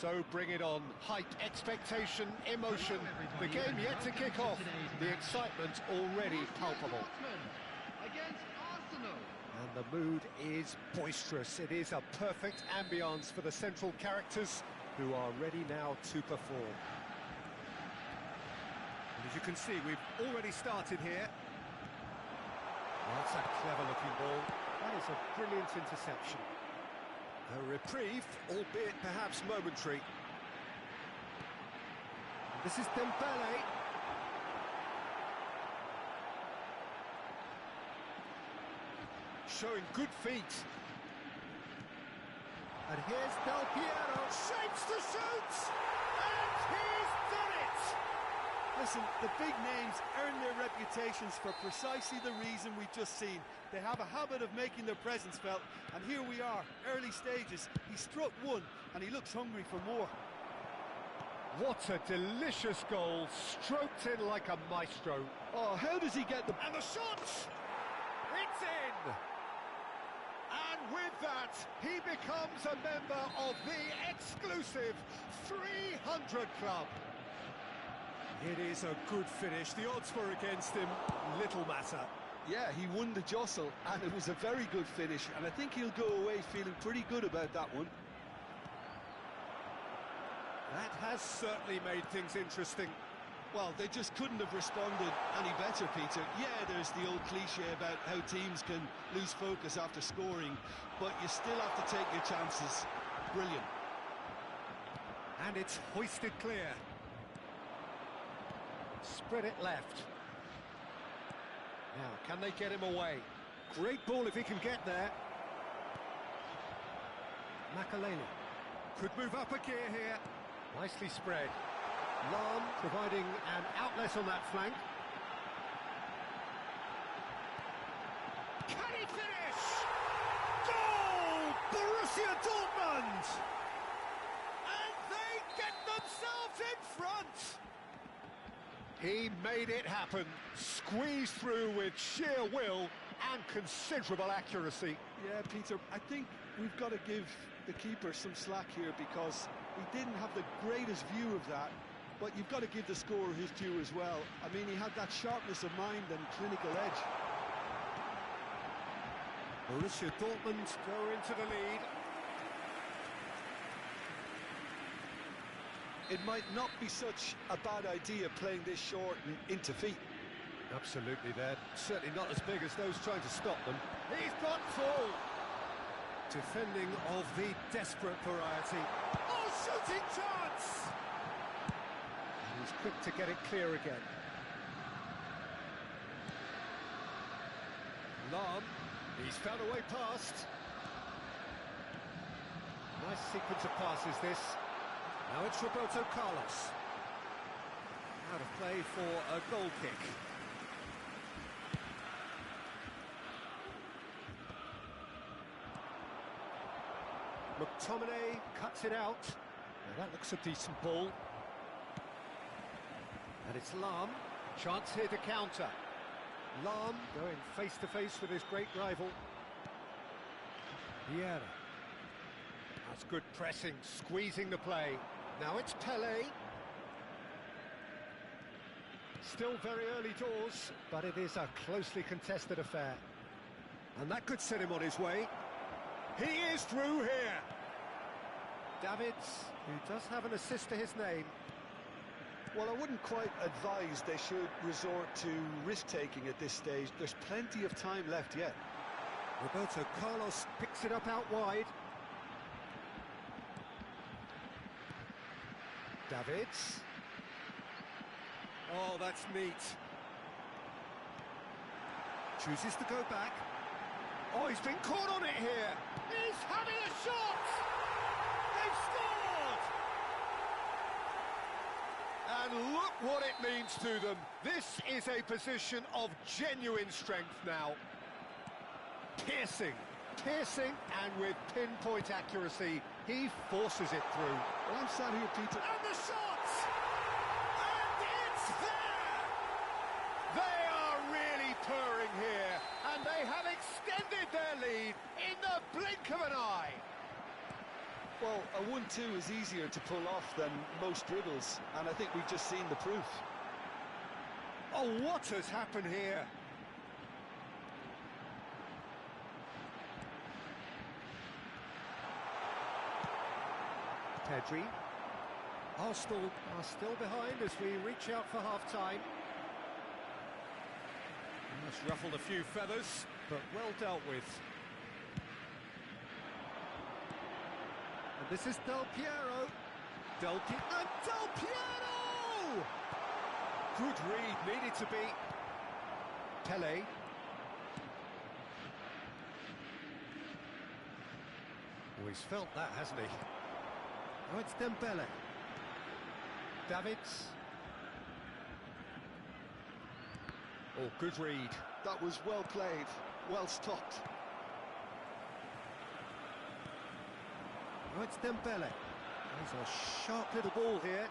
So bring it on. Hype, expectation, emotion. The game yet to kick off. The excitement already palpable. Against Arsenal. And the mood is boisterous. It is a perfect ambience for the central characters who are ready now to perform. And as you can see, we've already started here. That's a clever-looking ball. That is a brilliant interception. A reprieve, albeit perhaps momentary. This is Dembele. Showing good feet. And here's Del Piero, shapes to shoot! And he's done it! Listen, the big names earn their reputations for precisely the reason we've just seen. They have a habit of making their presence felt, and here we are, early stages. He struck one, and he looks hungry for more. What a delicious goal, stroked in like a maestro. Oh, how does he get the... And the shot! It's in! And with that, he becomes a member of the exclusive 300 Club. It is a good finish. The odds were against him. Little matter. Yeah, he won the jostle, and it was a very good finish, and I think he'll go away feeling pretty good about that one. That has certainly made things interesting. Well, they just couldn't have responded any better, Peter. Yeah, there's the old cliche about how teams can lose focus after scoring, but you still have to take your chances. Brilliant. And it's hoisted clear. Spread it left. Now, can they get him away? Great ball if he can get there. Makaleli could move up a gear here. Nicely spread. Lam providing an outlet on that flank. Can he finish? Goal! Borussia Dortmund! And they get themselves in front! He made it happen, squeezed through with sheer will and considerable accuracy. Yeah, Peter, I think we've got to give the keeper some slack here because he didn't have the greatest view of that, but you've got to give the scorer his due as well. I mean, he had that sharpness of mind and clinical edge. Borussia Dortmund go into the lead. It might not be such a bad idea playing this short and into feet. Absolutely, they're certainly not as big as those trying to stop them. He's got full! Defending of the desperate variety. Oh, shooting chance! And he's quick to get it clear again. Lam, he's found a way past. Nice sequence of passes, this. Now it's Roberto Carlos. Out of play for a goal kick. McTominay cuts it out. Now that looks a decent ball. And it's Lam. Chance here to counter. Lam going face-to-face with his great rival. Vieira. That's good pressing, squeezing the play. Now it's Pelé. Still very early doors, but it is a closely contested affair. And that could set him on his way. He is through here. Davids, who does have an assist to his name. Well, I wouldn't quite advise they should resort to risk-taking at this stage. There's plenty of time left yet. Roberto Carlos picks it up out wide. Davids. Oh, that's neat. Chooses to go back. Oh, he's been caught on it here. He's having a shot! They've scored! And look what it means to them. This is a position of genuine strength now. Piercing, and with pinpoint accuracy, he forces it through. Well, I'm sat here, Peter. And the shot! And it's there! They are really purring here, and they have extended their lead in the blink of an eye. Well, a 1-2 is easier to pull off than most dribbles, and I think we've just seen the proof. Oh, what has happened here? Pedri. Arsenal are still behind as we reach out for half-time. Almost ruffled a few feathers, but well dealt with. And this is Del Piero. Del Piero! Good read, needed to be. Pele. Oh, he's felt that, hasn't he? Now it's Dembele. Davids. Oh, good read. That was well played, well stopped. Now it's Dembele. There's a sharp little ball here.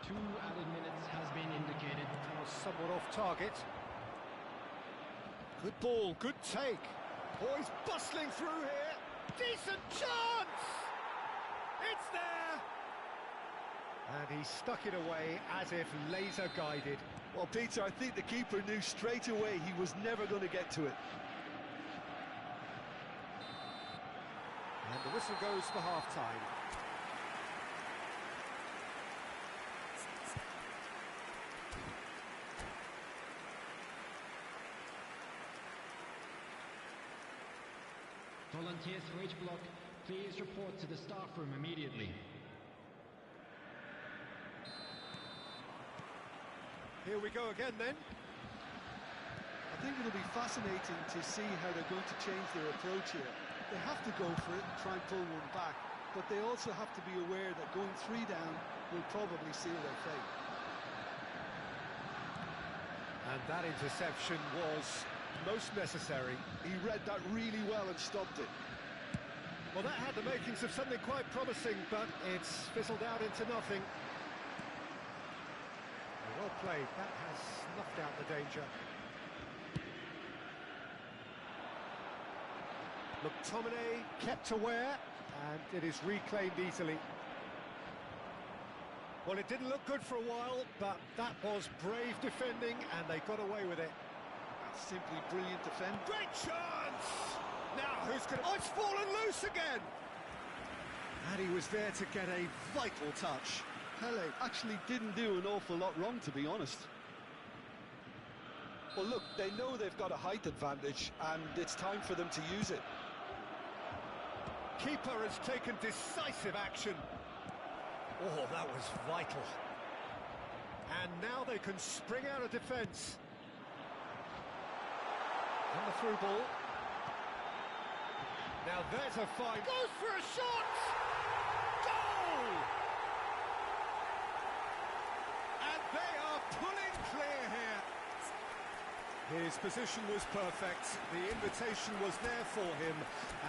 2 added minutes has been indicated. That was somewhat off target. Good ball, good take. Oh, he's bustling through here. Decent chance! It's there! And he stuck it away as if laser guided. Well, Peter, I think the keeper knew straight away he was never going to get to it. And the whistle goes for half-time. Volunteers for each block, please report to the staff room immediately. Here we go again then. I think it'll be fascinating to see how they're going to change their approach here. They have to go for it and try and pull one back, but they also have to be aware that going 3 down will probably seal their fate. And that interception was most necessary. He read that really well and stopped it. Well, that had the makings of something quite promising, but it's fizzled out into nothing. Well played, that has snuffed out the danger. McTominay kept aware, and it is reclaimed easily. Well, it didn't look good for a while, but that was brave defending, and they got away with it. That's simply brilliant defending. Great chance! Now, who's going to... Oh, it's fallen loose again! And he was there to get a vital touch. Pele actually didn't do an awful lot wrong, to be honest. Well, look, they know they've got a height advantage, and it's time for them to use it. Keeper has taken decisive action. Oh, that was vital. And now they can spring out of defence. And the through ball. Now there's a fine... Goes for a shot! Goal! And they are pulling clear here. His position was perfect. The invitation was there for him,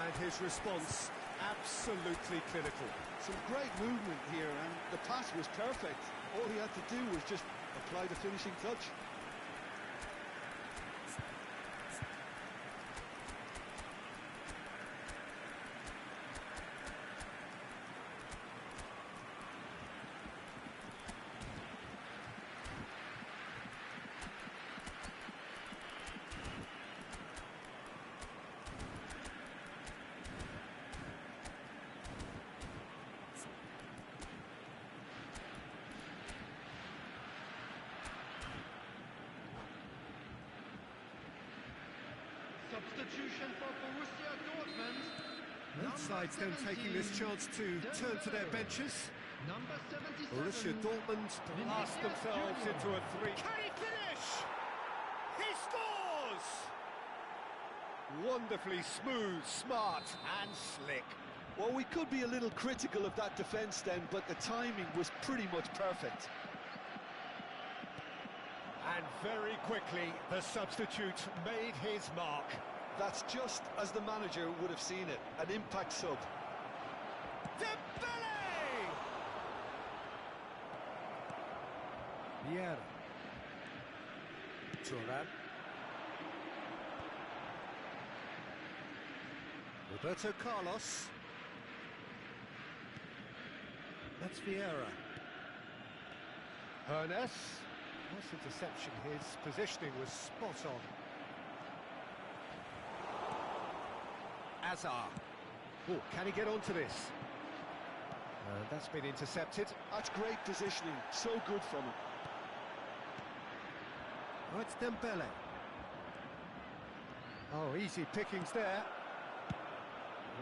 and his response absolutely clinical. Some great movement here, and the pass was perfect. All he had to do was just apply the finishing touch. Substitution for Borussia Dortmund. Both sides then taking this chance to turn to their benches. Number 77. Borussia Dortmund blast themselves into a 3. Can he finish? He scores! Wonderfully smooth, smart and slick. Well, we could be a little critical of that defence then, but the timing was pretty much perfect. And very quickly, the substitute made his mark. That's just as the manager would have seen it, an impact sub. Dembele! Vieira. Thuram. Roberto Carlos. That's Vieira. Hernes. Nice interception. His positioning was spot on. Azar. Oh, can he get onto this? That's been intercepted. That's great positioning, so good from him. Oh, it's Dembele. Oh, easy pickings there.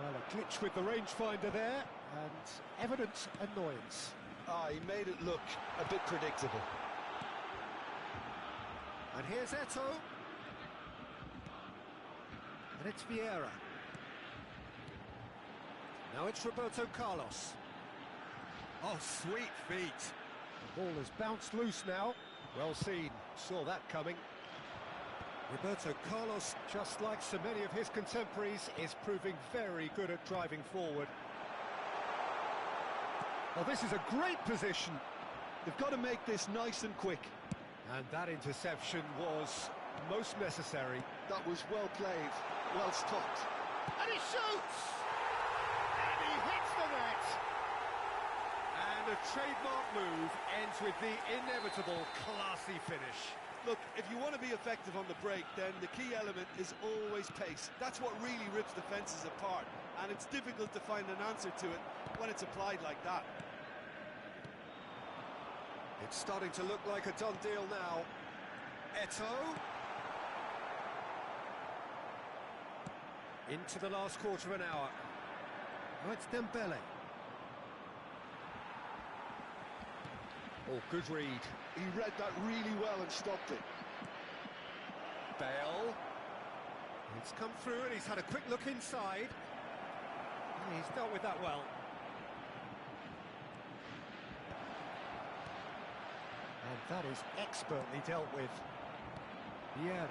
Well, a glitch with the rangefinder there, and evident annoyance. He made it look a bit predictable. And here's Eto'o. And it's Vieira. Now it's Roberto Carlos. Oh, sweet feet. The ball has bounced loose now. Well seen, saw that coming. Roberto Carlos, just like so many of his contemporaries, is proving very good at driving forward. Well, this is a great position. They've got to make this nice and quick. And that interception was most necessary. That was well played, well stopped. And he shoots! And he hits the net! And a trademark move ends with the inevitable classy finish. Look, if you want to be effective on the break, then the key element is always pace. That's what really rips defences apart, and it's difficult to find an answer to it when it's applied like that. It's starting to look like a done deal now. Eto'o. Into the last quarter of an hour. Oh, it's Dembele. Oh, good read. He read that really well and stopped it. Bale. It's come through and he's had a quick look inside. And he's dealt with that well. And that is expertly dealt with. Vieira.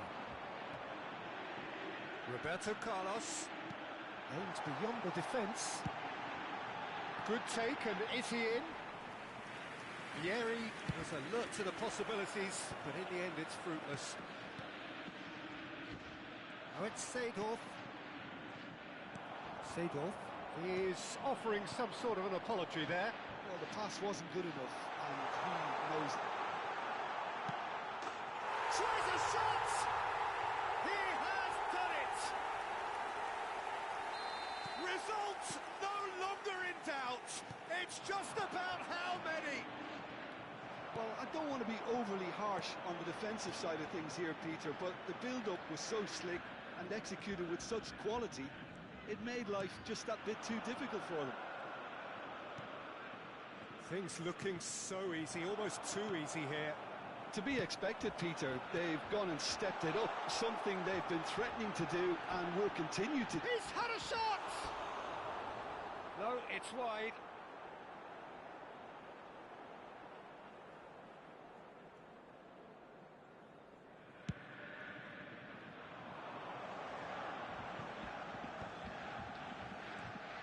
Roberto Carlos. Aims beyond the defence. Good take, and is he in? Vieri was alert to the possibilities, but in the end it's fruitless. Oh, it's Seedorf. Seedorf is offering some sort of an apology there. Well, the pass wasn't good enough, and he knows it. Tries a shot! He has done it! Result no longer in doubt. It's just about how many. Well, I don't want to be overly harsh on the defensive side of things here, Peter, but the build-up was so slick and executed with such quality, it made life just that bit too difficult for them. Things looking so easy, almost too easy here. To be expected, Peter. They've gone and stepped it up, something they've been threatening to do and will continue to do. He's had a shot! No, it's wide.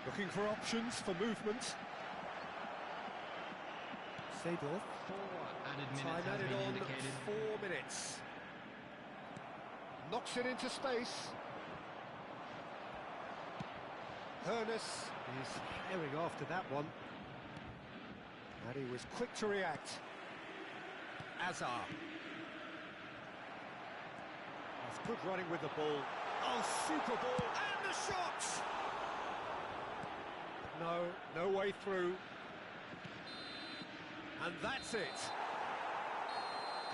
Looking for options for movement. Seedorf. 4 added minutes Time has added been on indicated. 4 minutes. Knocks it into space. Hernes is herring after that one. And he was quick to react. Azar. That's good running with the ball. Oh, super ball. And the shot! No way through. And that's it.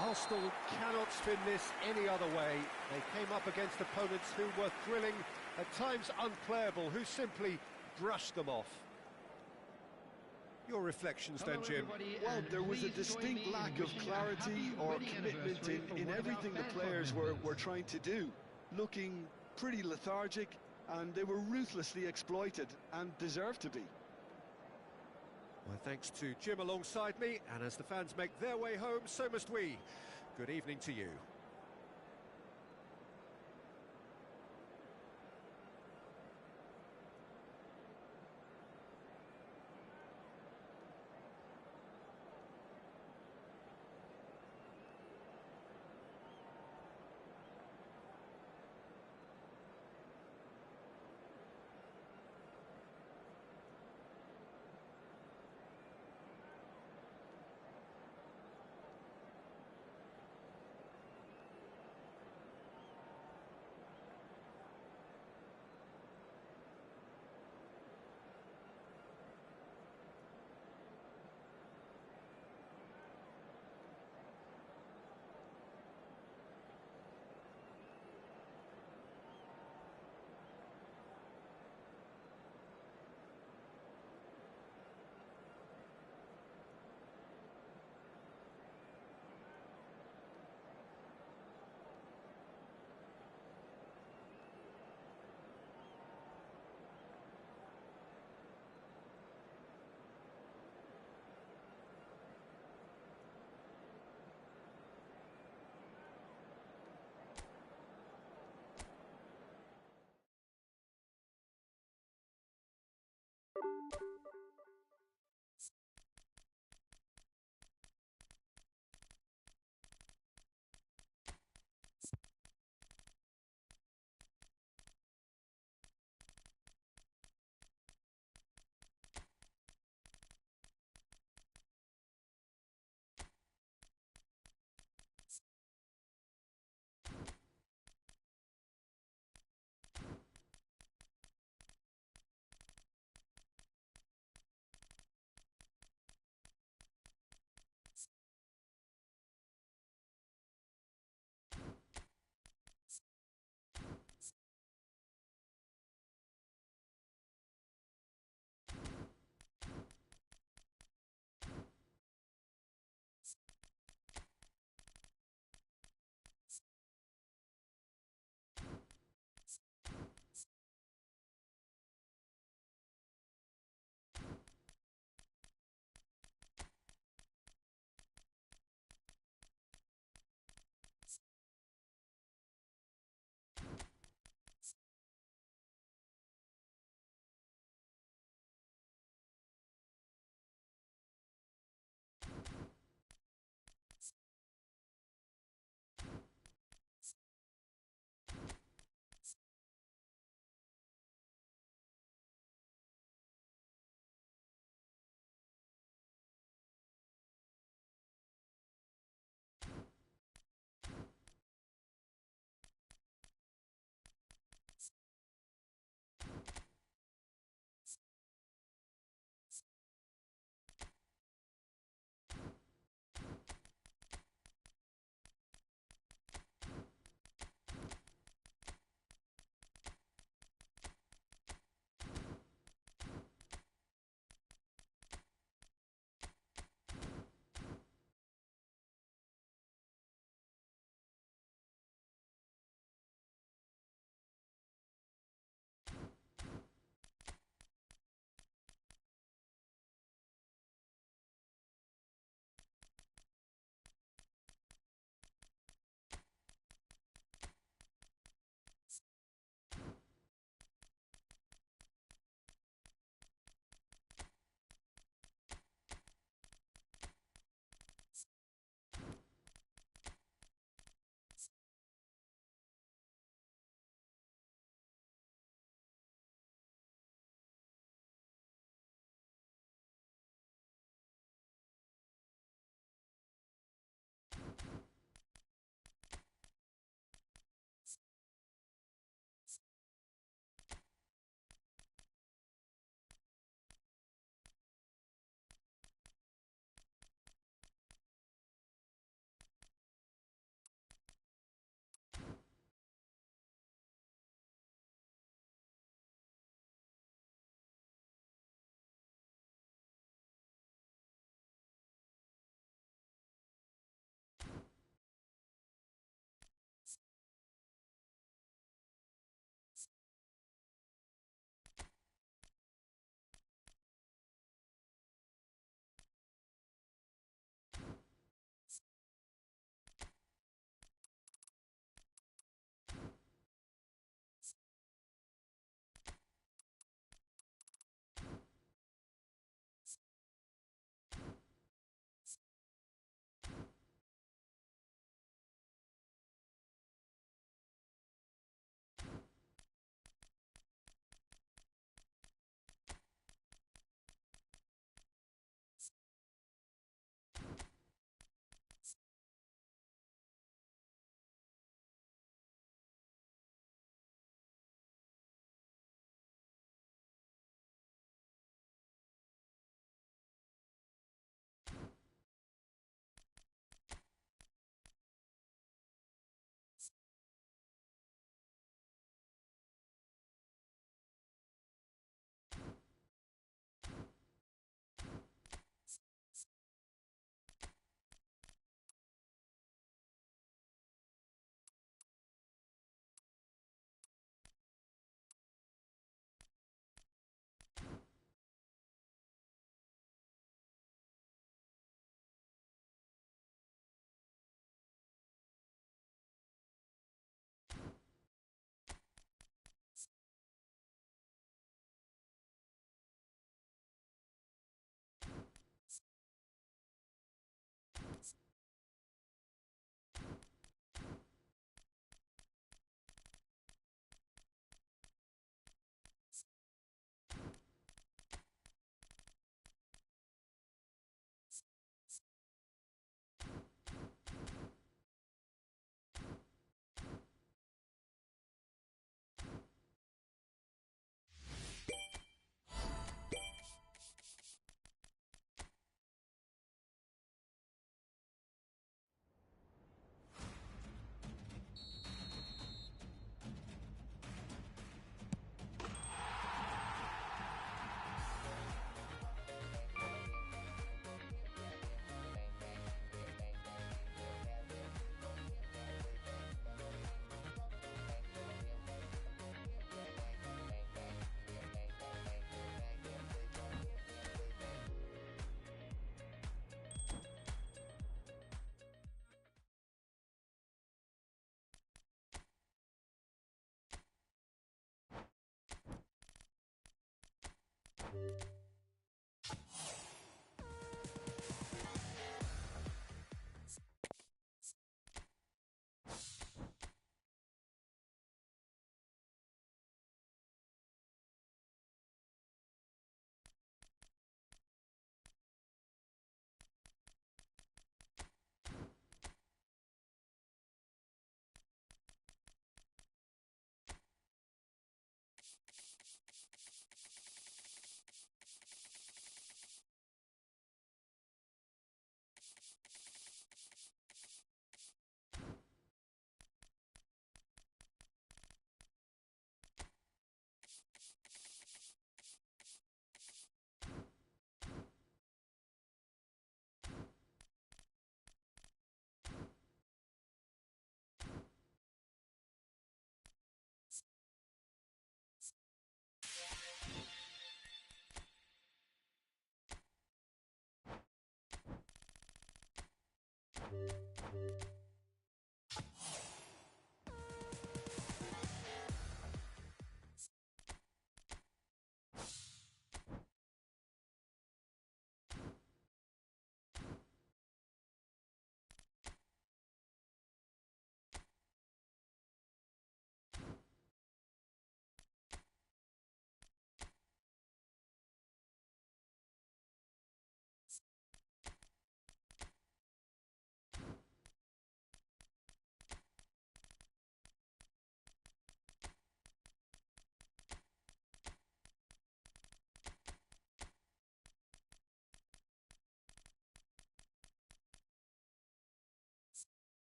Arsenal cannot spin this any other way. They came up against opponents who were thrilling, at times unplayable, who simply brushed them off. Your reflections then, Jim? Well, there was a distinct lack of clarity or commitment in everything the players were trying to do. Looking pretty lethargic, and they were ruthlessly exploited and deserved to be. My thanks to Jim alongside me, and as the fans make their way home, so must we. Good evening to you.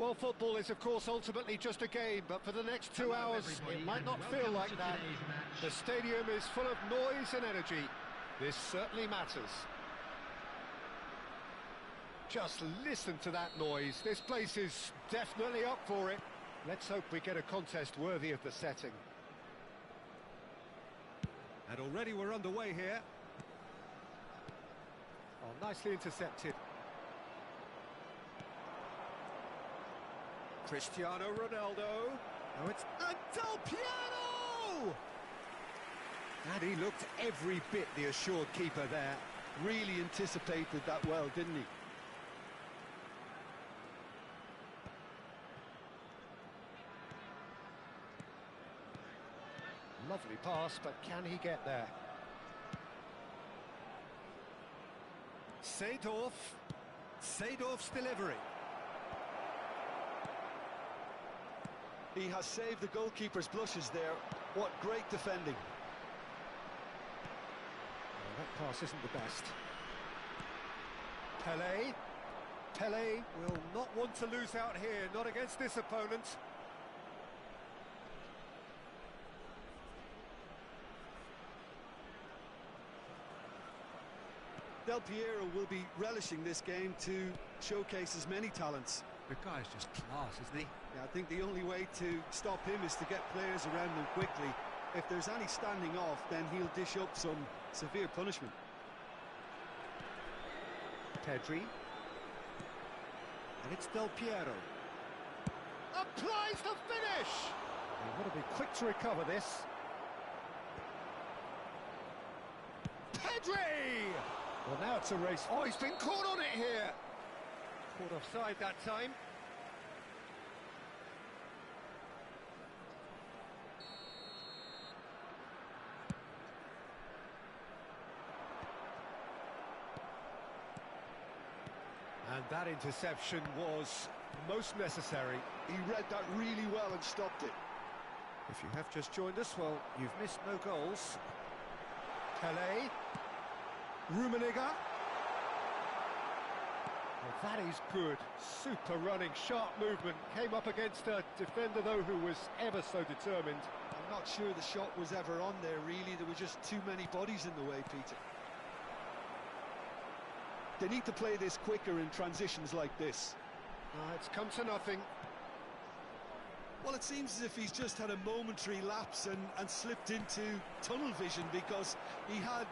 Well, football is, of course, ultimately just a game, but for the next 2 hours, it might not feel like that. The stadium is full of noise and energy. This certainly matters. Just listen to that noise. This place is definitely up for it. Let's hope we get a contest worthy of the setting. And already we're underway here. Oh, nicely intercepted. Cristiano Ronaldo. Oh, it's Del Piero! And he looked every bit the assured keeper there. Really anticipated that well, didn't he? Lovely pass, but can he get there? Seedorf's delivery. He has saved the goalkeeper's blushes there. What great defending. Oh, that pass isn't the best. Pele will not want to lose out here, not against this opponent. Del Piero will be relishing this game to showcase his many talents. The guy's just class, isn't he? Yeah, I think the only way to stop him is to get players around him quickly. If there's any standing off, then he'll dish up some severe punishment. Pedri. And it's Del Piero. Applies the finish! You've got to be quick to recover this. Pedri! Well, now it's a race. Oh, he's been caught on it here. Caught offside that time. And that interception was most necessary. He read that really well and stopped it. If you have just joined us, well, you've missed no goals. Pele. Rummenigge. Well, that is good. Super running, sharp movement. Came up against a defender, though, who was ever so determined. I'm not sure the shot was ever on there, really. There were just too many bodies in the way, Peter. They need to play this quicker in transitions like this. It's come to nothing. Well, it seems as if he's just had a momentary lapse and slipped into tunnel vision because he had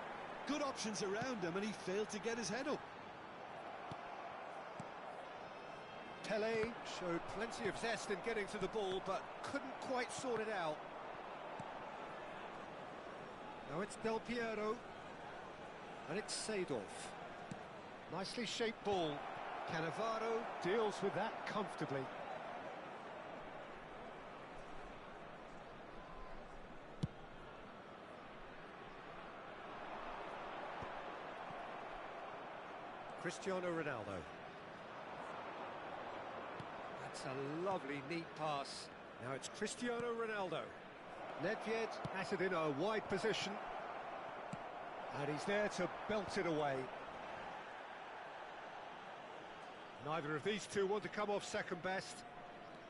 good options around him and he failed to get his head up. Pele showed plenty of zest in getting to the ball, but couldn't quite sort it out. Now it's Del Piero. And it's Seedorf. Nicely shaped ball. Cannavaro deals with that comfortably. Cristiano Ronaldo. That's a lovely, neat pass. Now it's Cristiano Ronaldo. Nedved has it in a wide position. And he's there to belt it away. Neither of these two want to come off second best.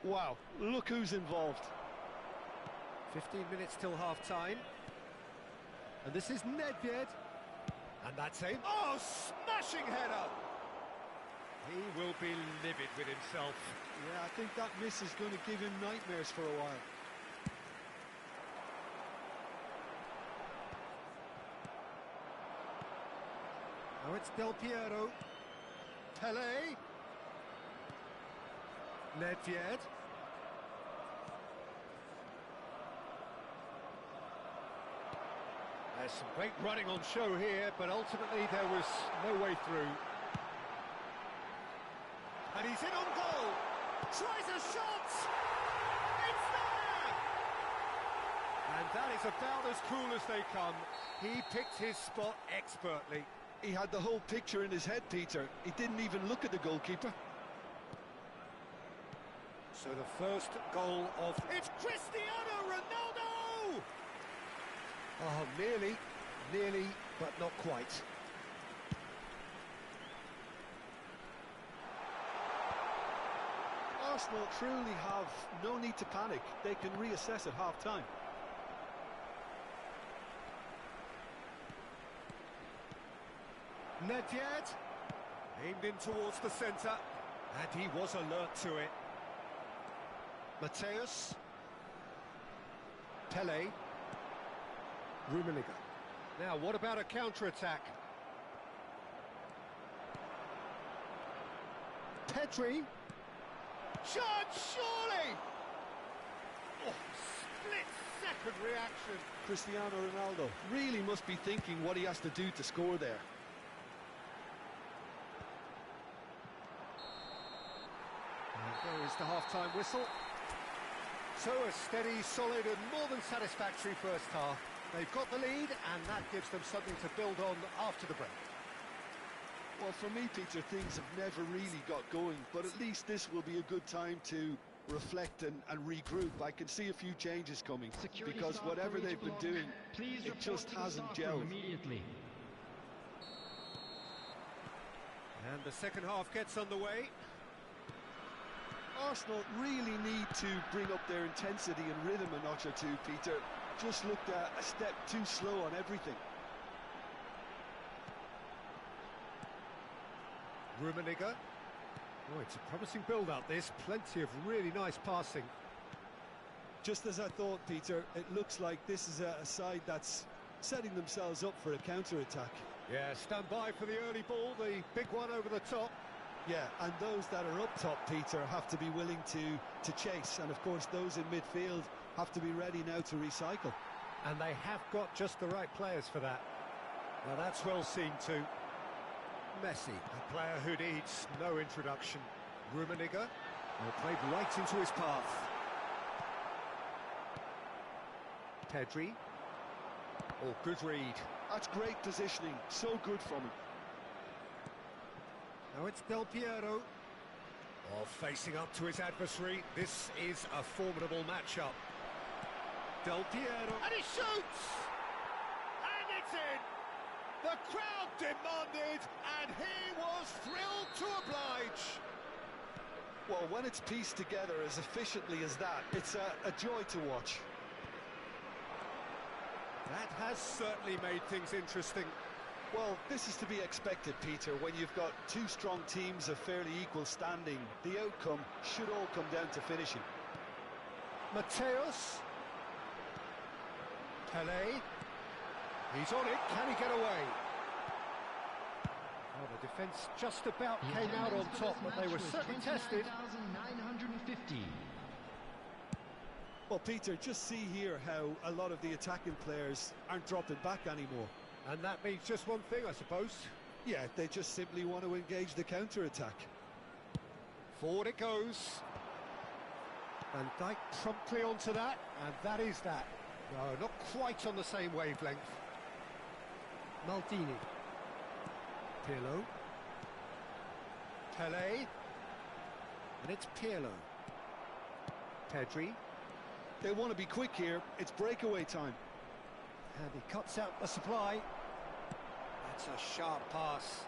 Wow, look who's involved. 15 minutes till half-time. And this is Nedved. And that's a... Oh, smashing header! He will be livid with himself. Yeah, I think that miss is going to give him nightmares for a while. Now it's Del Piero. Pele. Nedved. There's some great running on show here, but ultimately there was no way through. And he's in on goal. Tries a shot. It's there! And that is about as cool as they come. He picked his spot expertly. He had the whole picture in his head, Peter. He didn't even look at the goalkeeper. So the first goal of... It's Cristiano Ronaldo! Oh, nearly, but not quite. Oh, Arsenal truly have no need to panic. They can reassess at half-time. Nedved, aimed in towards the centre, and he was alert to it. Mateus, Pele, Rummenigge. Now, what about a counter-attack? Pedri, shot, surely! Oh, split-second reaction. Cristiano Ronaldo really must be thinking what he has to do to score there. There is the half-time whistle. So a steady, solid and more than satisfactory first half. They've got the lead and that gives them something to build on after the break. Well, for me, Peter, things have never really got going, but at least this will be a good time to reflect and regroup. I can see a few changes coming, because whatever they've been doing, it just hasn't gelled. Immediately. And the second half gets underway. Arsenal really need to bring up their intensity and rhythm a notch or two, Peter. Just looked a step too slow on everything. Rummenigge. Oh, it's a promising build-up, this. Plenty of really nice passing. Just as I thought, Peter, it looks like this is a side that's setting themselves up for a counter-attack. Yeah, stand by for the early ball, the big one over the top. Yeah, and those that are up top, Peter, have to be willing to chase. And, of course, those in midfield have to be ready now to recycle. And they have got just the right players for that. Now, that's well seen too. Messi, a player who needs no introduction. Rummenigge, well, played right into his path. Pedri. Oh, good read. That's great positioning. So good from him. Now it's Del Piero. Oh, facing up to his adversary. This is a formidable matchup. Del Piero. And he shoots! And it's in! The crowd demanded, and he was thrilled to oblige. Well, when it's pieced together as efficiently as that, it's a joy to watch. That has certainly made things interesting. Well, this is to be expected, Peter, when you've got two strong teams of fairly equal standing. The outcome should all come down to finishing. Mateus. Pele. He's on it. Can he get away? Oh, the defence just about came out on top, but they were certainly tested. 29,950. Well, Peter, just see here how a lot of the attacking players aren't dropping back anymore. And that means just one thing, I suppose. Yeah, they just simply want to engage the counter-attack. Forward it goes. Van Dijk promptly onto that, and that is that. No, not quite on the same wavelength. Maldini. Pirlo. Pele. And it's Pirlo. Pedri. They want to be quick here. It's breakaway time. And he cuts out the supply. That's a sharp pass.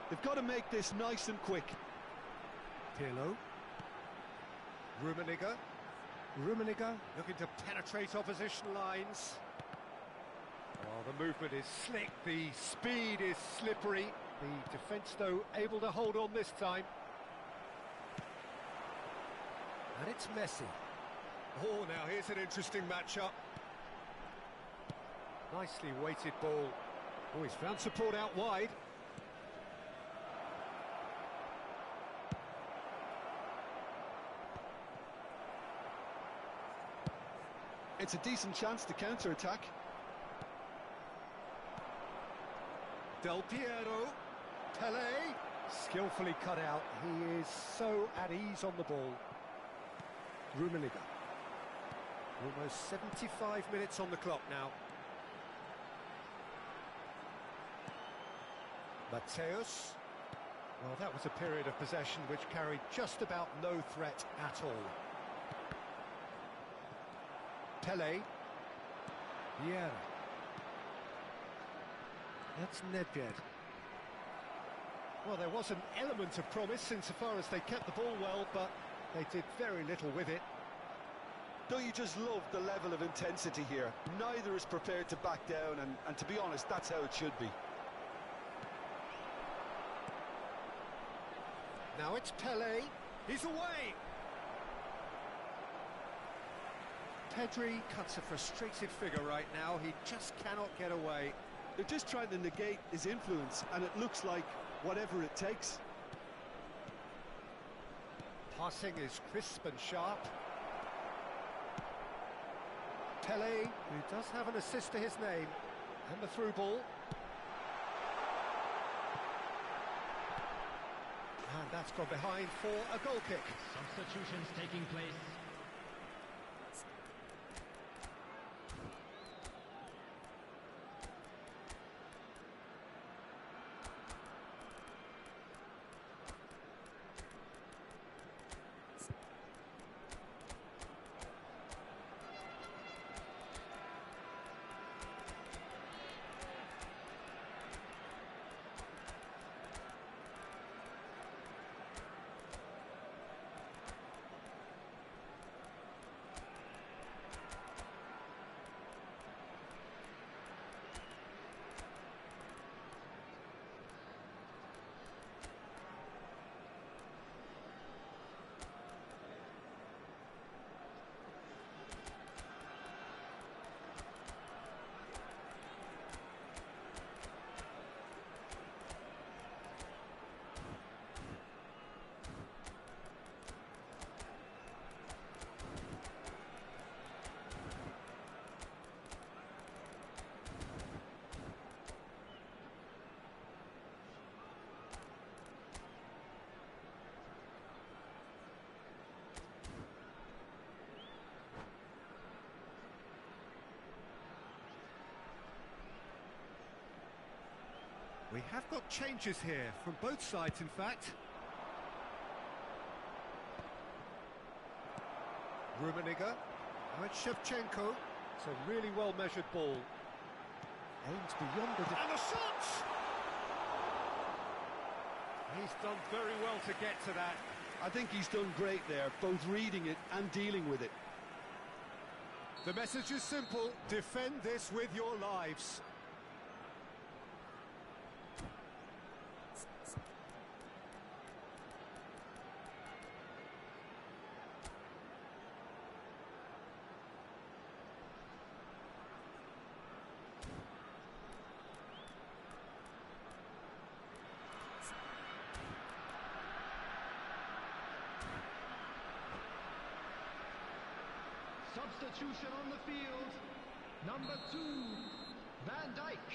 They've got to make this nice and quick. Pirlo. Rummenigge. Rummenigge looking to penetrate opposition lines. Oh, the movement is slick, the speed is slippery. The defence, though, able to hold on this time. And it's Messi. Oh, now here's an interesting matchup. Nicely weighted ball. Oh, he's found support out wide. It's a decent chance to counter-attack. Del Piero. Pele. Skillfully cut out. He is so at ease on the ball. Rummenigge. Almost 75 minutes on the clock now. Mateus. Well, that was a period of possession which carried just about no threat at all. Pele. Vieira. That's Nedved. Well, there was an element of promise insofar as they kept the ball well, but They did very little with it. Don't you just love the level of intensity here? Neither is prepared to back down, and to be honest, that's how it should be. Now it's Pele. He's away. Pedri cuts a frustrated figure right now. He just cannot get away. They're just trying to negate his influence, and it looks like whatever it takes. Passing is crisp and sharp. Pele, who does have an assist to his name, and the through ball. And that's gone behind for a goal kick. Substitutions taking place. We have got changes here, from both sides in fact. Rummenigge, now it's Shevchenko. It's a really well-measured ball. Aims beyond the... And the shot! He's done very well to get to that. I think he's done great there, both reading it and dealing with it. The message is simple: defend this with your lives. Substitution on the field. Number 2, Van Dijk.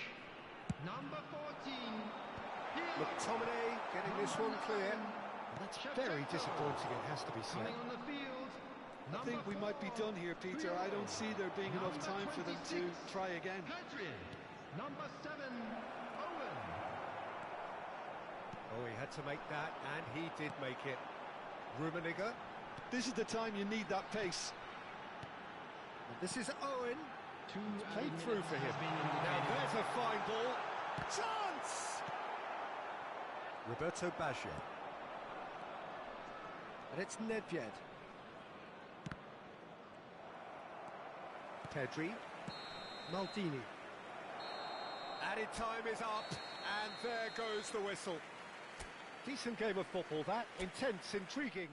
Number 14. McTominay getting this one clear. That's very disappointing, it has to be said. Coming on the field. I think we might be done here, Peter. I don't see there being enough time for them to try again. Pedri. Number 7, Owen. Oh, he had to make that, and he did make it. Rummenigge. This is the time you need that pace. This is Owen. Two Played through for him. Now there's a fine ball. Chance! Roberto Baggio. And it's Nedved. Pedri. Maldini. Added time is up, and there goes the whistle. Decent game of football, that. Intense, intriguing.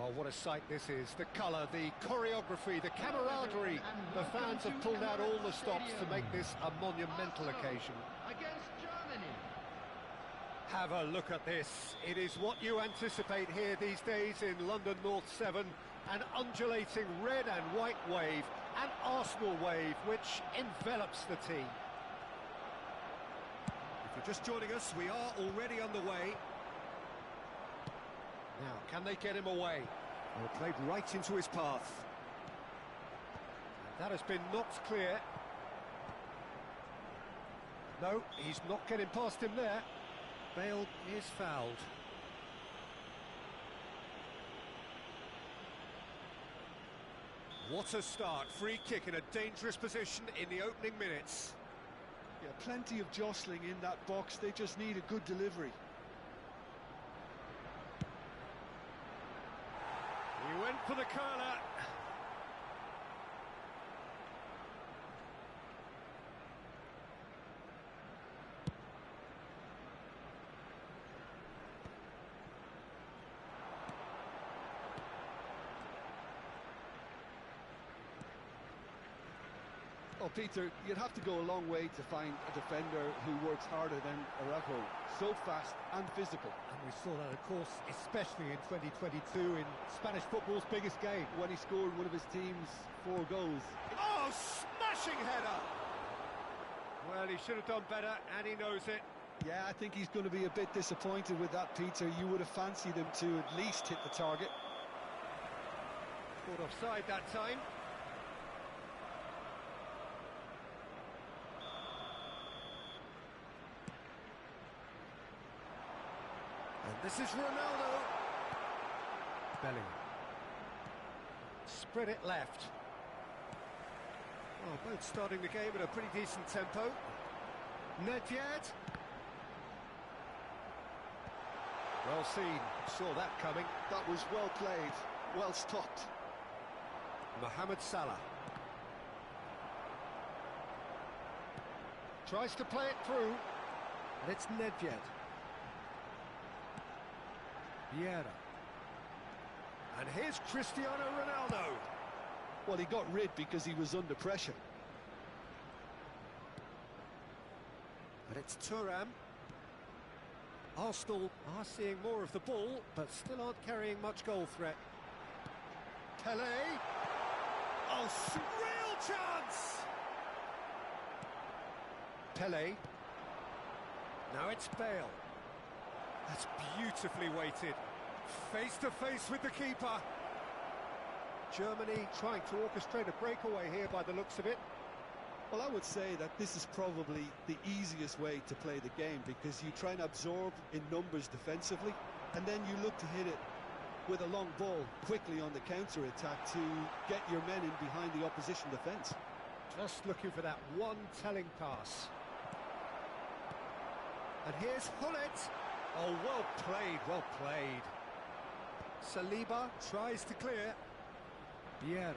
Oh, what a sight this is. The colour, the choreography, the camaraderie. The fans have pulled out all the stops to make this a monumental occasion. Against Germany. Have a look at this. It is what you anticipate here these days in London North 7. An undulating red and white wave, an Arsenal wave, which envelops the team. If you're just joining us, we are already underway. Now, can they get him away? Well, played right into his path. And that has been knocked clear. No, he's not getting past him there. Bale is fouled. What a start. Free kick in a dangerous position in the opening minutes. Yeah, plenty of jostling in that box. They just need a good delivery. He went for the curler. Oh, Peter, you'd have to go a long way to find a defender who works harder than Araujo. So fast and physical. And we saw that, of course, especially in 2022 in Spanish football's biggest game. When he scored one of his team's 4 goals. Oh, smashing header! Well, he should have done better, and he knows it. Yeah, I think he's going to be a bit disappointed with that, Peter. You would have fancied him to at least hit the target. Caught offside that time. And this is Ronaldo. Bellingham. Spread it left. Well, both starting the game at a pretty decent tempo. Nedved. Well seen. Saw that coming. That was well played. Well stopped. Mohamed Salah. Tries to play it through. And it's Nedved. Vieira. And here's Cristiano Ronaldo. Well, he got rid because he was under pressure. But it's Thuram. Arsenal are seeing more of the ball, but still aren't carrying much goal threat. Pele. Oh, real chance! Pele. Now it's Bale. That's beautifully weighted. Face to face with the keeper. Germany trying to orchestrate a breakaway here by the looks of it. Well, I would say that this is probably the easiest way to play the game, because you try and absorb in numbers defensively, and then you look to hit it with a long ball quickly on the counter-attack to get your men in behind the opposition defence. Just looking for that one telling pass. And here's Hullet. Oh, well played, well played. Saliba tries to clear. Vieira.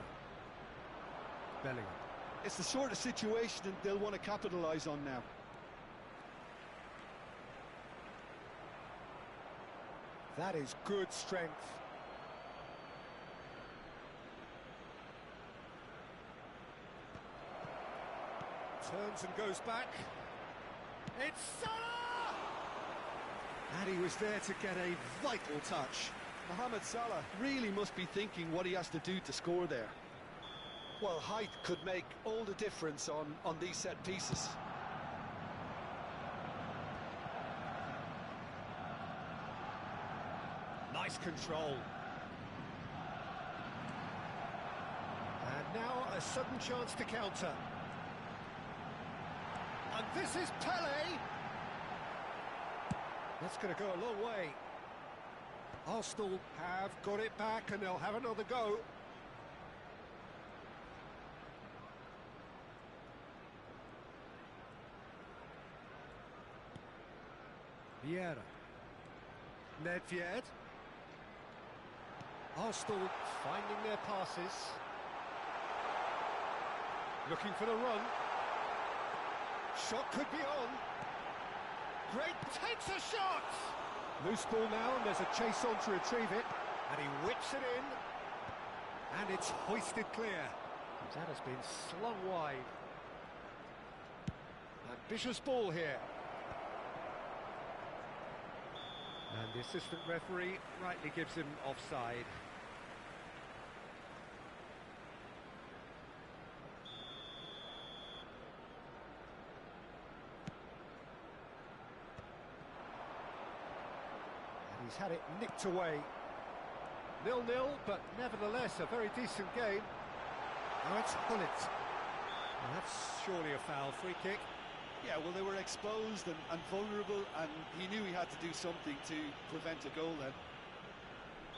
Bellingham. It's the sort of situation that they'll want to capitalise on now. That is good strength. Turns and goes back. It's Salah! And he was there to get a vital touch. Mohamed Salah really must be thinking what he has to do to score there. Well, height could make all the difference on these set pieces. Nice control. And now a sudden chance to counter. And this is Pele. That's going to go a long way. Arsenal have got it back and they'll have another go. Vieira. Nedved. Arsenal finding their passes. Looking for the run. Shot could be on. Great, takes a shot! Loose ball now, and there's a chase on to retrieve it. And he whips it in. And it's hoisted clear. That has been slung wide. Ambitious ball here. And the assistant referee rightly gives him offside. And he's had it nicked away. 0-0, but nevertheless a very decent game. Now it's Hullet. Well, that's surely a foul. Free kick. Yeah, well, they were exposed and vulnerable, and he knew he had to do something to prevent a goal then.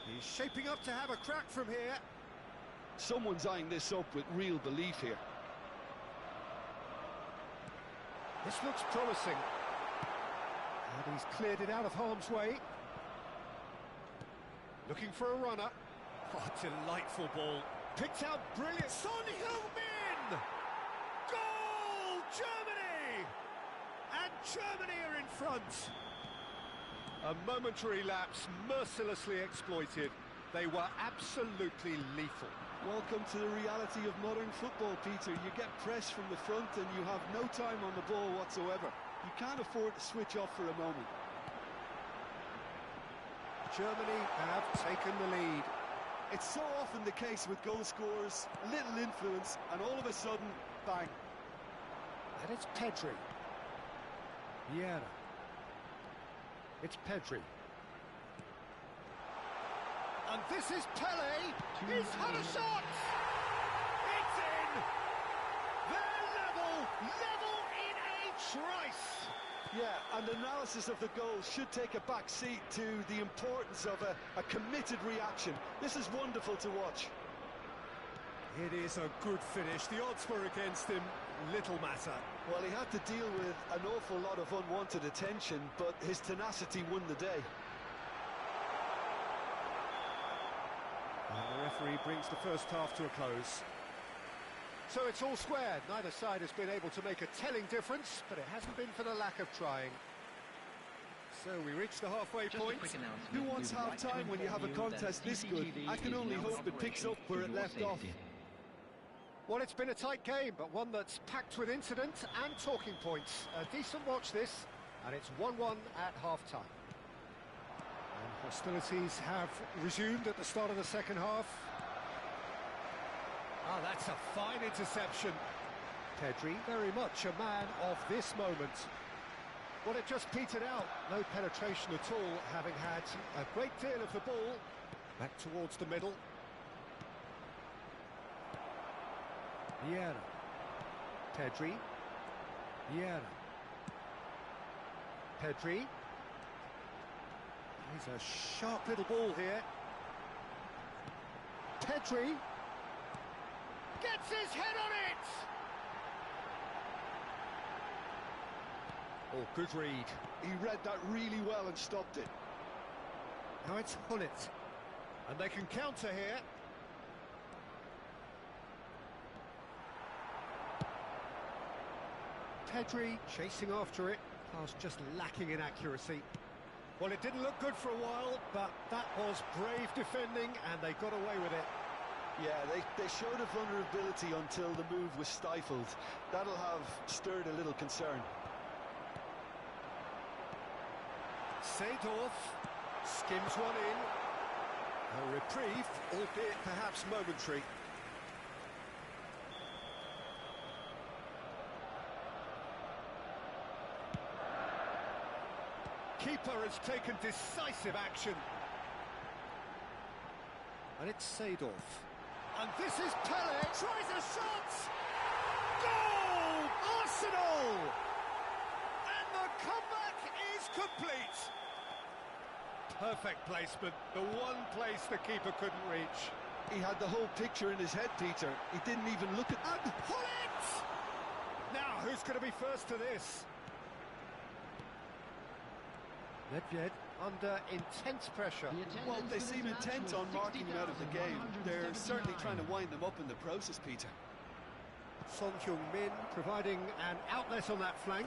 He's shaping up to have a crack from here. Someone's eyeing this up with real belief here. This looks promising. And he's cleared it out of harm's way. Looking for a runner. Oh, delightful ball. Picked out brilliant. Son Heung-min! Goal! Germany! And Germany are in front. A momentary lapse, mercilessly exploited. They were absolutely lethal. Welcome to the reality of modern football, Peter. You get pressed from the front and you have no time on the ball whatsoever. You can't afford to switch off for a moment. Germany have taken the lead. It's so often the case with goal scorers, little influence, and all of a sudden, bang. And it's Pedri. Vieira. It's Pedri. And this is Pele. He's had a shot! It's in! They're level in a trice! Yeah, and analysis of the goal should take a back seat to the importance of a committed reaction. This is wonderful to watch. It is a good finish. The odds were against him. Little matter. Well, he had to deal with an awful lot of unwanted attention, but his tenacity won the day. And the referee brings the first half to a close. So it's all square. Neither side has been able to make a telling difference, but it hasn't been for the lack of trying. So we reach the halfway point. Who wants half-time when you have a contest this good? I can only hope it picks up where it left off. Well, it's been a tight game, but one that's packed with incident and talking points. A decent watch this, and it's 1-1 at half-time. And hostilities have resumed at the start of the second half. Ah, that's a fine interception. Pedri, very much a man of this moment. Well, it just petered out. No penetration at all, having had a great deal of the ball. Back towards the middle. Vieira. Pedri. Vieira. Pedri. He's a sharp little ball here. Pedri. Gets his head on it! Oh, good read. He read that really well and stopped it. Now it's Hullet. And they can counter here. Pedri chasing after it. Pass just lacking in accuracy. Well, it didn't look good for a while, but that was brave defending and they got away with it. Yeah, they showed a vulnerability until the move was stifled. That'll have stirred a little concern. Seedorf skims one in. A reprieve, albeit perhaps momentary. Keeper has taken decisive action. And it's Seedorf. And this is Pele. Tries a shot! Goal! Arsenal! And the comeback is complete. Perfect placement. The one place the keeper couldn't reach. He had the whole picture in his head, Peter. He didn't even look at... And Hullet! Now, who's going to be first to this? Nedved under intense pressure. Well, they seem intent on marking him out of the game. They're certainly trying to wind them up in the process, Peter. Son Heung-min providing an outlet on that flank.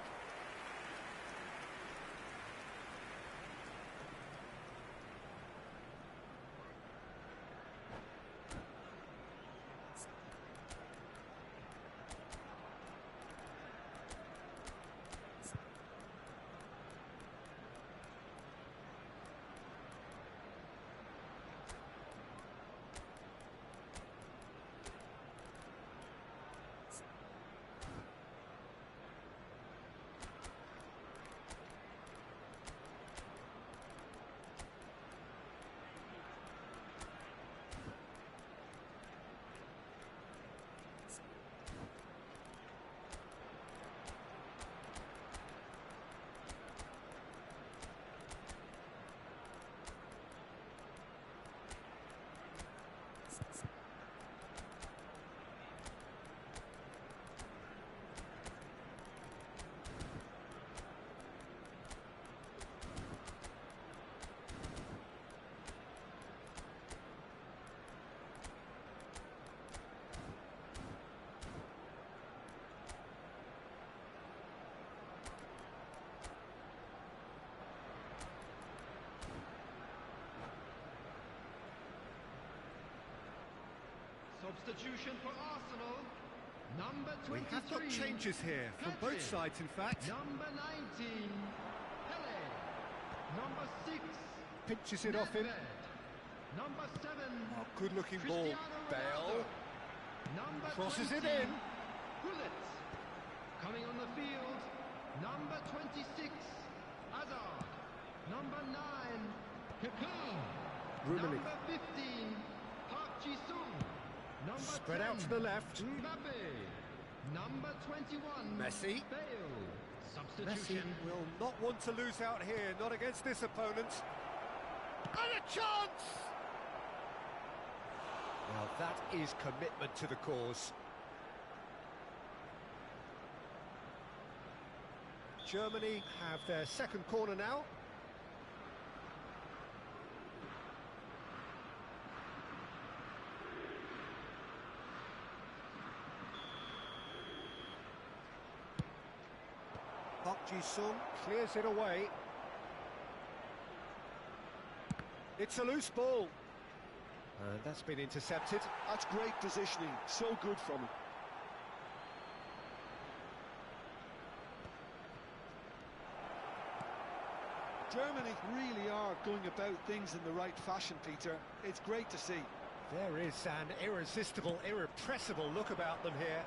Substitution for Arsenal. Number 23. We have got changes here from both sides, in fact. Number 19, Pele. Number 6, Pinches it off him. Nedved. Number 7, Oh, good-looking ball. Cristiano Bale Ronaldo. Number crosses 20, it in. Gullit. Coming on the field, number 26, Hazard. Number 9, Cocoon. Rummenigge. Number 15, Park Ji-sung. Number Spread 10, out to the left. Mbappe. Number 21, Messi. Bale. Messi Substitution. will not want to lose out here, not against this opponent. And a chance! Now that is commitment to the cause. Germany have their second corner now. Park Ji-sung clears it away. It's a loose ball. And that's been intercepted. That's great positioning, so good from him. Germany really are going about things in the right fashion, Peter. It's great to see. There is an irresistible, irrepressible look about them here.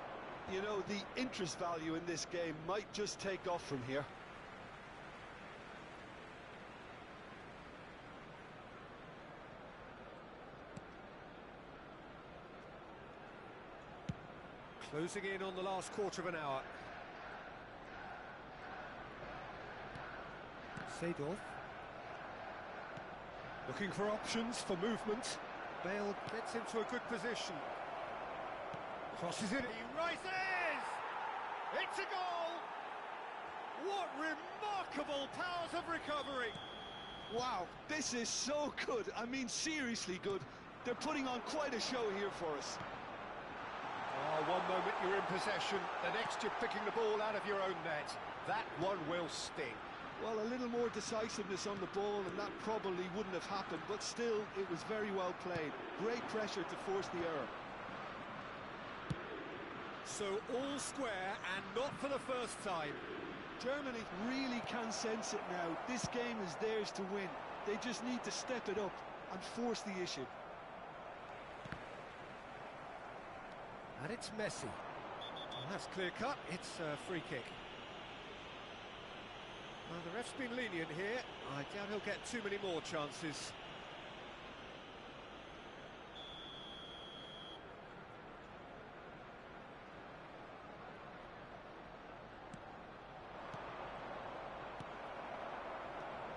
You know, the interest value in this game might just take off from here. Closing in on the last quarter of an hour. Seedorf. Looking for options for movement. Bale gets into a good position. Crosses it. He rises! It's a goal! What remarkable powers of recovery! Wow, this is so good. I mean, seriously good. They're putting on quite a show here for us. Oh, one moment you're in possession, the next you're picking the ball out of your own net. That one will sting. Well, a little more decisiveness on the ball, and that probably wouldn't have happened, but still, it was very well played. Great pressure to force the error. So all square, and not for the first time. Germany really can sense it now. This game is theirs to win. They just need to step it up and force the issue. And it's Messi. Well, that's clear-cut. It's a free kick. Well, the ref's been lenient here. I doubt he'll get too many more chances.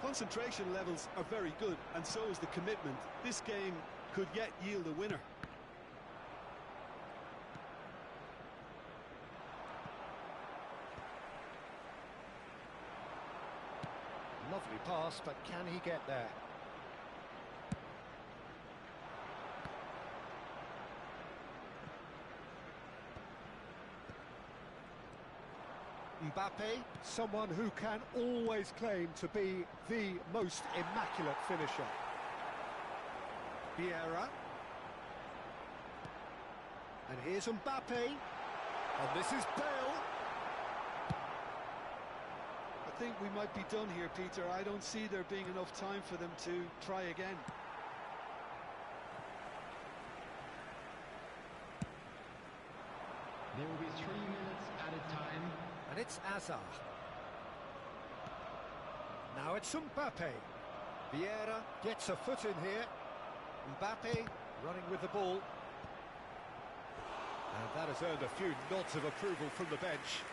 Concentration levels are very good, and so is the commitment. This game could yet yield a winner. Lovely pass, but can he get there? Mbappe, someone who can always claim to be the most immaculate finisher. Vieira. And here's Mbappe. And this is Bale. I think we might be done here, Peter. I don't see there being enough time for them to try again. There will be 3 minutes added time. And it's Hazard. Now it's Mbappe. Vieira gets a foot in here. Mbappe running with the ball. And that has earned a few nods of approval from the bench.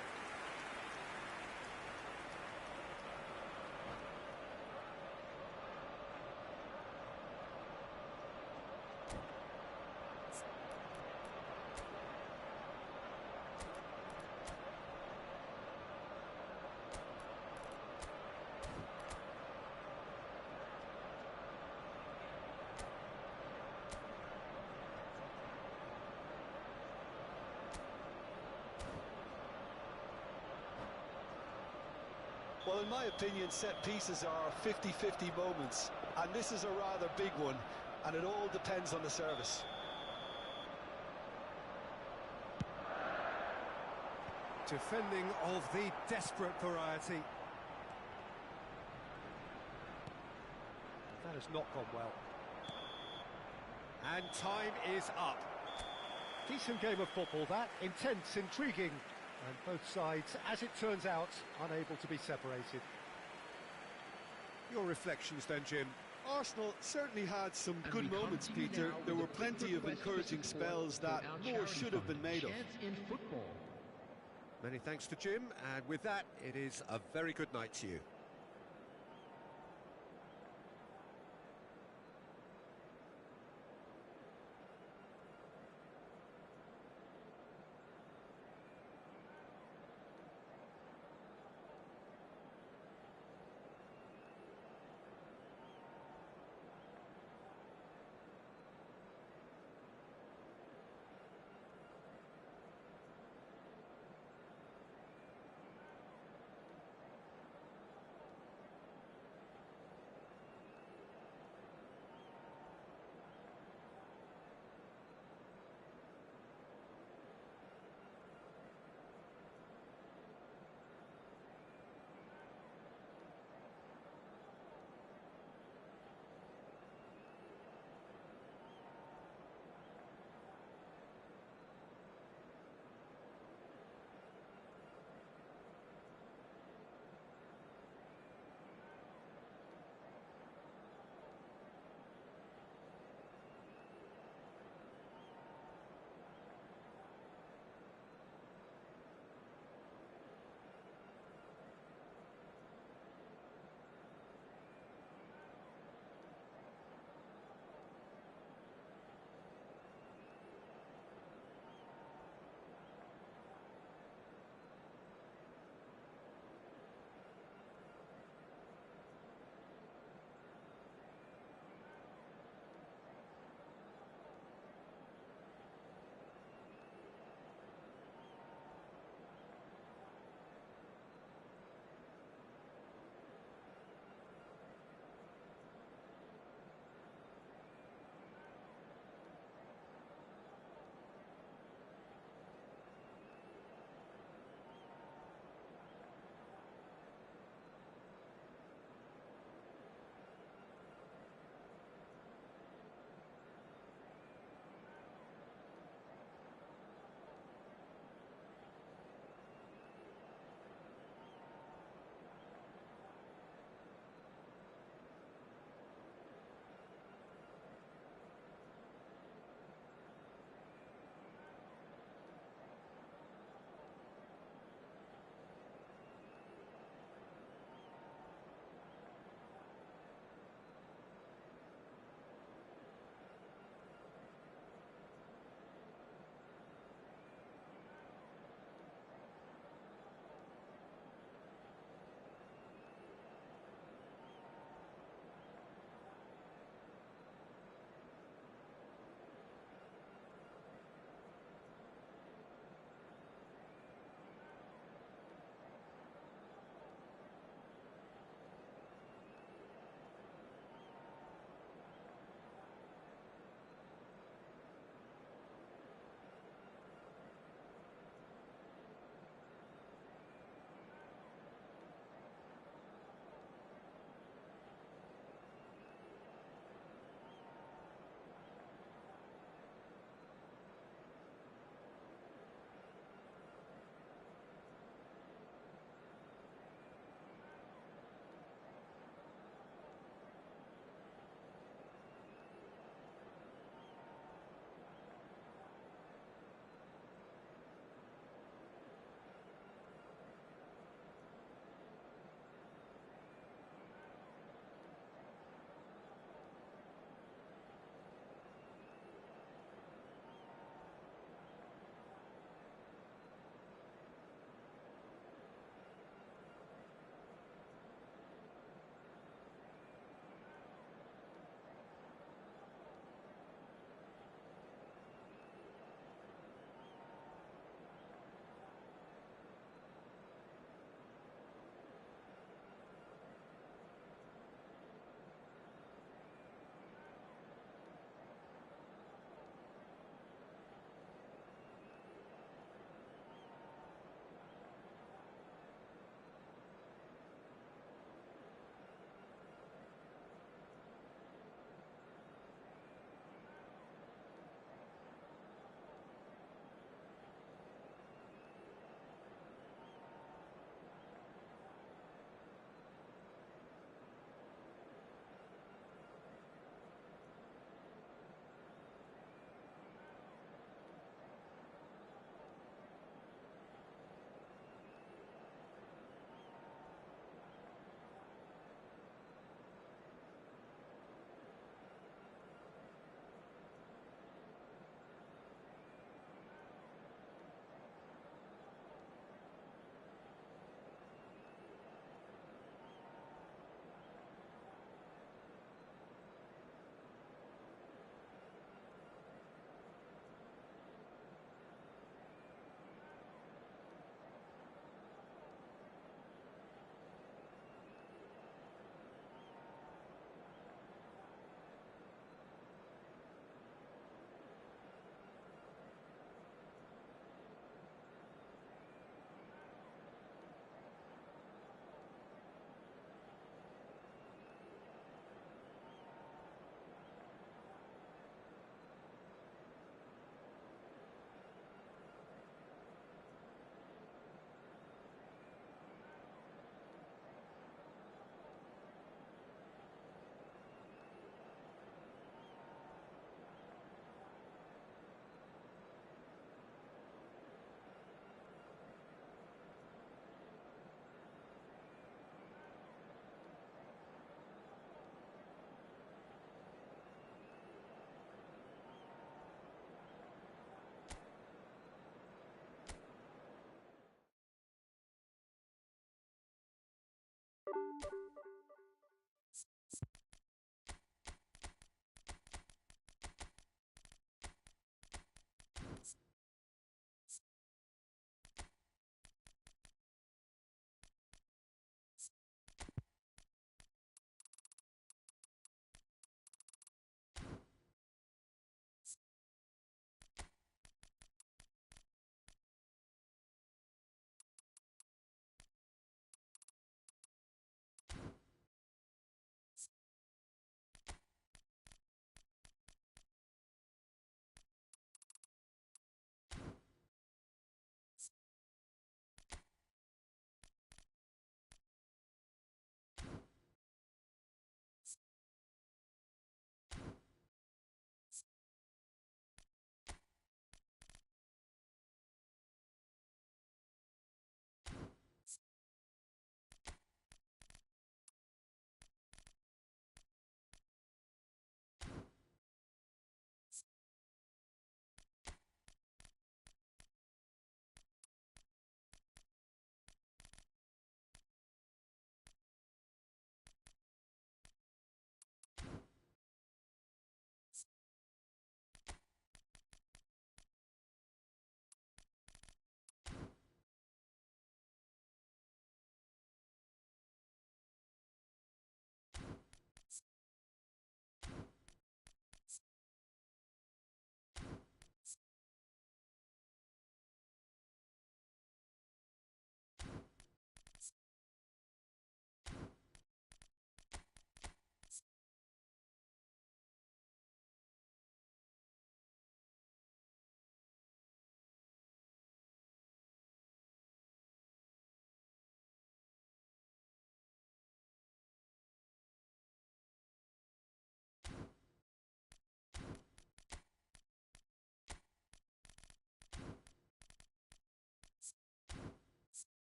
Well, in my opinion, set pieces are 50-50 moments, and this is a rather big one, and it all depends on the service. Defending of the desperate variety. That has not gone well. And time is up. Decent game of football, that. Intense, intriguing. And both sides, as it turns out, unable to be separated. Your reflections then, Jim? Arsenal certainly had some good moments, Peter. There were plenty of encouraging spells that more should have been made of. Many thanks to Jim, and with that, it is a very good night to you.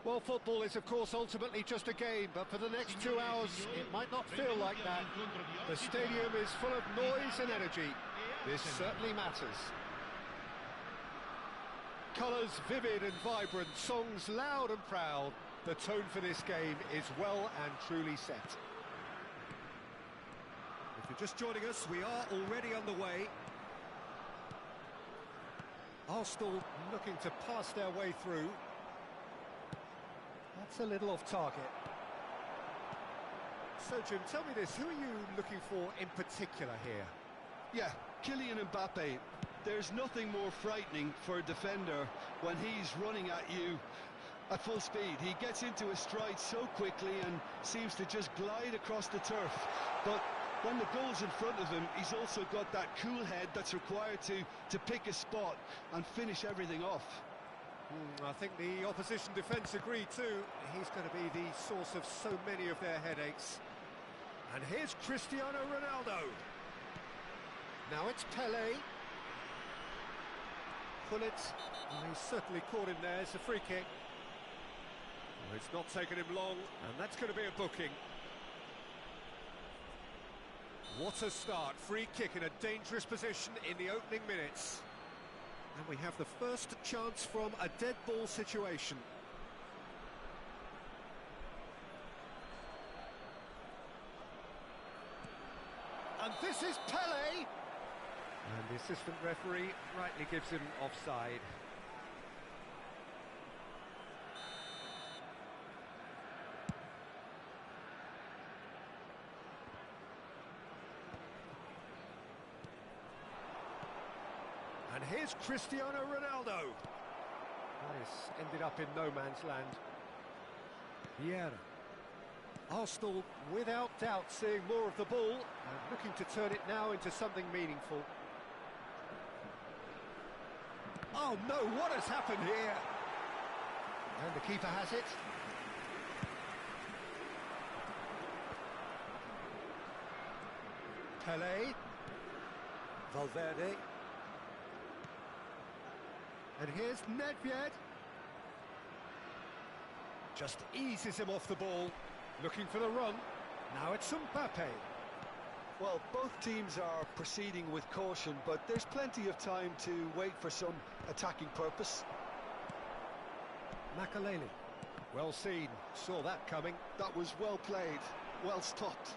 Well, football is, of course, ultimately just a game, but for the next 2 hours, it might not feel like that. The stadium is full of noise and energy. This certainly matters. Colours vivid and vibrant, songs loud and proud. The tone for this game is well and truly set. If you're just joining us, we are already underway. Arsenal looking to pass their way through. That's a little off target. So, Jim, tell me this, who are you looking for in particular here? Yeah, Kylian Mbappe. There's nothing more frightening for a defender when he's running at you at full speed. He gets into a stride so quickly and seems to just glide across the turf. But when the goal's in front of him, he's also got that cool head that's required to pick a spot and finish everything off. I think the opposition defence agree too. He's going to be the source of so many of their headaches. And here's Cristiano Ronaldo. Now it's Pelé. Pullet. Oh, he's certainly caught him there. It's a free kick. Well, it's not taken him long, and that's going to be a booking. What a start. Free kick in a dangerous position in the opening minutes. And we have the first chance from a dead ball situation. And this is Pelé. And the assistant referee rightly gives him offside. And here's Cristiano Ronaldo. This ended up in no man's land. Vieira. Arsenal, without doubt, seeing more of the ball and looking to turn it now into something meaningful. Oh no, what has happened here? And the keeper has it. Pelé. Valverde. And here's Nedved. Just eases him off the ball. Looking for the run. Now it's Mbappe. Well, both teams are proceeding with caution, but there's plenty of time to wait for some attacking purpose. Makaleli. Well seen. Saw that coming. That was well played, well stopped.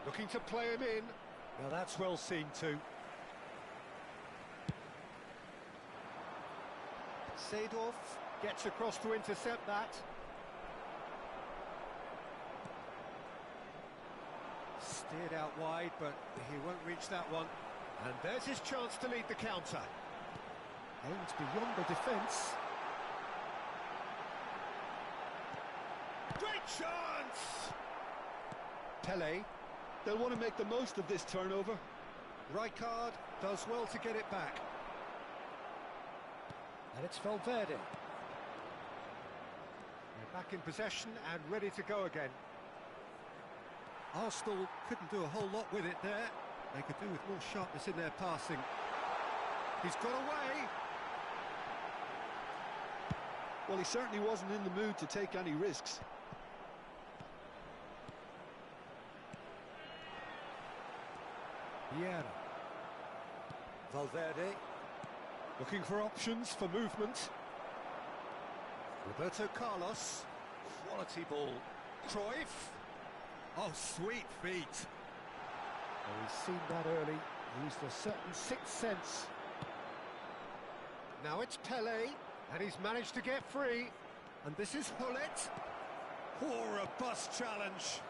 Looking to play him in. Now that's well seen too. Seedorf gets across to intercept that. Steered out wide, but he won't reach that one. And there's his chance to lead the counter. Aims beyond the defence. Great chance! Pelé. They'll want to make the most of this turnover. Rijkaard does well to get it back. And it's Valverde. They're back in possession and ready to go again. Arsenal couldn't do a whole lot with it there. They could do with more sharpness in their passing. He's got away. Well, he certainly wasn't in the mood to take any risks. Vieira. Valverde. Looking for options for movement. Roberto Carlos. Quality ball. Cruyff. Oh, sweet feet. Oh, he's seen that early. Used a certain sixth sense. Now it's Pelé, and he's managed to get free. And this is Hullet. Oh, robust challenge.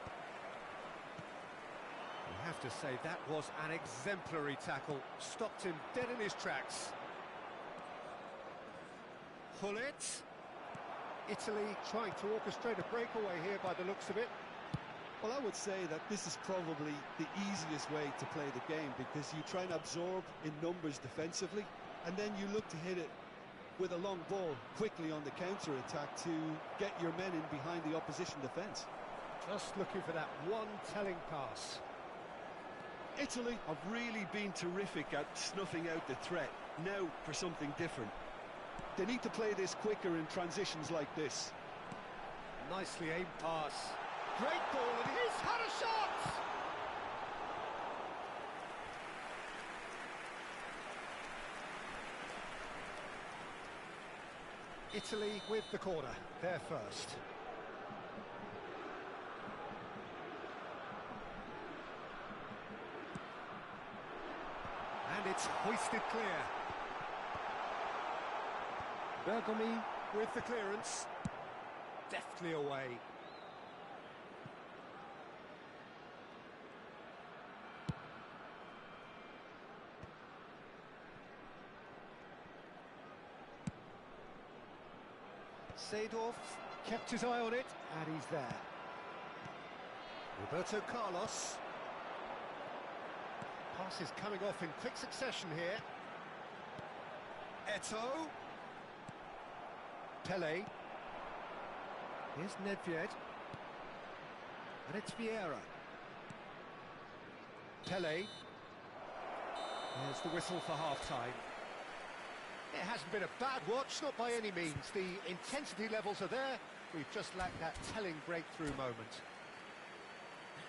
You have to say that was an exemplary tackle. Stopped him dead in his tracks. Hullet. Italy trying to orchestrate a breakaway here by the looks of it. Well, I would say that this is probably the easiest way to play the game, because you try and absorb in numbers defensively, and then you look to hit it with a long ball quickly on the counter-attack to get your men in behind the opposition defence. Just looking for that one telling pass. Italy have really been terrific at snuffing out the threat. Now for something different. They need to play this quicker in transitions like this. Nicely aimed pass. Great ball, and he's had a shot! Italy with the corner, they're first. And it's hoisted clear. Bergomi with the clearance. Deftly away. Seedorf kept his eye on it, and he's there. Roberto Carlos. Passes coming off in quick succession here. Eto'o. Pele. Here's Nedved. And it's Vieira. Pele. There's the whistle for half-time. It hasn't been a bad watch, not by any means. The intensity levels are there. We've just lacked that telling breakthrough moment.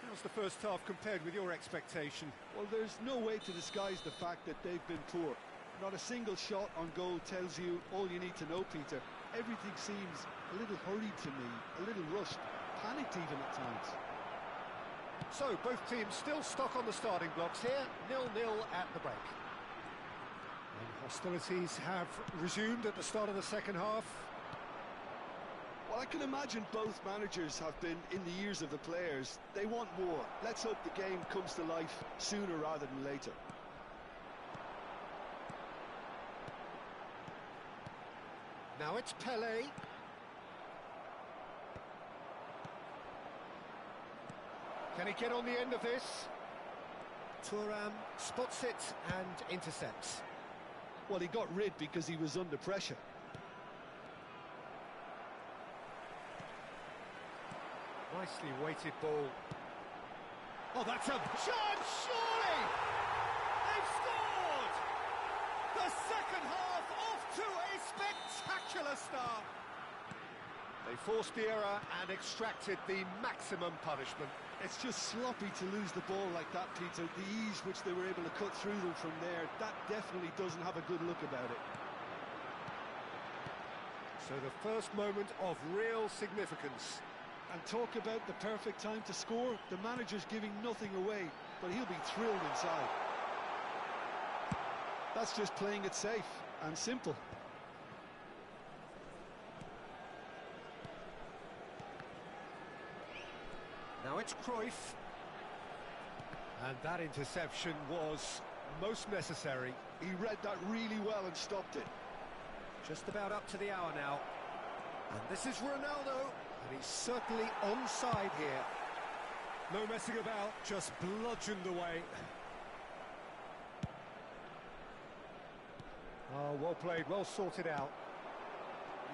How's the first half compared with your expectation? Well, there's no way to disguise the fact that they've been poor. Not a single shot on goal tells you all you need to know, Peter. Everything seems a little hurried to me, a little rushed, panicked even at times. So, both teams still stuck on the starting blocks here, 0-0 at the break. And hostilities have resumed at the start of the second half. Well, I can imagine both managers have been in the ears of the players. They want more. Let's hope the game comes to life sooner rather than later. Now it's Pele. Can he get on the end of this? Thuram spots it and intercepts. Well, he got rid because he was under pressure. Nicely weighted ball. Oh, that's a chance, surely! They've scored! The second half off to a spectacular start. They forced the error and extracted the maximum punishment. It's just sloppy to lose the ball like that, Peter. The ease which they were able to cut through them from there, that definitely doesn't have a good look about it. So the first moment of real significance. And talk about the perfect time to score. The manager's giving nothing away, but he'll be thrilled inside. That's just playing it safe and simple. Now it's Cruyff. And that interception was most necessary. He read that really well and stopped it. Just about up to the hour now. And this is Ronaldo. And he's certainly onside here. No messing about, just bludgeoned away. Oh, well played, well sorted out.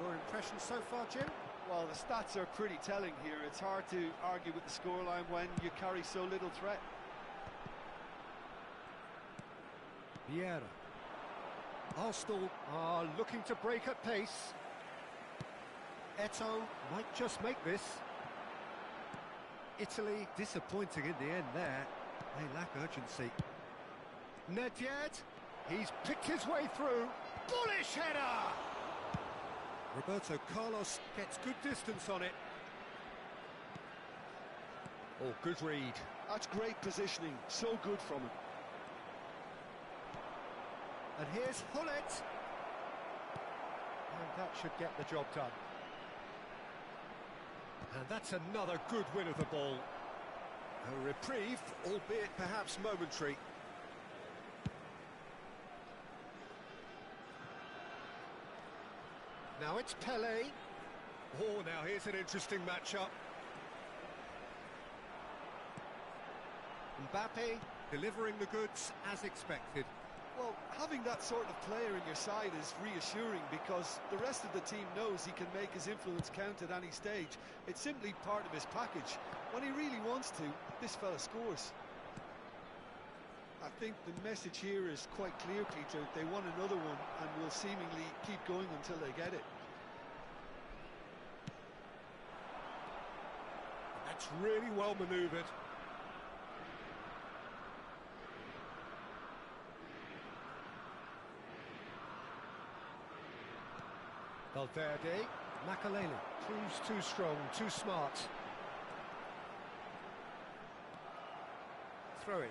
Your impression so far, Jim? Well, the stats are pretty telling here. It's hard to argue with the scoreline when you carry so little threat. Vieira. Arsenal are looking to break at pace. Eto'o might just make this. Italy disappointing in the end there. They lack urgency. Nedved, he's picked his way through. Bullish header! Roberto Carlos gets good distance on it. Oh, good read. That's great positioning, so good from him. And here's Hullet. And that should get the job done. And that's another good win of the ball. A reprieve, albeit perhaps momentary. Now it's Pele. Oh, now here's an interesting matchup. Mbappe delivering the goods as expected. Well, having that sort of player in your side is reassuring because the rest of the team knows he can make his influence count at any stage. It's simply part of his package. When he really wants to, this fella scores. I think the message here is quite clear, Peter. They want another one and will seemingly keep going until they get it. That's really well manoeuvred. Valverde, Makalele, proves too strong, too smart. Throw it.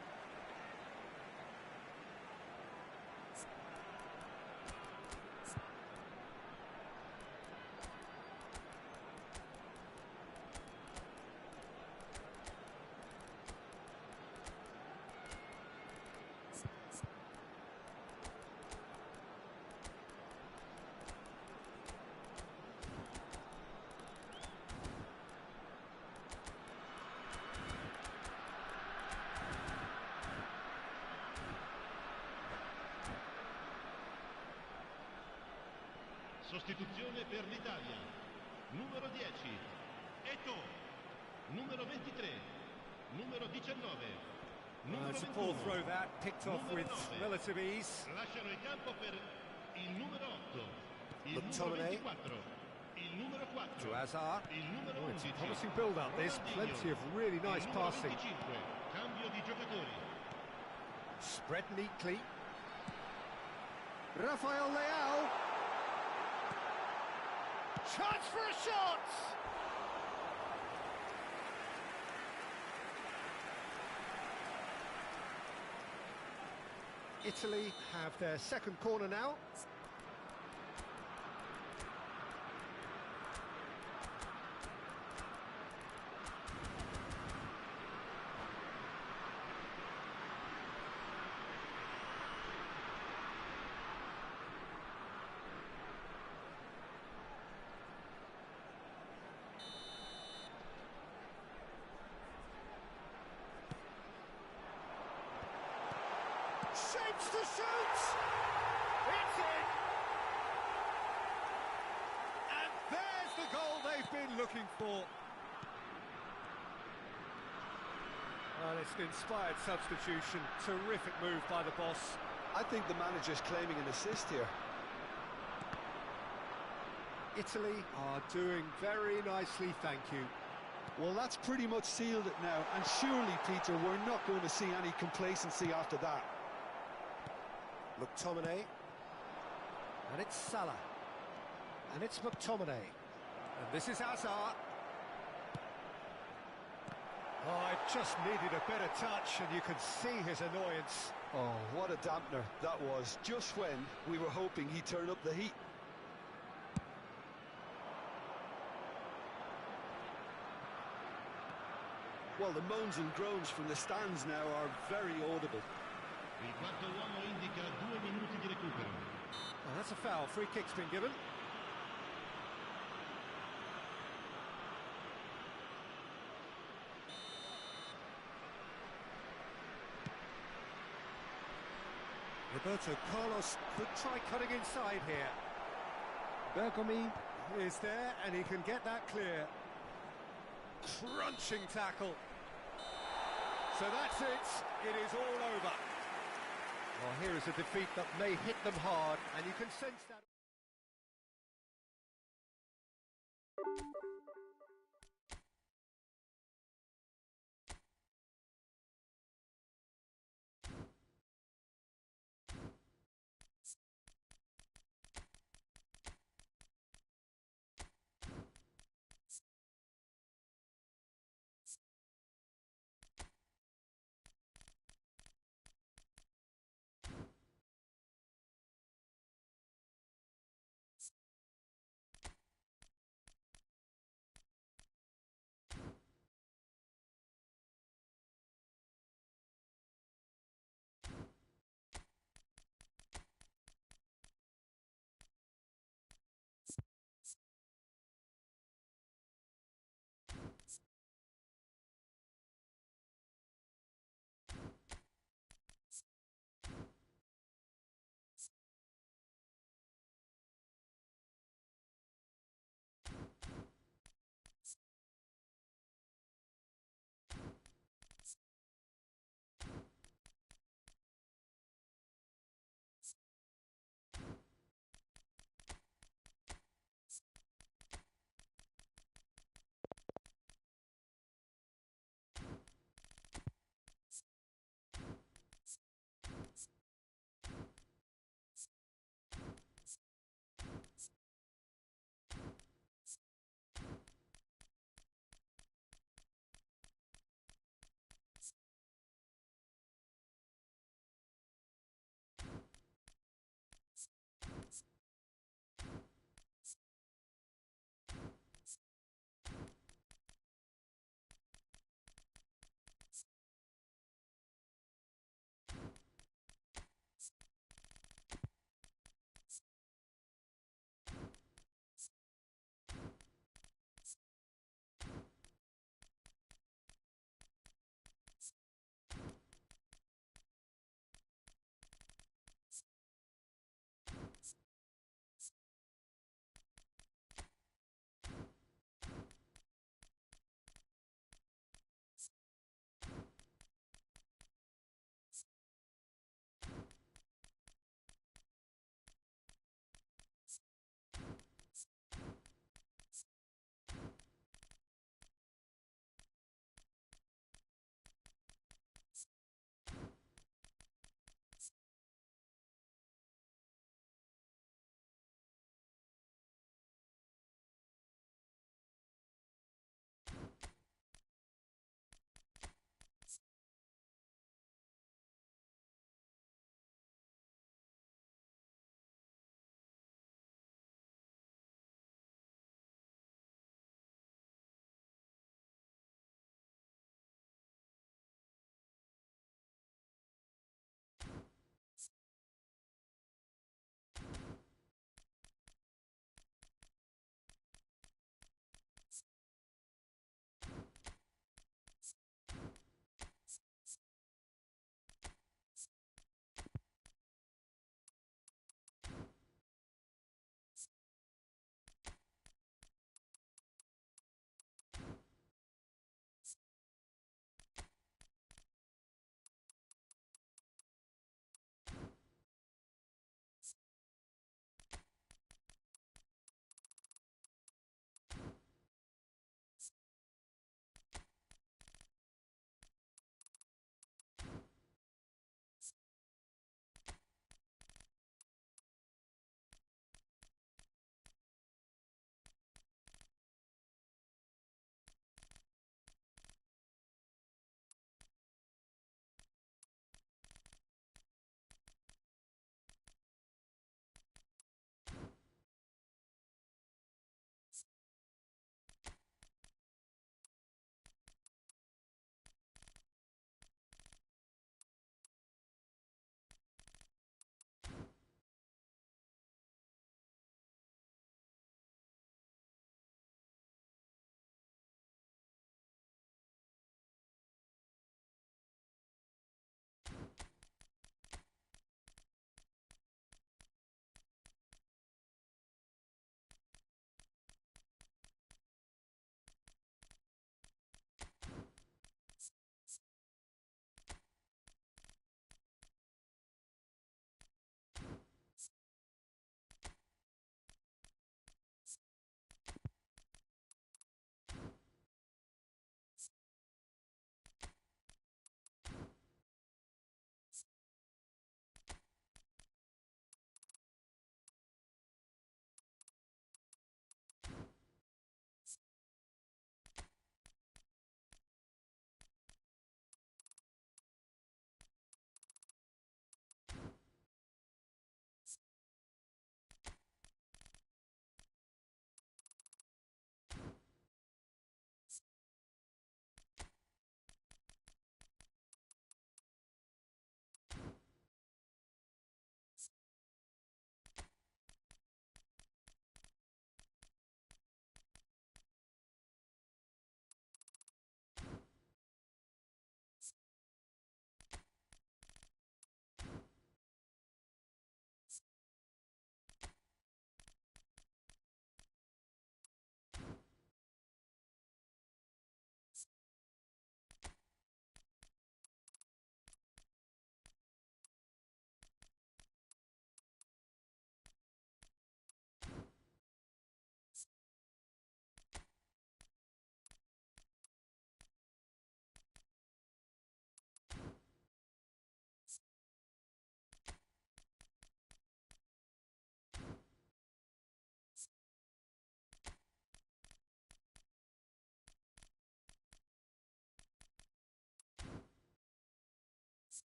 Sostituzione per l'Italia. Numero 10, Eto. Numero 23, numero 19, numero It's a poor 21. throw that, picked off Numero with 9. relative ease. Lasciano il campo per il numero 8, il numero McTominay. 24, il numero 4, To Hazard. il numero Oh, it's a 11. promising build-up, this. Ronaldinho. Plenty of really nice Il numero passing. 25, cambio di giocatori. Spread neatly. Rafael Leao. Chance for a shot! Italy have their second corner now. Shapes to shoot! It's in! And there's the goal they've been looking for. Well, it's an inspired substitution. Terrific move by the boss. I think the manager's claiming an assist here. Italy are doing very nicely, thank you. Well, that's pretty much sealed it now, and surely, Peter, we're not going to see any complacency after that. McTominay. And it's Salah. And it's McTominay. And this is Hazard. Oh, it just needed a better touch, and you can see his annoyance. Oh, what a dampener that was, just when we were hoping he'd turn up the heat. Well, the moans and groans from the stands now are very audible. Il quarto uomo indica 2 minuti di recupero. Oh, that's a foul. Free kick's been given. Roberto Carlos could try cutting inside here. Bergomi is there, and he can get that clear. Crunching tackle. So that's it. It is all over. Well, here is a defeat that may hit them hard, and you can sense that.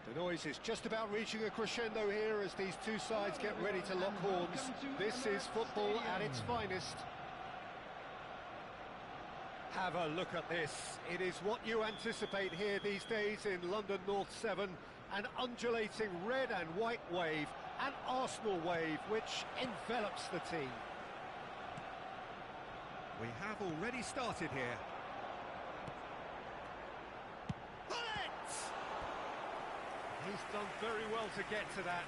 The noise is just about reaching a crescendo here as these two sides get ready to lock horns. This is football at its finest. Have a look at this. It is what you anticipate here these days in London North 7. An undulating red and white wave, an Arsenal wave which envelops the team. We have already started here. He's done very well to get to that.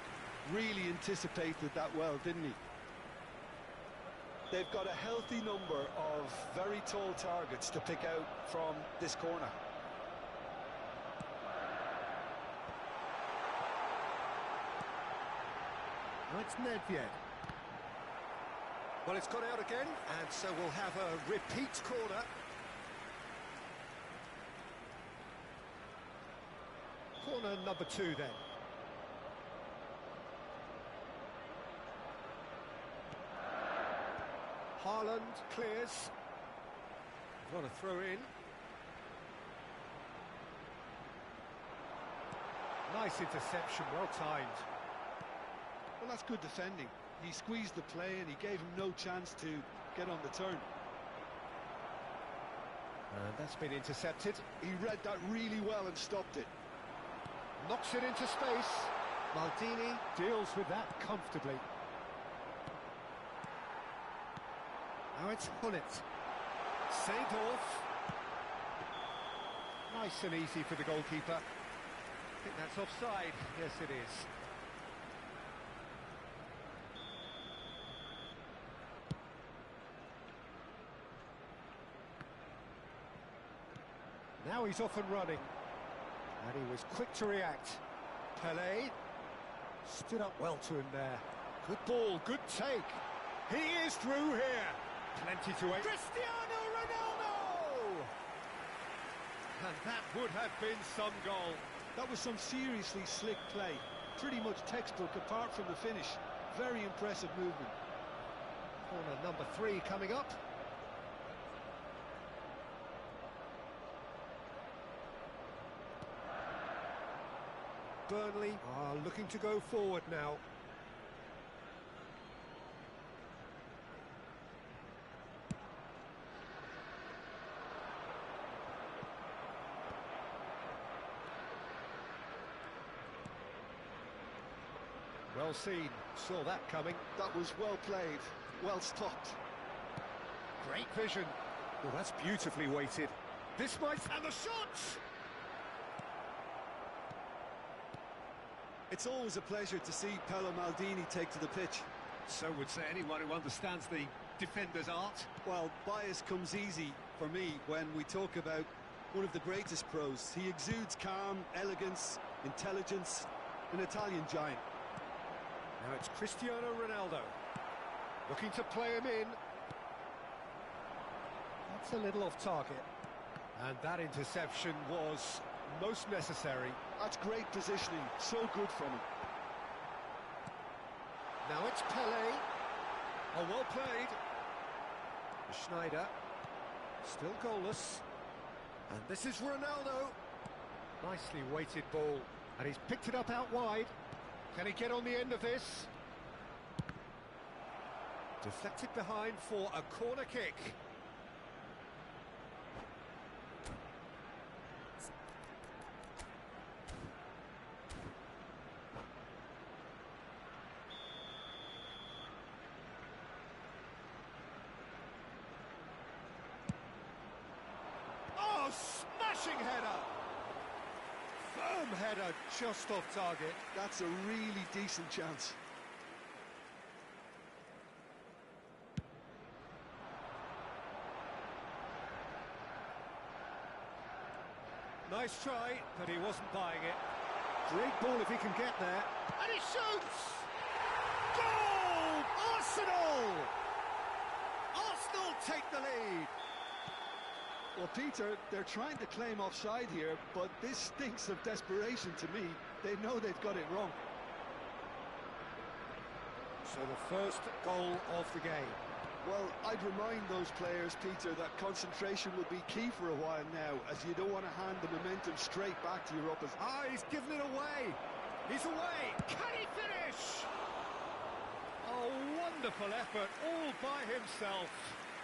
Really anticipated that well, didn't he? They've got a healthy number of very tall targets to pick out from this corner. Now it's Nedved. Well, it's got out again, and so we'll have a repeat corner. Corner number 2 then. Haaland clears. Got a throw in. Nice interception, well timed. Well, that's good defending. He squeezed the play and he gave him no chance to get on the turn. And that's been intercepted. He read that really well and stopped it. Knocks it into space. Maldini deals with that comfortably. Now it's Hullet. Seedorf. Nice and easy for the goalkeeper. I think that's offside. Yes, it is. Now he's off and running. And he was quick to react. Pelé stood up well to him there. Good ball, good take. He is through here. Plenty to wait. Cristiano Ronaldo! And that would have been some goal. That was some seriously slick play. Pretty much textbook apart from the finish. Very impressive movement. Corner number 3 coming up. Burnley are looking to go forward now. Well seen, saw that coming. That was well played, well stopped. Great vision. Well, that's beautifully weighted. This might... And the shots! It's always a pleasure to see Paolo Maldini take to the pitch. So would say anyone who understands the defender's art. Well, bias comes easy for me when we talk about one of the greatest pros. He exudes calm, elegance, intelligence, an Italian giant. Now it's Cristiano Ronaldo. Looking to play him in. That's a little off target. And that interception was most necessary. That's great positioning, so good from him. Now it's Pelé. Oh, well played. Schneider. Still goalless. And this is Ronaldo. Nicely weighted ball. And he's picked it up out wide. Can he get on the end of this? Deflected behind for a corner kick. Oh, smashing header! Firm header, just off target. That's a really decent chance. Nice try, but he wasn't buying it. Great ball if he can get there. And he shoots! Goal! Arsenal! Arsenal take the lead. Well, Peter, they're trying to claim offside here, but this stinks of desperation to me. They know they've got it wrong. So the first goal of the game. Well, I'd remind those players, Peter, that concentration will be key for a while now, as you don't want to hand the momentum straight back to your uppers. Ah, he's given it away. He's away. Can he finish? A wonderful effort, all by himself.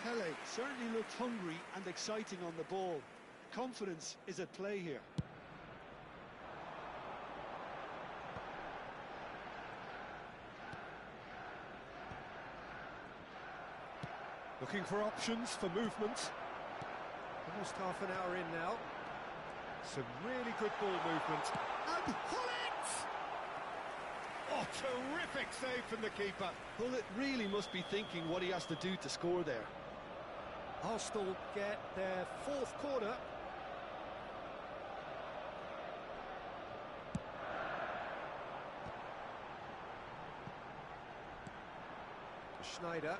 Pele certainly looked hungry and exciting on the ball. Confidence is at play here. Looking for options for movement. Almost half an hour in now. Some really good ball movement. And Hullet! Oh, terrific save from the keeper. Hullet really must be thinking what he has to do to score there. Arsenal get their fourth corner. Schneider.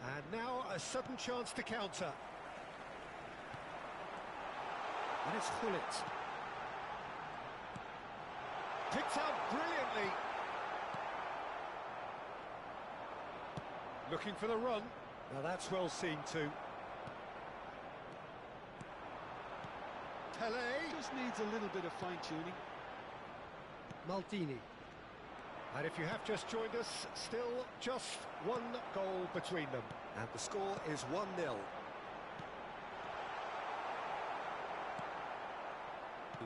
And now a sudden chance to counter. And it's Hullet. Picked out brilliantly. Looking for the run. Now that's well seen too. Pele Just needs a little bit of fine-tuning. Maldini. And if you have just joined us, still just one goal between them. And the score is 1-0.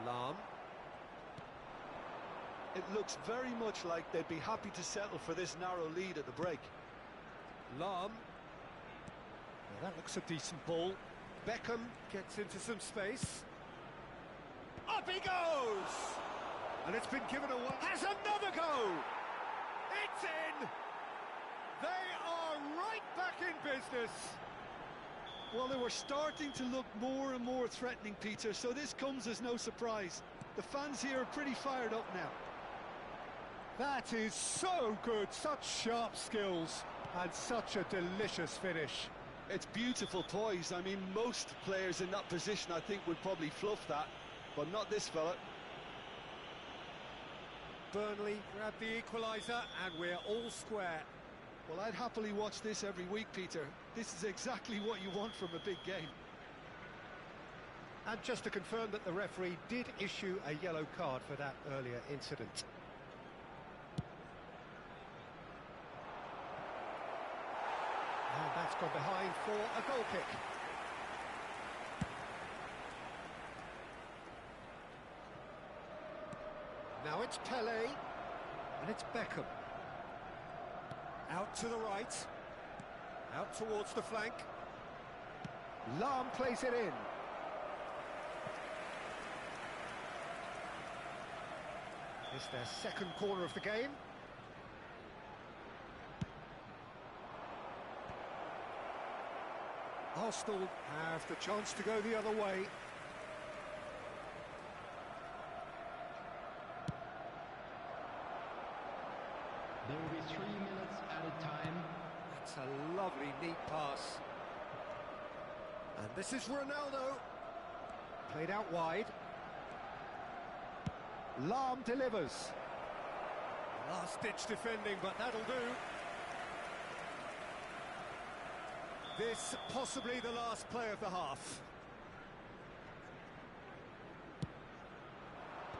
Lahm. It looks very much like they'd be happy to settle for this narrow lead at the break. Lahm. Now that looks a decent ball. Beckham gets into some space. Up he goes! And it's been given away. Has another go! It's in! They are right back in business. Well, they were starting to look more and more threatening, Peter, so this comes as no surprise. The fans here are pretty fired up now. That is so good, such sharp skills, and such a delicious finish. It's beautiful poise. I mean, most players in that position, I think, would probably fluff that, but not this fella. Burnley grabbed the equaliser, and we're all square. Well, I'd happily watch this every week, Peter. This is exactly what you want from a big game. And just to confirm that the referee did issue a yellow card for that earlier incident. And that's gone behind for a goal kick. Now it's Pele, and it's Beckham. Out to the right, out towards the flank. Lahm plays it in. It's their second corner of the game. Arsenal have the chance to go the other way. There will be 3 minutes added time. That's a lovely, neat pass. And this is Ronaldo. Played out wide. Lahm delivers. Last-ditch defending, but that'll do. This possibly the last play of the half.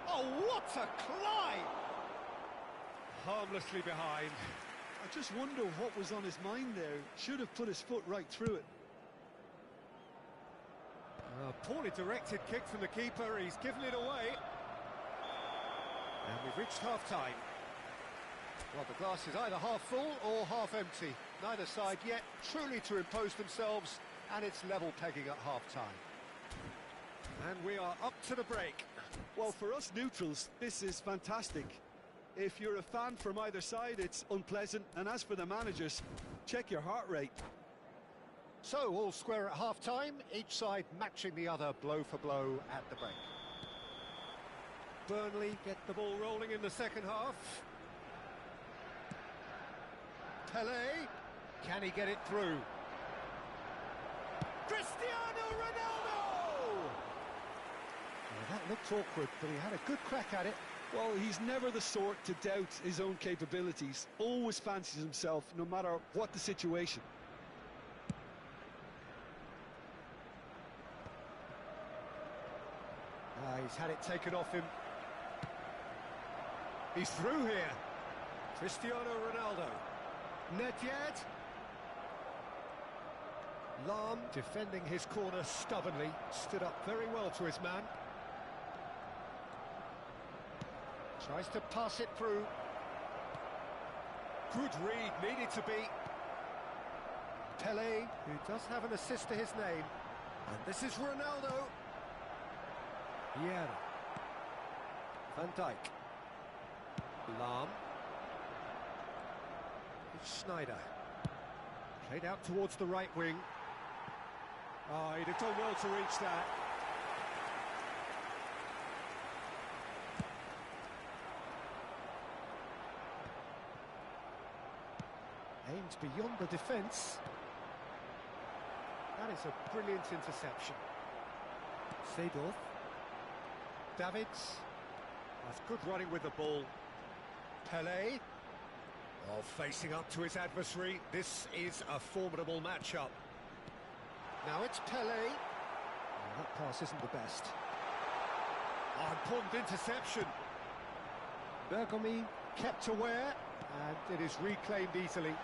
Oh, what a climb! Harmlessly behind. I just wonder what was on his mind there. Should have put his foot right through it. A poorly directed kick from the keeper. He's given it away. And we've reached half-time. Well, the glass is either half full or half empty. Neither side yet truly to impose themselves, and it's level pegging at half-time. And we are up to the break. Well, for us neutrals, this is fantastic. If you're a fan from either side, it's unpleasant. And as for the managers, check your heart rate. So, all square at half-time, each side matching the other blow for blow at the break. Burnley get the ball rolling in the second half. Pele, can he get it through? Cristiano Ronaldo! Well, that looked awkward, but he had a good crack at it. Well, he's never the sort to doubt his own capabilities. Always fancies himself, no matter what the situation. He's had it taken off him. He's through here. Cristiano Ronaldo. Net yet? Lahm defending his corner stubbornly. Stood up very well to his man. Tries to pass it through. Good read, needed to be. Pelé, who does have an assist to his name. And this is Ronaldo. Vieira. Van Dijk. Lahm. It's Schneider. Played out towards the right wing. Oh, he'd have done well to reach that. Aimed beyond the defence. That is a brilliant interception. Seedorf. Davids. That's good running with the ball. Pelé. Oh, facing up to his adversary. This is a formidable matchup. Now it's Pelé. Oh, that pass isn't the best. Oh, important interception. Bergomi kept aware, and it is reclaimed easily.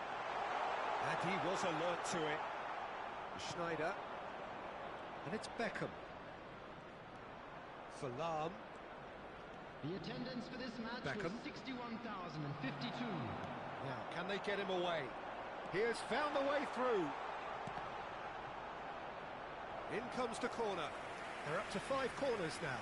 And he was alert to it. Schneider. And it's Beckham. For Lahm. The attendance for this match Beckham. was 61,052. Now, can they get him away? He has found a way through. In comes the corner. They're up to 5 corners now.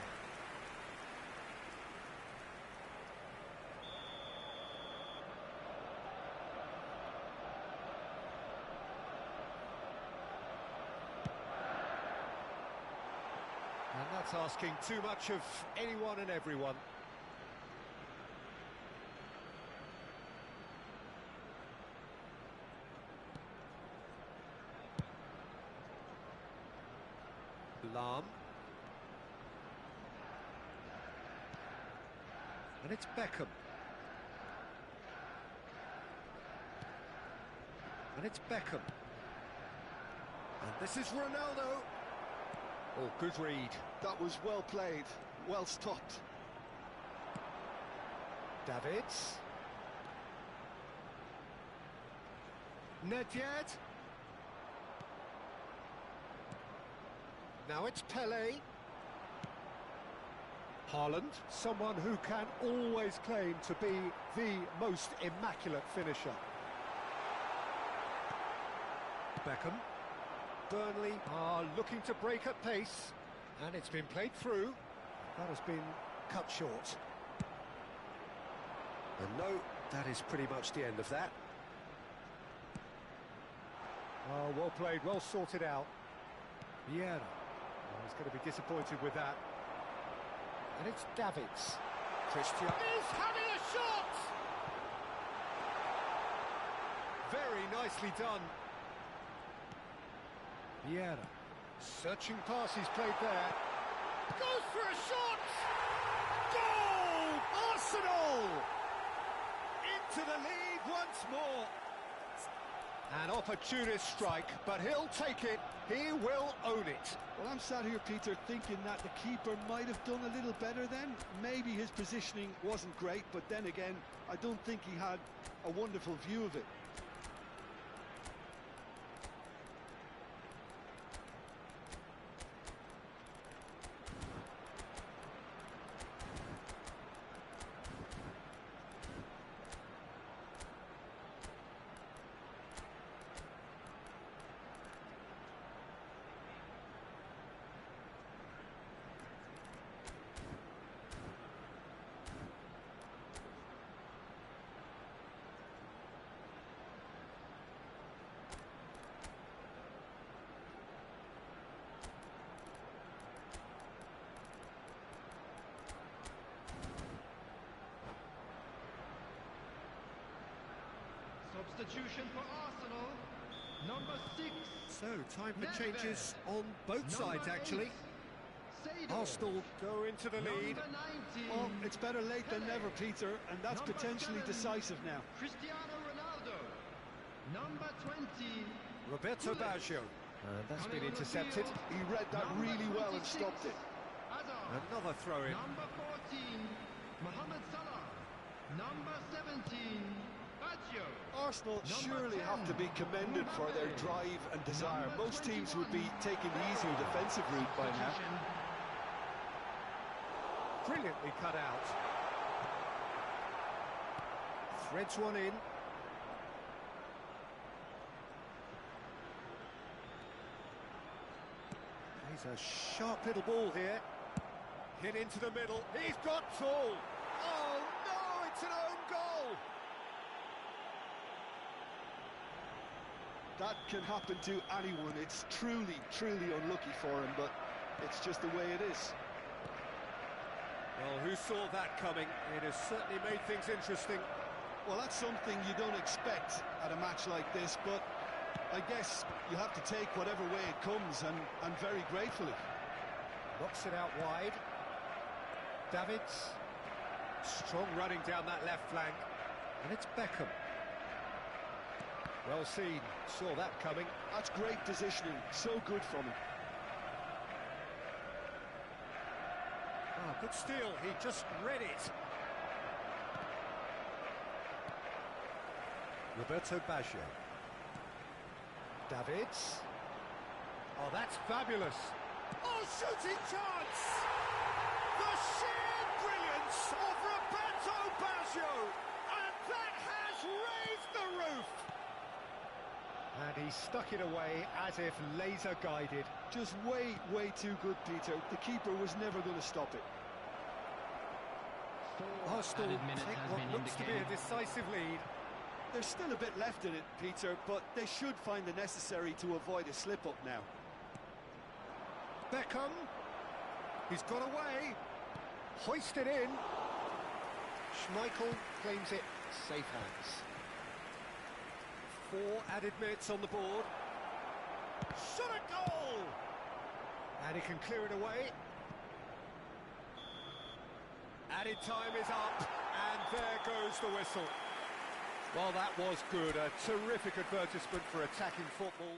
And that's asking too much of anyone and everyone. Lahm. And it's Beckham. And it's Beckham. And this is Ronaldo. Oh, good read. That was well played, well stopped. Davids. Net yet? Now it's Pelé. Haaland, someone who can always claim to be the most immaculate finisher. Beckham. Burnley are looking to break at pace, and it's been played through. That has been cut short. And no, that is pretty much the end of that. Oh, well played, well sorted out. Vieira. Oh, he's going to be disappointed with that. And it's Davids. Cristiano. He's having a shot! Very nicely done. Vieira. Searching pass he's played there. Goes for a shot! Goal! Arsenal! Into the lead once more. An opportunist strike, but he'll take it. He will own it. Well, I'm sat here, Peter, thinking that the keeper might have done a little better then. Maybe his positioning wasn't great, but then again, I don't think he had a wonderful view of it. Substitution for Arsenal, number 6. So, time for changes on both sides, actually. Arsenal go into the lead. Well, it's better late than never, Peter, and that's potentially decisive now. Cristiano Ronaldo, number 20. Roberto Baggio. And that's been intercepted. He read that really well and stopped it. Hazard. Another throw-in. Number 14, Mohamed Salah. Number 17, Baggio. Arsenal Number surely 10, have to be commended for their drive and desire. Number Most teams 21, would be taking the easier defensive route by now. Substitution. Brilliantly cut out. Threads one in. He's a sharp little ball here. Hit into the middle. He's got tall. Oh no, it's an own goal. That can happen to anyone. It's truly, truly unlucky for him, but it's just the way it is. Well, who saw that coming? It has certainly made things interesting. Well, that's something you don't expect at a match like this, but I guess you have to take whatever way it comes, and very gratefully. Knocks it out wide. Davids. Strong running down that left flank. And it's Beckham. Well seen. Saw that coming. That's great positioning. So good from him. Ah, good steal. He just read it. Roberto Baggio. Davids. Oh, that's fabulous. Oh, shooting chance! The sheer brilliance of Roberto Baggio! And that has raised the roof! And he stuck it away as if laser guided. Just way, way too good, Peter. The keeper was never going to stop it. Arsenal Added minute take has what been looks to be a indicated. decisive lead. There's still a bit left in it, Peter, but they should find the necessary to avoid a slip-up now. Beckham. He's got away. Hoisted in. Schmeichel claims it. Safe hands. 4 added minutes on the board. Shot a goal! And he can clear it away. Added time is up, and there goes the whistle. Well, that was good. A terrific advertisement for attacking football.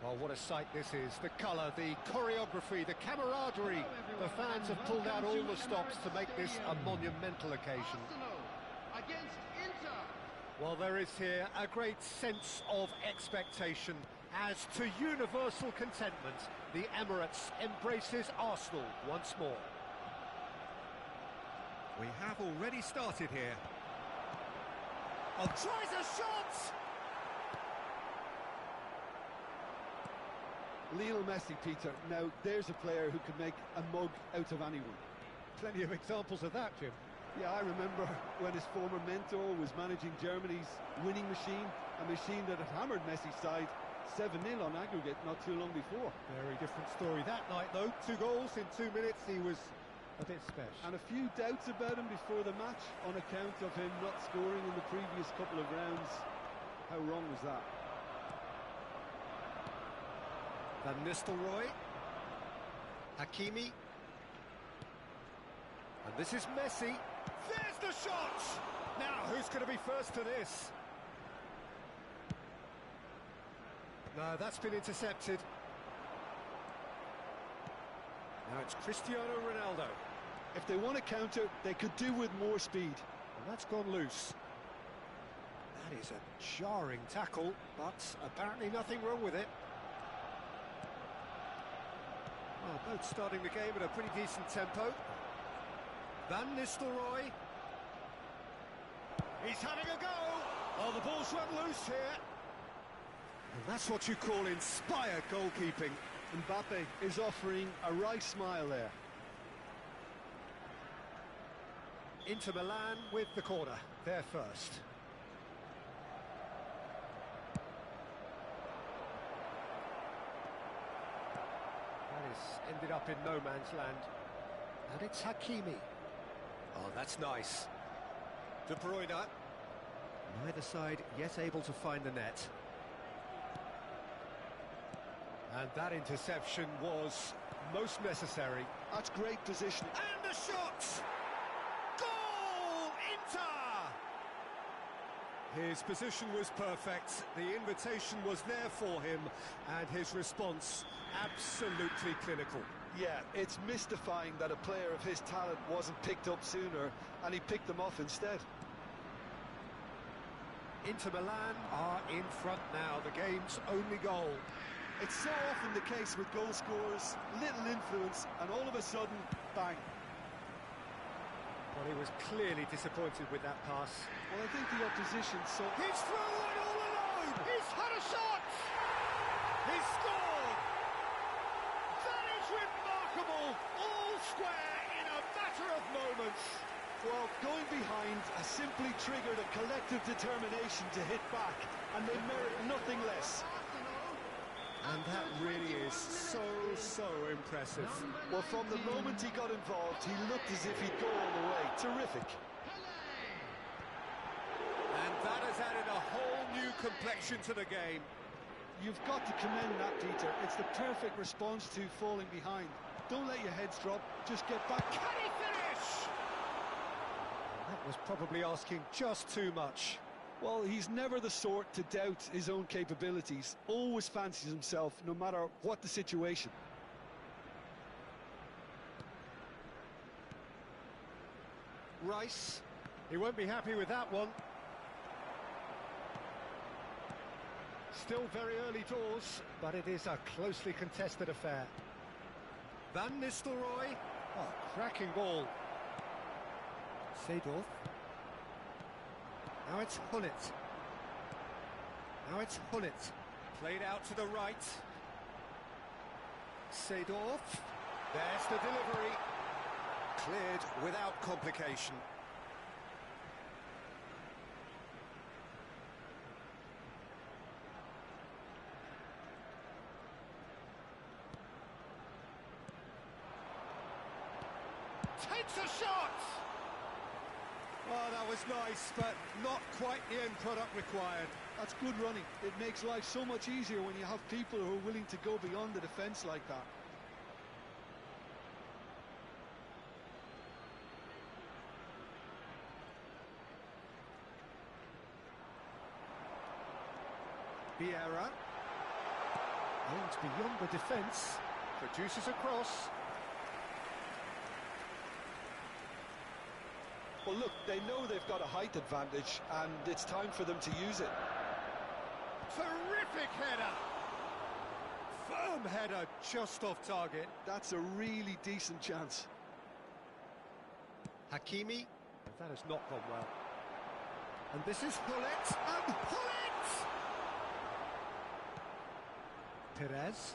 Well, what a sight this is. The colour, the choreography, the camaraderie. The fans have pulled out all the stops to make this a monumental occasion. Against Inter. Well, there is here a great sense of expectation. As to universal contentment, the Emirates embraces Arsenal once more. We have already started here. Oh, tries a shot! Lionel Messi, Peter. Now, there's a player who could make a mug out of anyone. Plenty of examples of that, Jim. Yeah, I remember when his former mentor was managing Germany's winning machine, a machine that had hammered Messi's side 7-0 on aggregate not too long before. Very different story that night, though. 2 goals in 2 minutes. He was a bit special. And a few doubts about him before the match on account of him not scoring in the previous couple of rounds. How wrong was that? Van Nistelrooy. Hakimi. And this is Messi. There's the shot! Now, who's going to be first to this? No, that's been intercepted. Now it's Cristiano Ronaldo. If they want to counter, they could do with more speed. And that's gone loose. That is a jarring tackle, but apparently nothing wrong with it. Both starting the game at a pretty decent tempo. Van Nistelrooy. He's having a go! Oh, the ball's run loose here. And that's what you call inspired goalkeeping. Mbappe is offering a right smile there. Inter Milan with the corner. They're first. That is ended up in no man's land. And it's Hakimi. Oh, that's nice. De Bruyne. Neither side yet able to find the net. And that interception was most necessary. That's great position. And the shot! Goal! Inter! His position was perfect, the invitation was there for him, and his response absolutely clinical. Yeah, it's mystifying that a player of his talent wasn't picked up sooner, and he picked them off instead. Inter Milan are in front now, the game's only goal. It's so often the case with goal scorers, little influence, and all of a sudden, bang. Well, he was clearly disappointed with that pass. Well, I think the opposition saw... He's through and all alone! He's had a shot! He's scored! That is remarkable! All square in a matter of moments. Well, going behind has simply triggered a collective determination to hit back, and they merit nothing less. And that really is so impressive. Well, from the moment he got involved, he looked as if he'd go all the way. Terrific. And that has added a whole new complexion to the game. You've got to commend that, Peter. It's the perfect response to falling behind. Don't let your heads drop, just get back. Can he finish? That was probably asking just too much. Well, he's never the sort to doubt his own capabilities. Always fancies himself, no matter what the situation. Rice. He won't be happy with that one. Still very early doors, but it is a closely contested affair. Van Nistelrooy. Oh, cracking ball. Seedorf. Now it's Hullet. Now it's Hullet. Played out to the right. Seedorf. There's the delivery. Cleared without complication. Takes a shot! Oh, that was nice, but not quite the end product required. That's good running. It makes life so much easier when you have people who are willing to go beyond the defence like that. Vieira. Aims beyond the defence. Produces a cross. Well, look, they know they've got a height advantage, and it's time for them to use it. Terrific header! Firm header, just off target. That's a really decent chance. Hakimi. That has not gone well. And this is Hullet. And Hullet! Perez.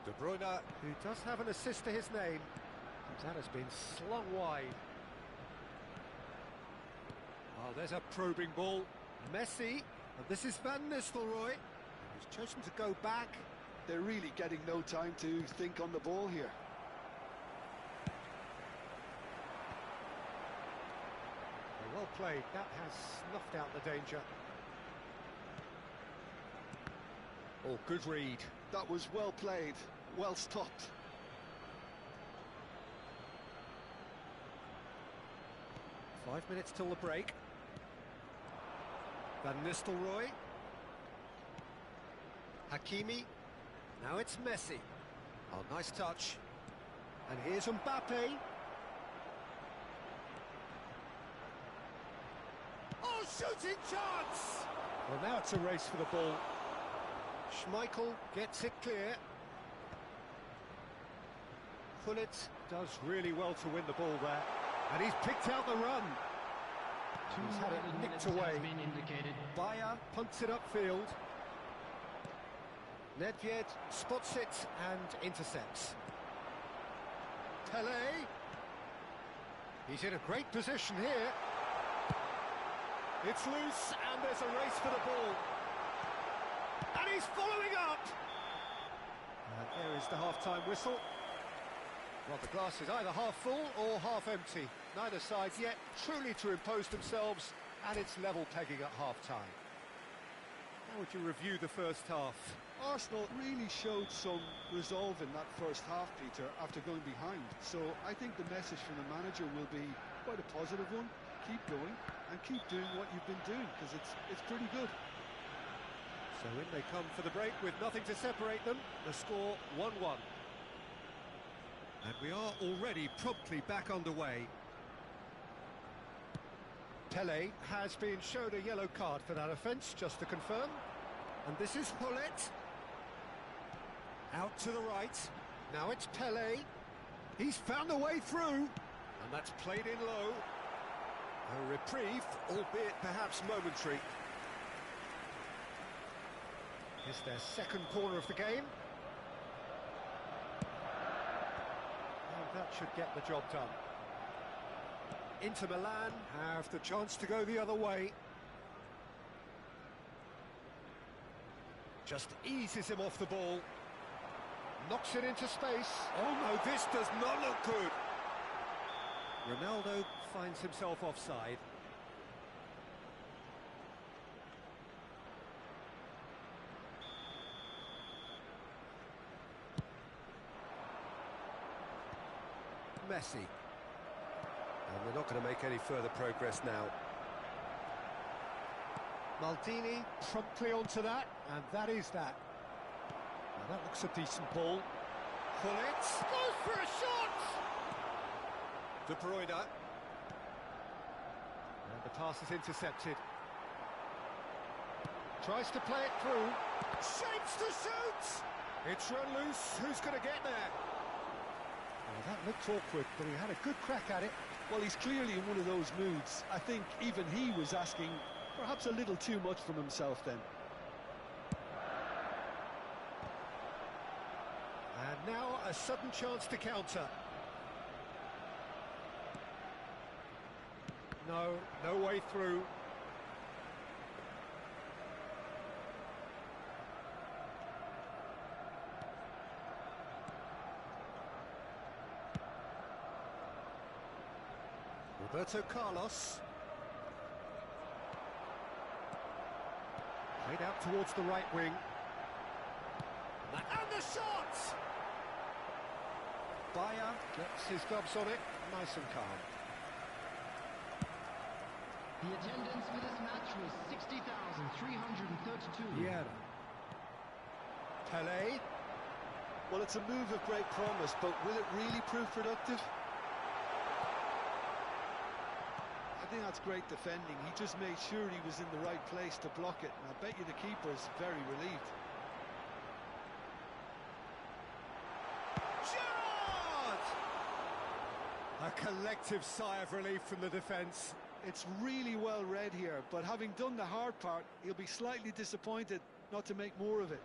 De Bruyne, who does have an assist to his name. That has been slung wide. Oh, there's a probing ball. Messi. And this is Van Nistelrooy. He's chosen to go back. They're really getting no time to think on the ball here. Well played. That has snuffed out the danger. Oh, good read. That was well played. Well stopped. Five minutes till the break. Van Nistelrooy. Hakimi. Now it's Messi. Oh, nice touch. And here's Mbappe. Oh, shooting chance! Well, now it's a race for the ball. Schmeichel gets it clear. Gullit does really well to win the ball there. And he's picked out the run. He's had it nicked away. Bayer punts it upfield. Nedved spots it and intercepts. Pele. He's in a great position here. It's loose and there's a race for the ball. And he's following up. And there is the half-time whistle. Well, the glass is either half full or half empty. Neither side yet truly to impose themselves, and it's level pegging at half-time. How would you review the first half? Arsenal really showed some resolve in that first half, Peter, after going behind. So I think the message from the manager will be quite a positive one. Keep going and keep doing what you've been doing, because it's pretty good. So in they come for the break with nothing to separate them. The score 1-1. And we are already promptly back underway. Pele has been shown a yellow card for that offence, just to confirm. And this is Gullit. Out to the right. Now it's Pele. He's found a way through. And that's played in low. A reprieve, albeit perhaps momentary. It's their second corner of the game. That should get the job done. Inter Milan have the chance to go the other way. Just eases him off the ball. Knocks it into space. Oh no, this does not look good. Ronaldo finds himself offside. Messi. And they're not going to make any further progress now. Maldini promptly onto that, and that is that. Now that looks a decent ball. Gullit goes for a shot! De Bruyne. And the pass is intercepted. Tries to play it through. Shapes to shoot! It's run loose. Who's going to get there? Well, that looked awkward, but he had a good crack at it. Well, he's clearly in one of those moods. I think even he was asking perhaps a little too much from himself then. And now a sudden chance to counter. No way through. Roberto Carlos. Played out towards the right wing. And the shot! Bayer gets his gloves on it, nice and calm. The attendance for this match was 60,332. Vieira. Pele. Well, it's a move of great promise, but will it really prove productive? I think that's great defending. He just made sure he was in the right place to block it, and I bet you the keeper's very relieved. Gerrard! A collective sigh of relief from the defence. It's really well read here, but having done the hard part, he'll be slightly disappointed not to make more of it.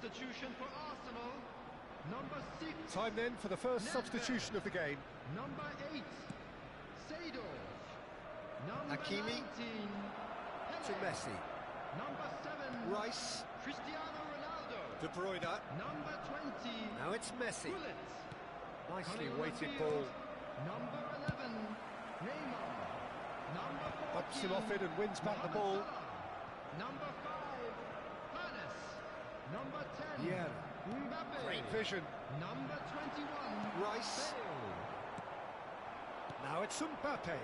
Substitution for Arsenal. Number 6. Time then for the first substitution of the game. Number 8. Seydorf. Number Hakimi 19. to Pele. Messi. Number 7. Rice, Cristiano Ronaldo. De Bruyne. Number 20. Now it's Messi. Bullet. Nicely Coming on the weighted field, ball. Number 11. Neymar. Number 14. Bumps him off it and wins back the Mohamed ball. Salah. Number 5. Panes. Number 10. Yeah. Mbappe. Great vision. Number 21. Rice. Bale. Now it's Mbappe.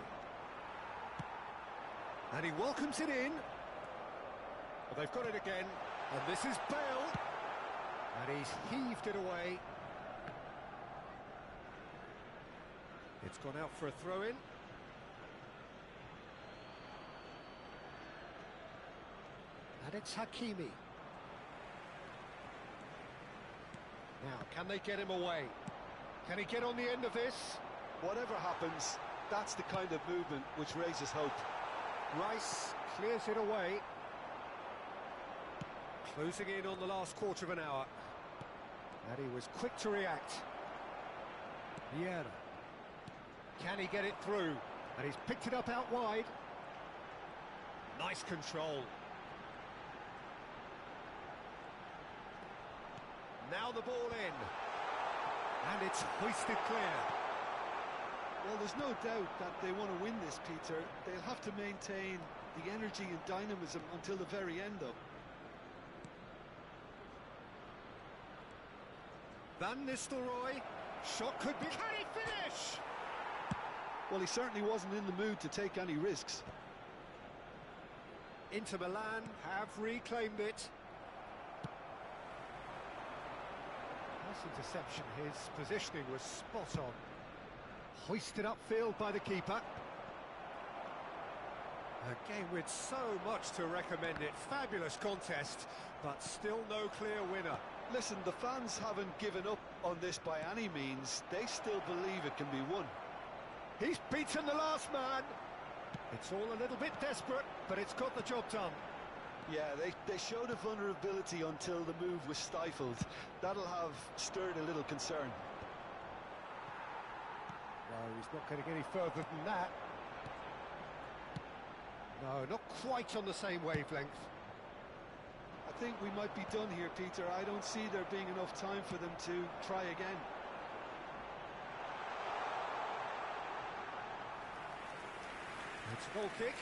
And he welcomes it in. Well, they've got it again. And this is Bale. And he's heaved it away. It's gone out for a throw-in. And it's Hakimi. Now, can they get him away? Can he get on the end of this? Whatever happens, that's the kind of movement which raises hope. Rice clears it away. Closing in on the last quarter of an hour. And he was quick to react. Vieira. Can he get it through? And he's picked it up out wide. Nice control. Now the ball in. And it's hoisted clear. Well, there's no doubt that they want to win this, Peter. They'll have to maintain the energy and dynamism until the very end, though. Van Nistelrooy. Shot could be... Can he finish? Well, he certainly wasn't in the mood to take any risks. Inter Milan have reclaimed it. Nice interception. His positioning was spot on. Hoisted upfield by the keeper. A game with so much to recommend it. Fabulous contest, but still no clear winner. Listen, the fans haven't given up on this by any means. They still believe it can be won. He's beaten the last man. It's all a little bit desperate, but it's got the job done. Yeah, they showed a vulnerability until the move was stifled. That'll have stirred a little concern. No, he's not getting any further than that. No, not quite on the same wavelength. I think we might be done here, Peter. I don't see there being enough time for them to try again. It's a goal kick.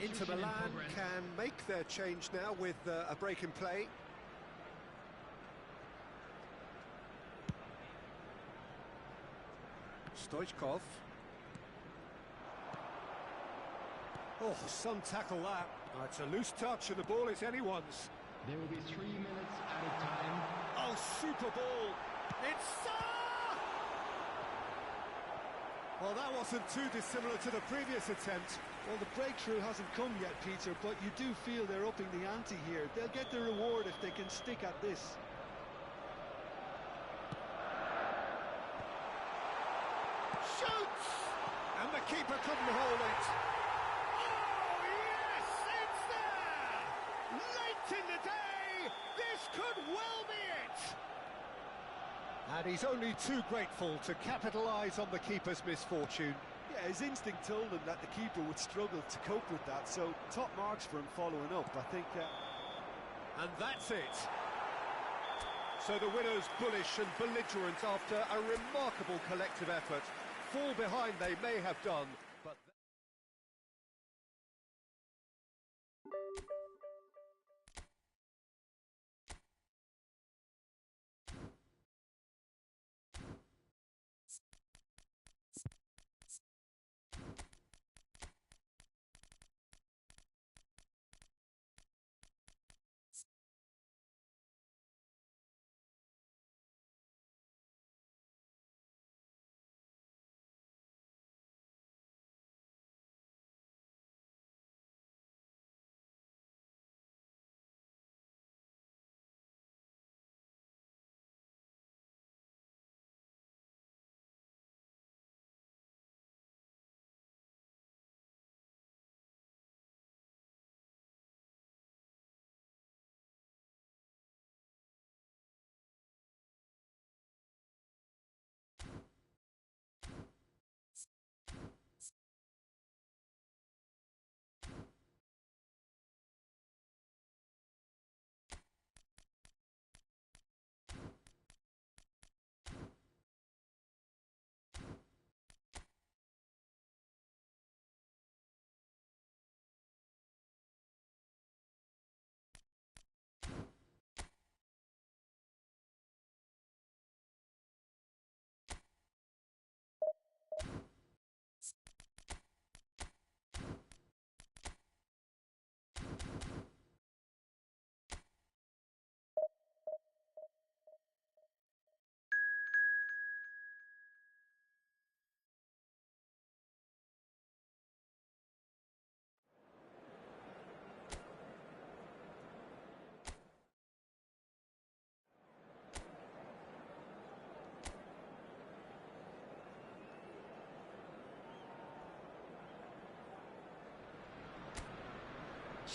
Inter Milan can make their change now with a break in play. Stoichkov. Oh, some tackle that. Oh, it's a loose touch and the ball is anyone's. There will be 3 minutes added time. Oh, super ball. It's... Well, that wasn't too dissimilar to the previous attempt. Well, the breakthrough hasn't come yet, Peter, but you do feel they're upping the ante here. They'll get their reward if they can stick at this. Shoots! And the keeper couldn't hold it. Oh, yes, it's there! Late in the day, this could well be it! And he's only too grateful to capitalise on the keeper's misfortune. Yeah, his instinct told him that the keeper would struggle to cope with that, so top marks for him following up, I think. And that's it. So the winners bullish and belligerent after a remarkable collective effort. Fall behind they may have done, but...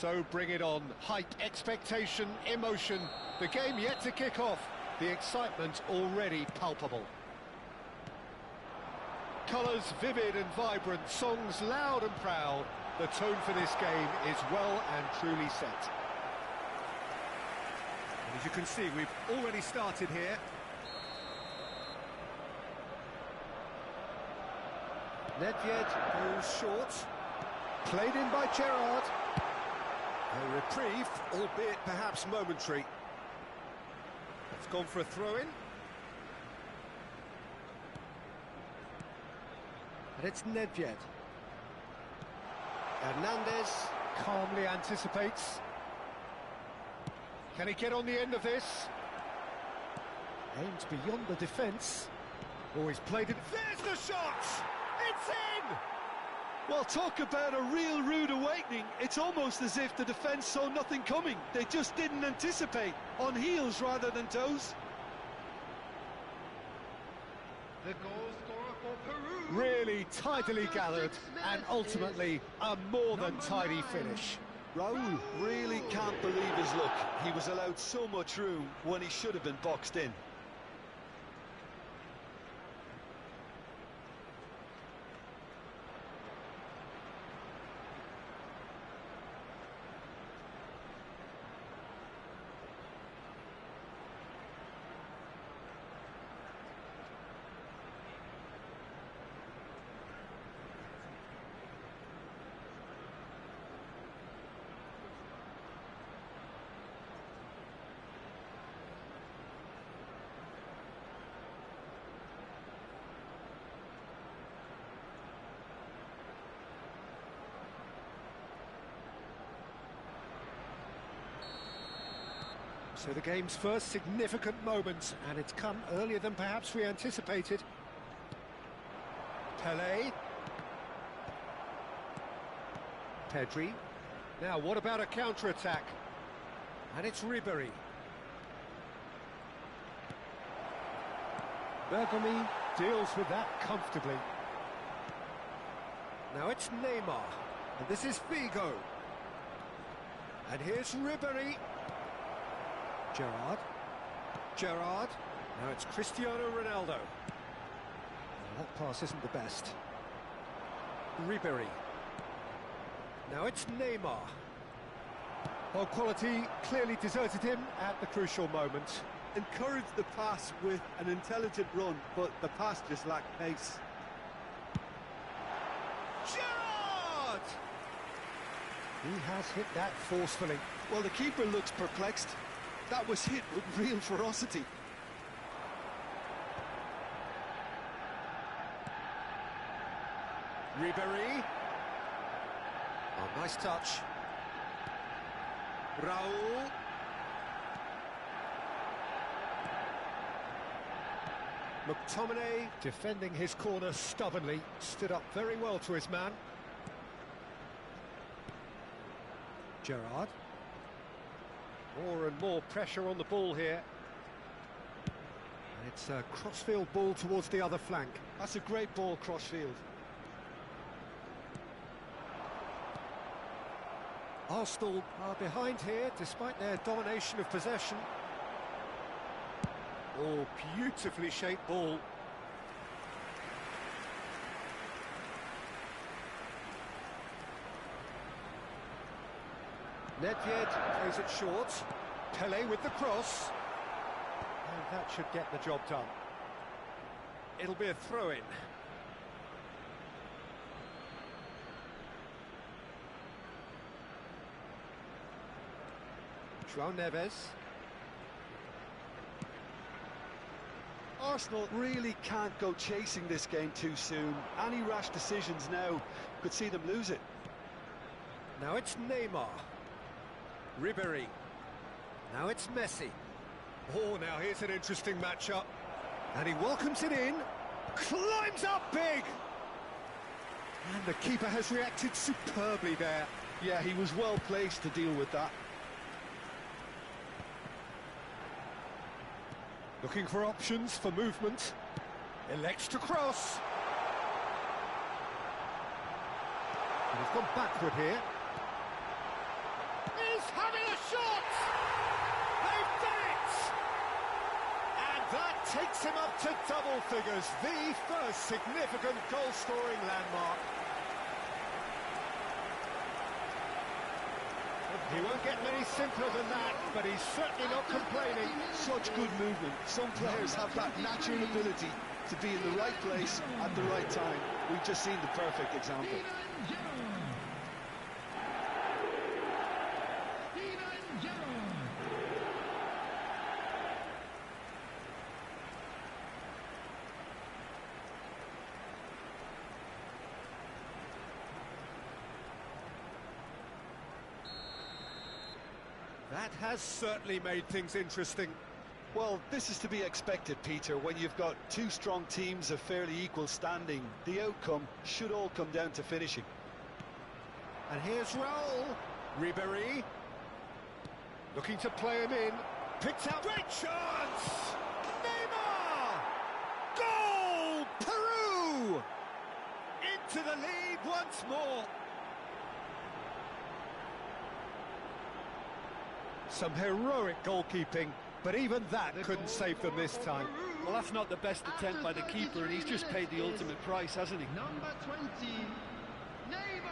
So bring it on. Hype, expectation, emotion. The game yet to kick off. The excitement already palpable. Colours vivid and vibrant, songs loud and proud. The tone for this game is well and truly set. And as you can see, we've already started here. Nedved goes short. Played in by Gerrard. A reprieve, albeit perhaps momentary. It's gone for a throw-in. And it's Nedved. Hernandez calmly anticipates. Can he get on the end of this? Aims beyond the defence. Oh, he's played it. There's the shot! It's in! Well, talk about a real rude awakening. It's almost as if the defence saw nothing coming. They just didn't anticipate. On heels rather than toes. The goal scorer for Peru. Really tidily gathered and ultimately a more than tidy finish. Raul really can't believe his luck. He was allowed so much room when he should have been boxed in. So the game's first significant moment, and it's come earlier than perhaps we anticipated. Pelé. Pedri. Now, what about a counter-attack? And it's Ribéry. Bergomi deals with that comfortably. Now it's Neymar, and this is Figo. And here's Ribéry. Gerrard. Now it's Cristiano Ronaldo. Well, that pass isn't the best. Ribéry. Now it's Neymar. Well, quality clearly deserted him at the crucial moment. Encouraged the pass with an intelligent run, but the pass just lacked pace. Gerrard! He has hit that forcefully. Well, the keeper looks perplexed. That was hit with real ferocity. Ribéry. Oh, nice touch. Raul. McTominay defending his corner stubbornly, stood up very well to his man. Gerrard. More and more pressure on the ball here. And it's a crossfield ball towards the other flank. That's a great ball crossfield. Arsenal are behind here despite their domination of possession. Oh, beautifully shaped ball. Nedved plays it short. Pelé with the cross. And that should get the job done. It'll be a throw-in. João Neves. Arsenal really can't go chasing this game too soon. Any rash decisions now could see them lose it. Now it's Neymar. Ribéry. Now it's Messi. Oh, now here's an interesting matchup. And he welcomes it in. Climbs up big! And the keeper has reacted superbly there. Yeah, he was well placed to deal with that. Looking for options for movement. Elects to cross. And he's gone backward here. shot! They've done it! And that takes him up to double figures, the first significant goal-scoring landmark. He won't get many simpler than that, but he's certainly not complaining. Such good movement. Some players have that natural ability to be in the right place at the right time. We've just seen the perfect example. That has certainly made things interesting. Well, this is to be expected, Peter. When you've got two strong teams of fairly equal standing, the outcome should all come down to finishing. And here's Raul. Ribéry. Looking to play him in. Picked out. Great chance! Neymar! Goal! Peru! Into the lead once more. Some heroic goalkeeping, but even that couldn't save them this time. Well, that's not the best attempt by the keeper, and he's just paid the ultimate price, hasn't he? Number 20, Neymar.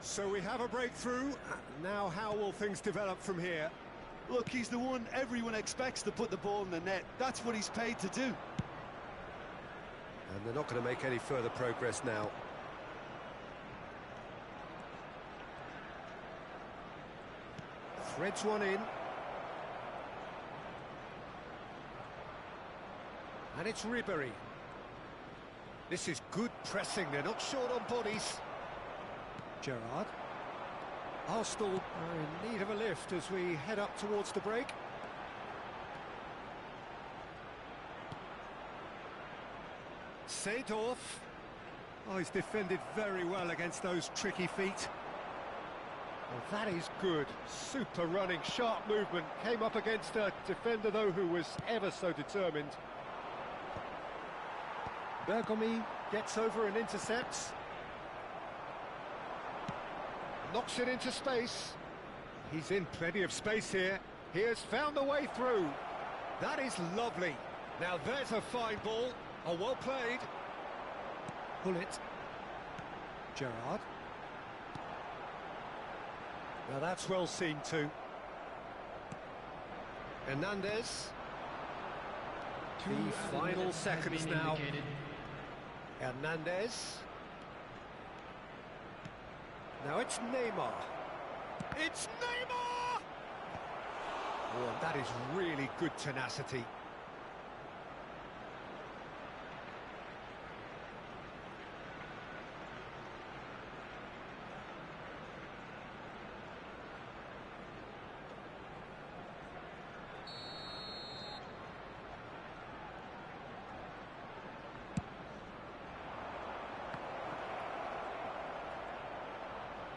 So we have a breakthrough. Now how will things develop from here? Look, he's the one everyone expects to put the ball in the net. That's what he's paid to do. And they're not going to make any further progress now. Threads one in. And it's Ribéry. This is good pressing, they're not short on bodies. Gerrard. Arsenal are in need of a lift as we head up towards the break. Seedorf. Oh, he's defended very well against those tricky feet. Well, that is good. Super running, sharp movement. Came up against a defender, though, who was ever so determined. Bergomi gets over and intercepts. Knocks it into space. He's in plenty of space here. He has found the way through. That is lovely. Now there's a fine ball. Oh, well played. Pull it. Gerrard. Now that's well seen too. Hernandez. The final seconds now. Hernandez. Now it's Neymar. It's Neymar! Oh, that is really good tenacity.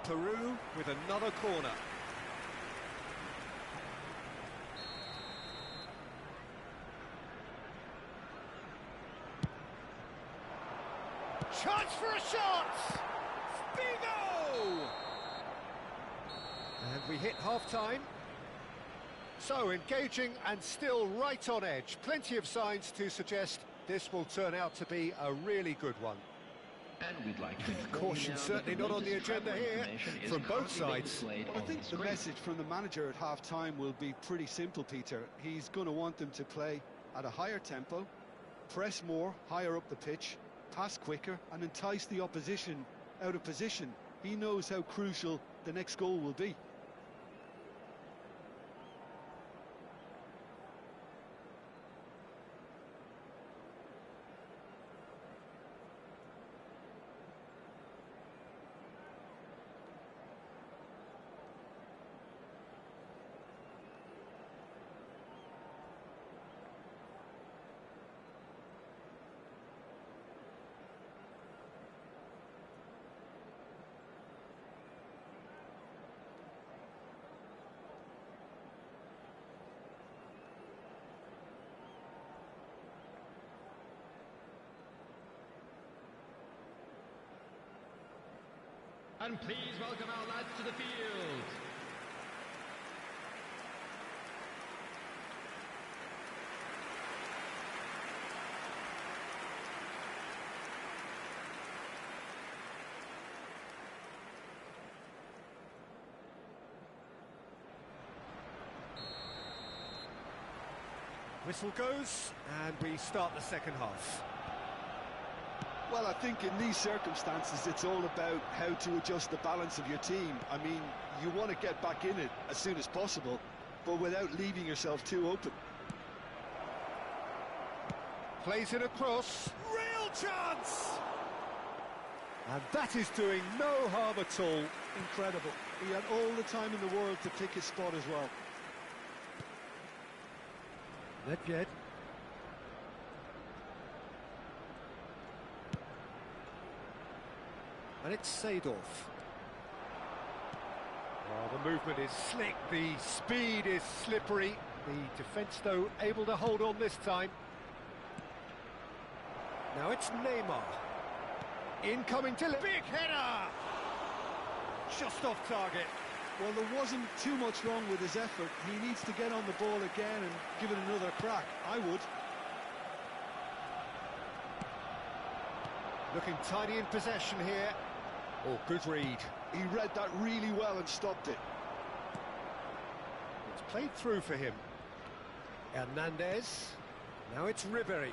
Peru with another corner. Chance for a shot! Bingo! And we hit half-time. So, engaging and still right on edge. Plenty of signs to suggest this will turn out to be a really good one. And we'd like to Caution certainly not on the agenda here from both sides. I think the message from the manager at half-time will be pretty simple, Peter. He's going to want them to play at a higher tempo, press more, higher up the pitch, pass quicker, and entice the opposition out of position. He knows how crucial the next goal will be. And please welcome our lads to the field. Whistle goes, and we start the second half. Well, I think in these circumstances, it's all about how to adjust the balance of your team. I mean, you want to get back in it as soon as possible, but without leaving yourself too open. Plays it across. Real chance! And that is doing no harm at all. Incredible. He had all the time in the world to pick his spot as well. Nedved. And it's Seedorf. Oh, the movement is slick, the speed is slippery. The defence, though, able to hold on this time. Now it's Neymar. Incoming to big header! Just off target. Well, there wasn't too much wrong with his effort. He needs to get on the ball again and give it another crack. I would. Looking tidy in possession here. Oh, good read. He read that really well and stopped it. It's played through for him. Hernandez. Now it's Ribery.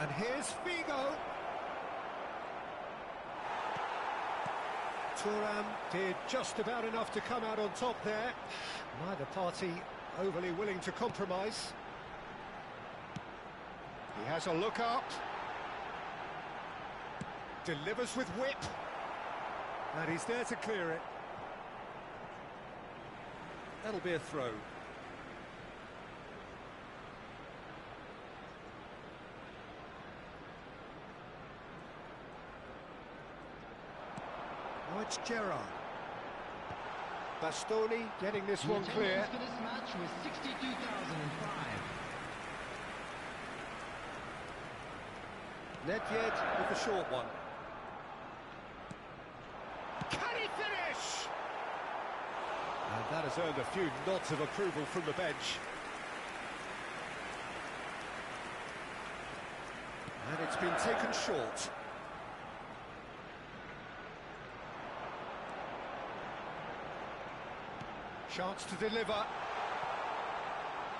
And here's Figo. Thuram did just about enough to come out on top there. Neither party overly willing to compromise. He has a look up. Delivers with whip. And he's there to clear it. That'll be a throw. Now it's Gerrard. Bastoni getting this one clear. For this match was 62,005. Nedved with the short one. Can he finish? And that has earned a few nods of approval from the bench. And it's been taken short. Chance to deliver.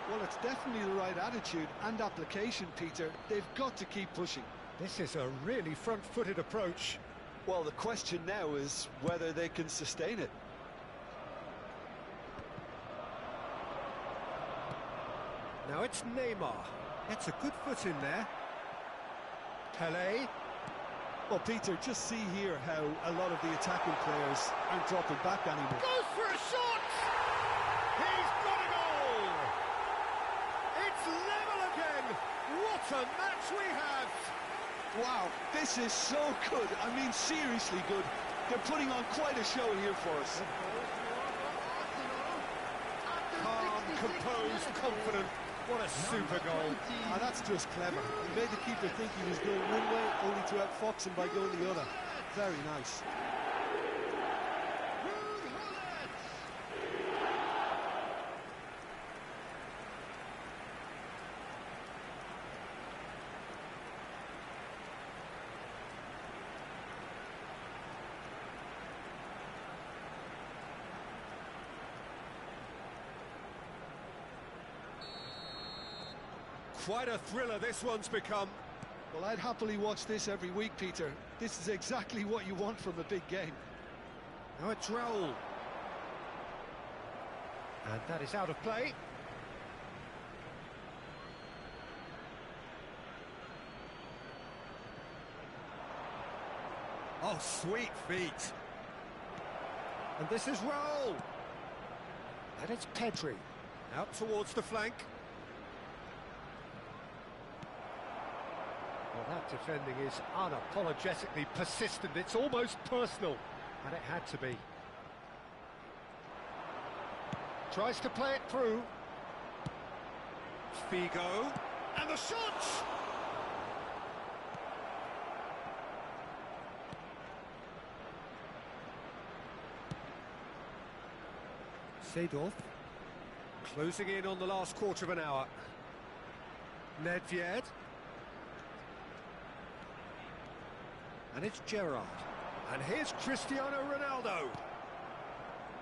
Well, it's definitely the right attitude and application, Peter. They've got to keep pushing. This is a really front-footed approach. Well, the question now is whether they can sustain it. Now it's Neymar. Gets a good foot in there. Pelé. Well, Peter, just see here how a lot of the attacking players aren't dropping back anymore. Goes for a shot! He's got a goal! It's level again! What a match we have! Wow, this is so good. I mean, seriously good. They're putting on quite a show here for us. Calm, composed, confident. What a super goal. Ah, that's just clever. He made the keeper think he was going one way, only to outfox him by going the other. Very nice. Quite a thriller this one's become. Well, I'd happily watch this every week, Peter. This is exactly what you want from a big game. Now it's Raul. And that is out of play. Oh, sweet feet. And this is Raul. And it's Pedri. Out towards the flank. Well, that defending is unapologetically persistent. It's almost personal. And it had to be. Tries to play it through. Figo. And the shot! Seedorf. Closing in on the last quarter of an hour. Nedved. And it's Gerrard. And here's Cristiano Ronaldo.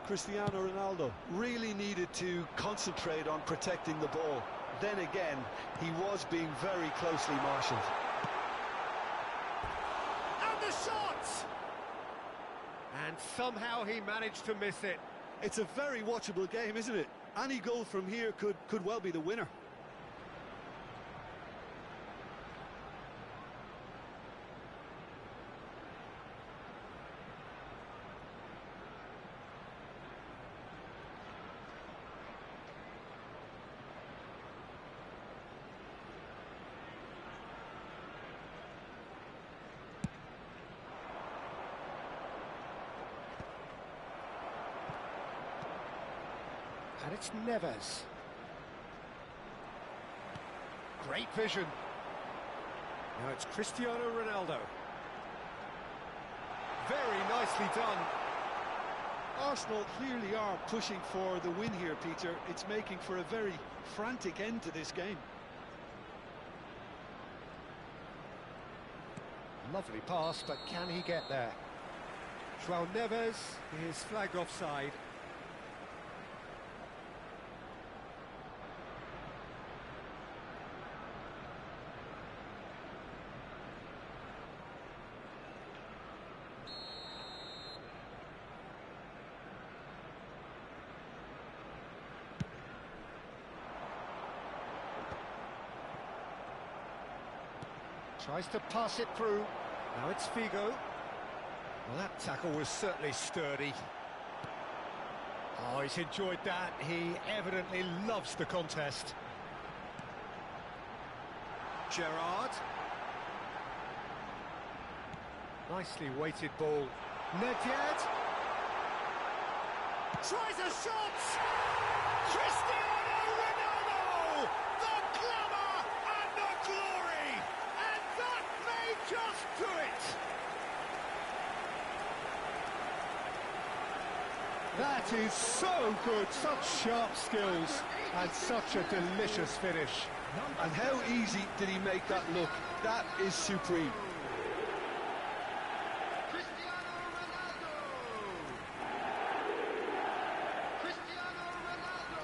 Cristiano Ronaldo really needed to concentrate on protecting the ball. Then again, he was being very closely marshalled. And the shot! And somehow he managed to miss it. It's a very watchable game, isn't it? Any goal from here could well be the winner. And it's Neves. Great vision. Now it's Cristiano Ronaldo. Very nicely done. Arsenal clearly are pushing for the win here, Peter. It's making for a very frantic end to this game. Lovely pass, but can he get there? João Neves is flagged offside. Tries to pass it through. Now it's Figo. Well, that tackle was certainly sturdy. Oh, he's enjoyed that. He evidently loves the contest. Gerrard. Nicely weighted ball. Nedved. Tries a shot! Cristiano Ronaldo! The glamour and the glory! And that may just do it! That is so good, such sharp skills, and such a delicious finish. And how easy did he make that look? That is supreme. Cristiano Ronaldo! Cristiano Ronaldo!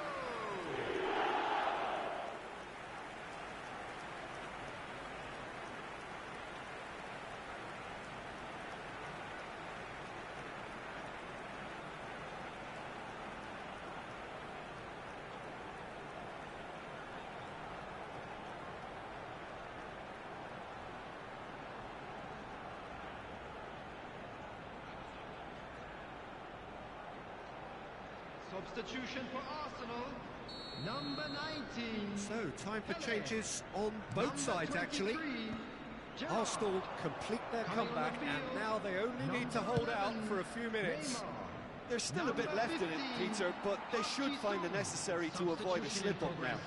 Substitution for Arsenal, number 19. So, time for changes on both sides, actually. Arsenal complete their comeback, and now they only need to hold out for a few minutes. There's still a bit left in it, Peter, but they should find the necessary to avoid a slip-up now.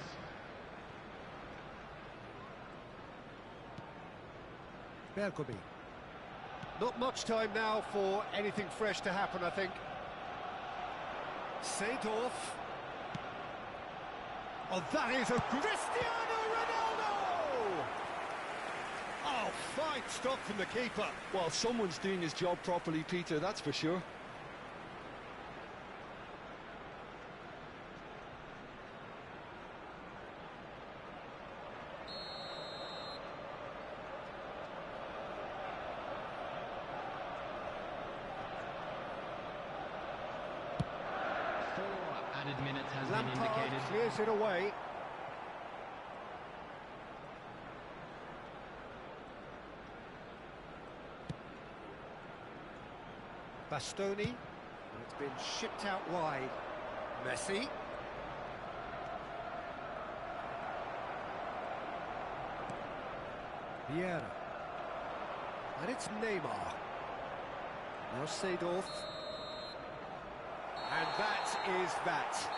Bergomi. Not much time now for anything fresh to happen, I think. Seedorf. Oh, that is a Cristiano Ronaldo! Oh, fine stop from the keeper. Well, someone's doing his job properly, Peter, that's for sure. Added minutes has been Lampard indicated. clears it away. Bastoni, and it's been shipped out wide. Messi. Vieira. And it's Neymar. Now Seedorf. And that is that.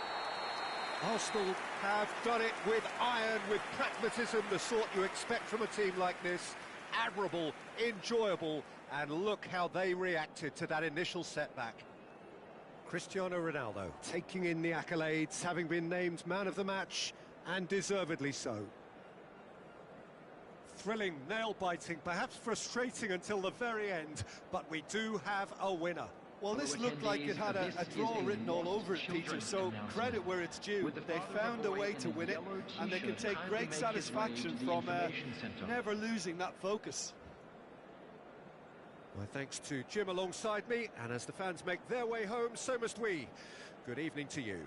Arsenal have done it with iron, with pragmatism, the sort you expect from a team like this. Admirable, enjoyable, and look how they reacted to that initial setback. Cristiano Ronaldo taking in the accolades, having been named man of the match, and deservedly so. Thrilling, nail-biting, perhaps frustrating until the very end, but we do have a winner. Well, this looked like it had a draw written all over it, Peter, so credit where it's due. They found a way to win it, and they can take great satisfaction from never losing that focus. My thanks to Jim alongside me, and as the fans make their way home, so must we. Good evening to you.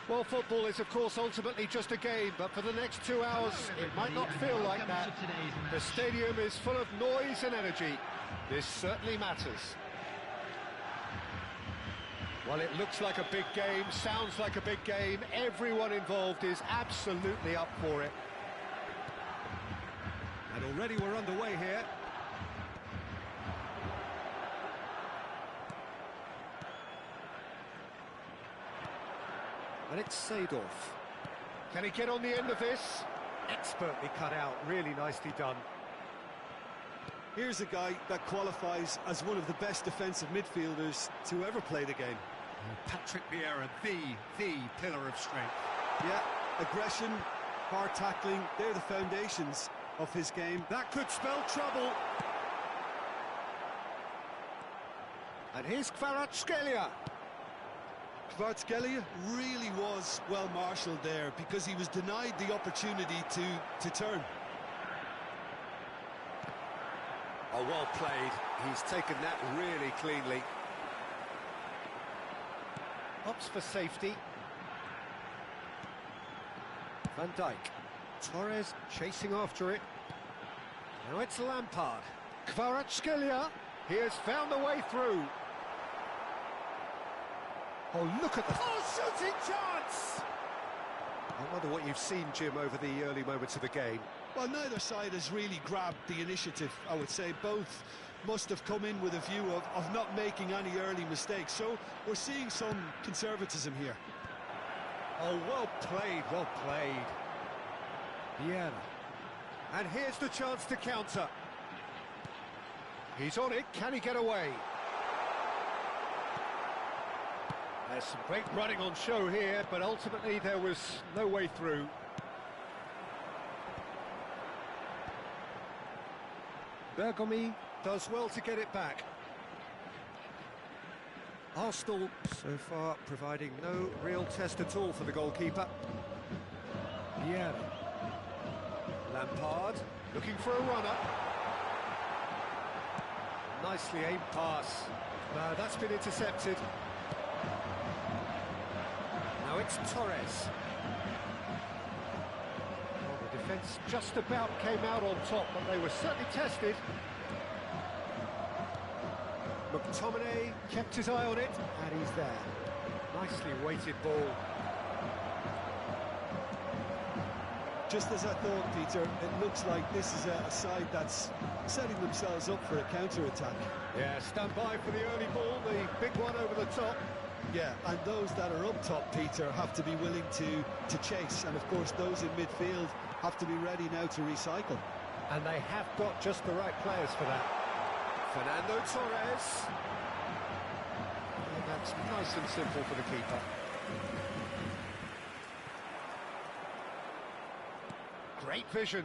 Well, football is, of course, ultimately just a game, but for the next 2 hours, it might not feel like that. The stadium is full of noise and energy. This certainly matters. Well, it looks like a big game, sounds like a big game. Everyone involved is absolutely up for it. And already we're underway here. And it's Seedorf. Can he get on the end of this? Expertly cut out, really nicely done. Here's a guy that qualifies as one of the best defensive midfielders to ever play the game. Patrick Vieira, the pillar of strength. Yeah, aggression, hard tackling, they're the foundations of his game. That could spell trouble. And here's Kvaratskhelia. Kvaratskhelia really was well marshalled there because he was denied the opportunity to turn. Oh, well played. He's taken that really cleanly. Opts for safety. Van Dijk. Torres chasing after it. Now it's Lampard. Kvaratskhelia. He has found the way through. Oh, look at the... Oh, shooting chance! I wonder what you've seen, Jim, over the early moments of the game. Well, neither side has really grabbed the initiative, I would say. Both must have come in with a view of not making any early mistakes. So we're seeing some conservatism here. Oh, well played, well played. Vieira. And here's the chance to counter. He's on it, can he get away? There's some great running on show here, but ultimately there was no way through. Bergomi does well to get it back. Arsenal so far providing no real test at all for the goalkeeper. Vieira. Lampard looking for a runner. Nicely aimed pass. No, that's been intercepted. Now it's Torres. Well, the defence just about came out on top, but they were certainly tested. McTominay kept his eye on it, and he's there. Nicely weighted ball. Just as I thought, Peter, it looks like this is a side that's setting themselves up for a counter-attack. Yeah, stand by for the early ball, the big one over the top. Yeah, and those that are up top, Peter, have to be willing to chase. And, of course, those in midfield have to be ready now to recycle. And they have got just the right players for that. Fernando Torres. And that's nice and simple for the keeper. Great vision.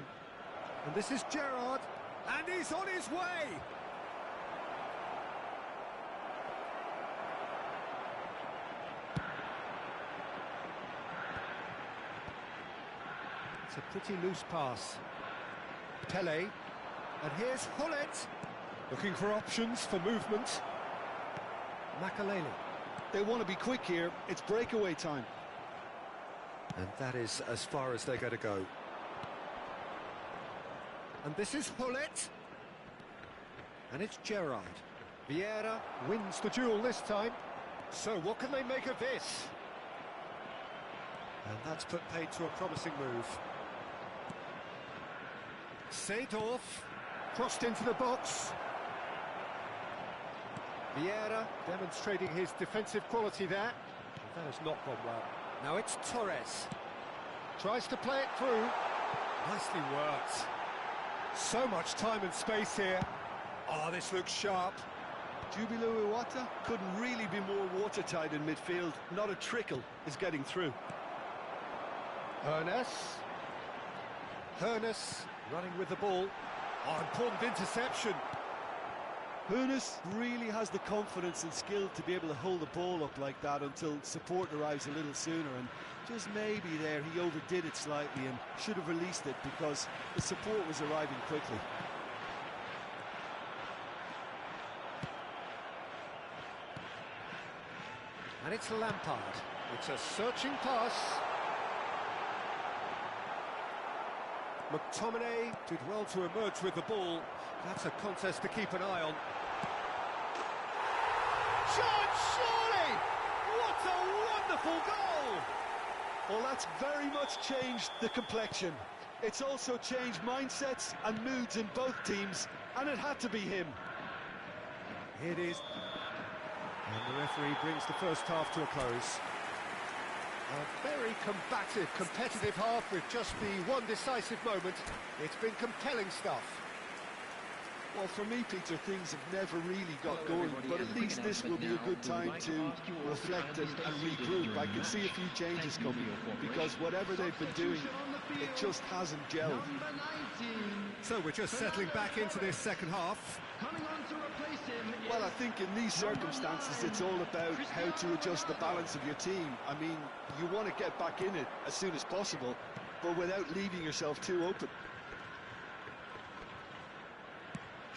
And this is Gerrard. And he's on his way. It's a pretty loose pass. Pele. And here's Hullet. Looking for options for movement. Makaleli. They want to be quick here. It's breakaway time. And that is as far as they're going to go. And this is Hullet. And it's Gerrard. Vieira wins the duel this time. So what can they make of this? And that's put paid to a promising move. Seedorf crossed into the box. Vieira demonstrating his defensive quality there. And that has not gone well. Now it's Torres. Tries to play it through. Nicely worked. So much time and space here. Oh, this looks sharp. Jubilu Iwata couldn't really be more watertight in midfield. Not a trickle is getting through. Hernes running with the ball. Oh, important interception. Hernes really has the confidence and skill to be able to hold the ball up like that until support arrives a little sooner, and just maybe there he overdid it slightly and should have released it because the support was arriving quickly. And it's Lampard. It's a searching pass. McTominay did well to emerge with the ball. That's a contest to keep an eye on. Chance, surely! What a wonderful goal! Well, that's very much changed the complexion. It's also changed mindsets and moods in both teams, and it had to be him. It is. And the referee brings the first half to a close. A very combative, competitive half with just the one decisive moment. It's been compelling stuff. Well, for me, Peter, things have never really got going, but at least this will be a good time to reflect and regroup. I can see a few changes coming, because whatever they've been doing, it just hasn't gelled. Number 19. So we're just settling back into this second half. Coming on to replace him. Well, I think in these circumstances, it's all about how to adjust the balance of your team. I mean, you want to get back in it as soon as possible, but without leaving yourself too open.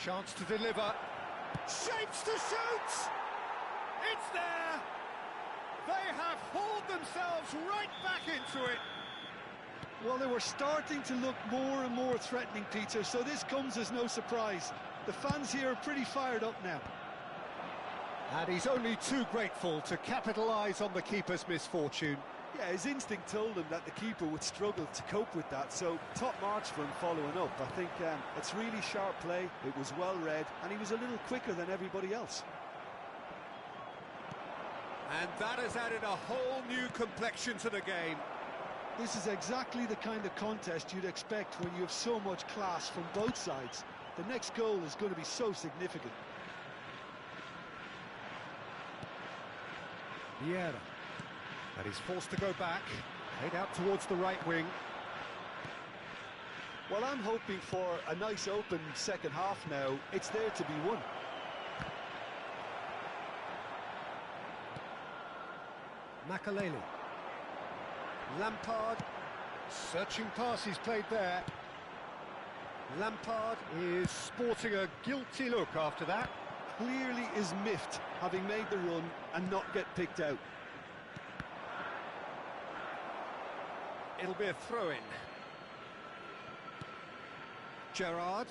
Chance to deliver. Shapes to shoot! It's there! They have hauled themselves right back into it. Well, they were starting to look more and more threatening, Peter, so this comes as no surprise. The fans here are pretty fired up now. And he's only too grateful to capitalise on the keeper's misfortune. Yeah, his instinct told him that the keeper would struggle to cope with that, so top marks for him following up. I think it's really sharp play, it was well read, and he was a little quicker than everybody else. And that has added a whole new complexion to the game. This is exactly the kind of contest you'd expect when you have so much class from both sides. The next goal is going to be so significant. Vieira. And he's forced to go back, played out towards the right wing. Well, I'm hoping for a nice open second half now. It's there to be won. Makaleli. Lampard. Searching pass he's played there. Lampard is sporting a guilty look after that. Clearly is miffed, having made the run and not get picked out. It'll be a throw-in. Gerrard.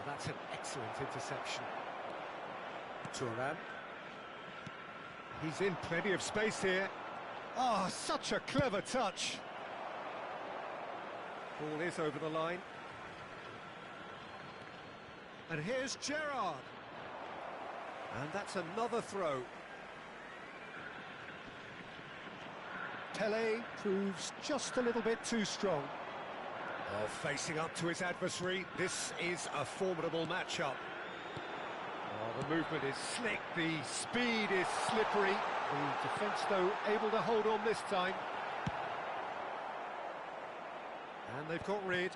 That's an excellent interception. Thuram. He's in plenty of space here. Oh, such a clever touch. Ball is over the line. And here's Gerrard. And that's another throw. Pele proves just a little bit too strong. Oh, facing up to his adversary, this is a formidable matchup. Oh, the movement is slick, the speed is slippery. The defence, though, able to hold on this time. And they've got rid.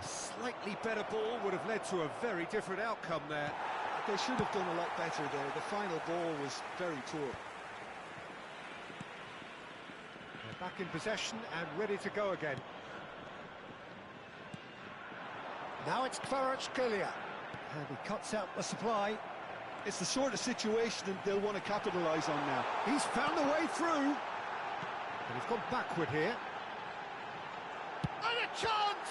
A slightly better ball would have led to a very different outcome there. They should have done a lot better there. The final ball was very poor. They're back in possession and ready to go again. Now it's Kvaratskhelia. And he cuts out the supply. It's the sort of situation that they'll want to capitalise on now. He's found a way through. And he's gone backward here. And a chance!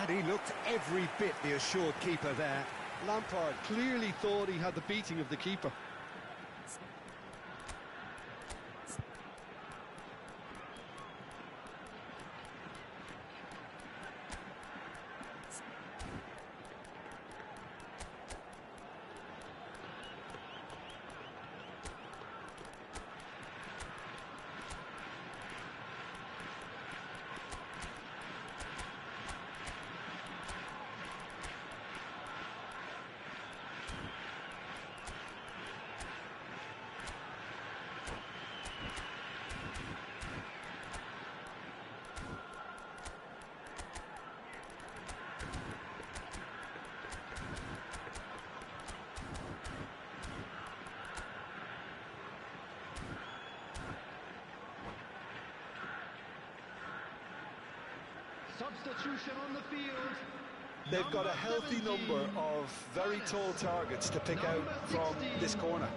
And he looked every bit the assured keeper there. Lampard clearly thought he had the beating of the keeper. Substitution on the field. They've got a healthy number of very tall targets to pick out from this corner.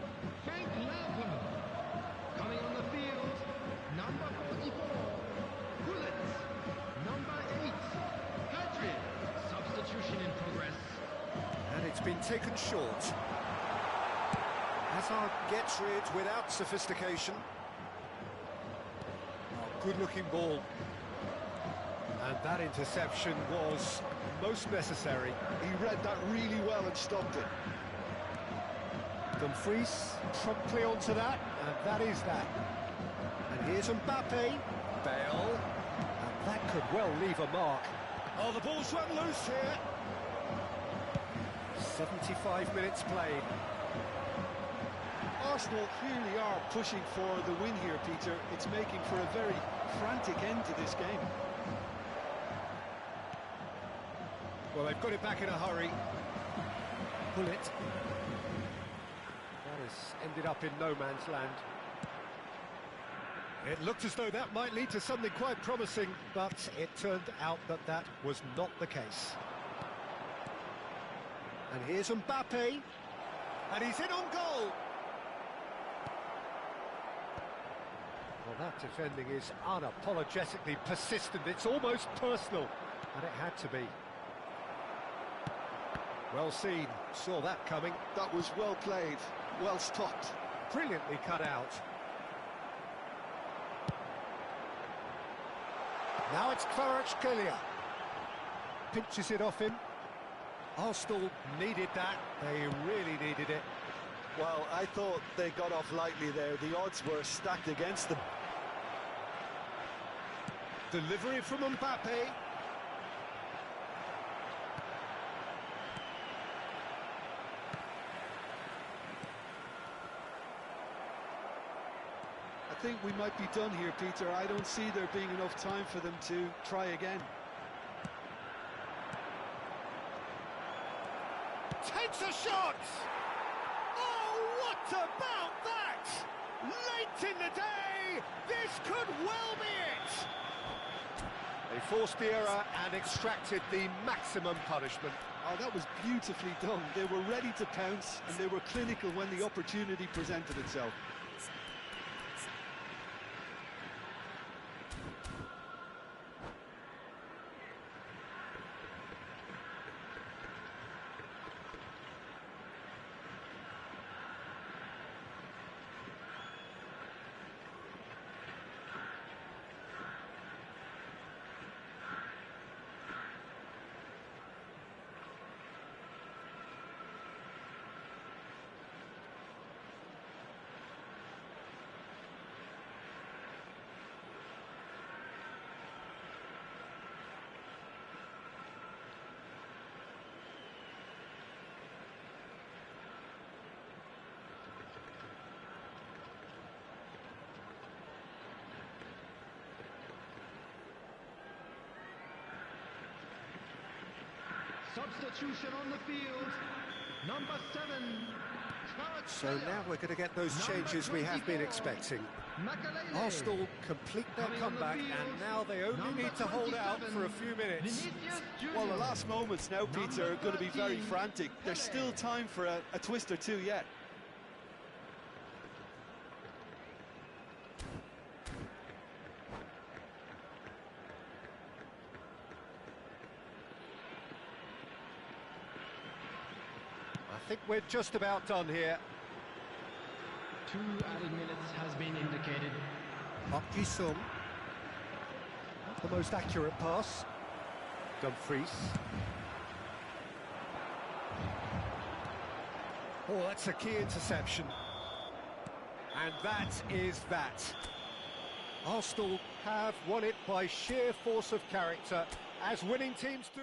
Frank Lampard. Coming on the field, number 44, Gullit. Number 8, Hadrid. Substitution in progress. And it's been taken short. Hazard gets rid without sophistication. Oh, good-looking ball. And that interception was most necessary. He read that really well and stopped it. Dumfries promptly onto that, and that is that. And here's Mbappe, Bale, and that could well leave a mark. Oh, the ball's run loose here. 75 minutes played. Arsenal clearly are pushing for the win here, Peter. It's making for a very frantic end to this game. Well, they've got it back in a hurry. Pull it. That has ended up in no man's land. It looked as though that might lead to something quite promising, but it turned out that that was not the case. And here's Mbappe. And he's in on goal. Well, that defending is unapologetically persistent. It's almost personal, and it had to be. Well seen, saw that coming. That was well played, well stopped. Brilliantly cut out. Now it's Kvaratskhelia. Pinches it off him. Arsenal needed that, they really needed it. Well, I thought they got off lightly there. The odds were stacked against them. Delivery from Mbappe. I think we might be done here, Peter. I don't see there being enough time for them to try again. Takes a shot! Oh, what about that? Late in the day, this could well be it! They forced the error and extracted the maximum punishment. Oh, that was beautifully done. They were ready to pounce, and they were clinical when the opportunity presented itself. Substitution on the field. Number 7. So now we're going to get those changes we have been expecting. Makalele. Arsenal complete their comeback, and now they only need to hold out for a few minutes. Well, the last moments now, Peter, are going to be very frantic. There's still time for a twist or two yet. I think we're just about done here. 2 added minutes has been indicated. Up Jisung. Not the most accurate pass. Dumfries. Oh, that's a key interception. And that is that. Arsenal have won it by sheer force of character, as winning teams do.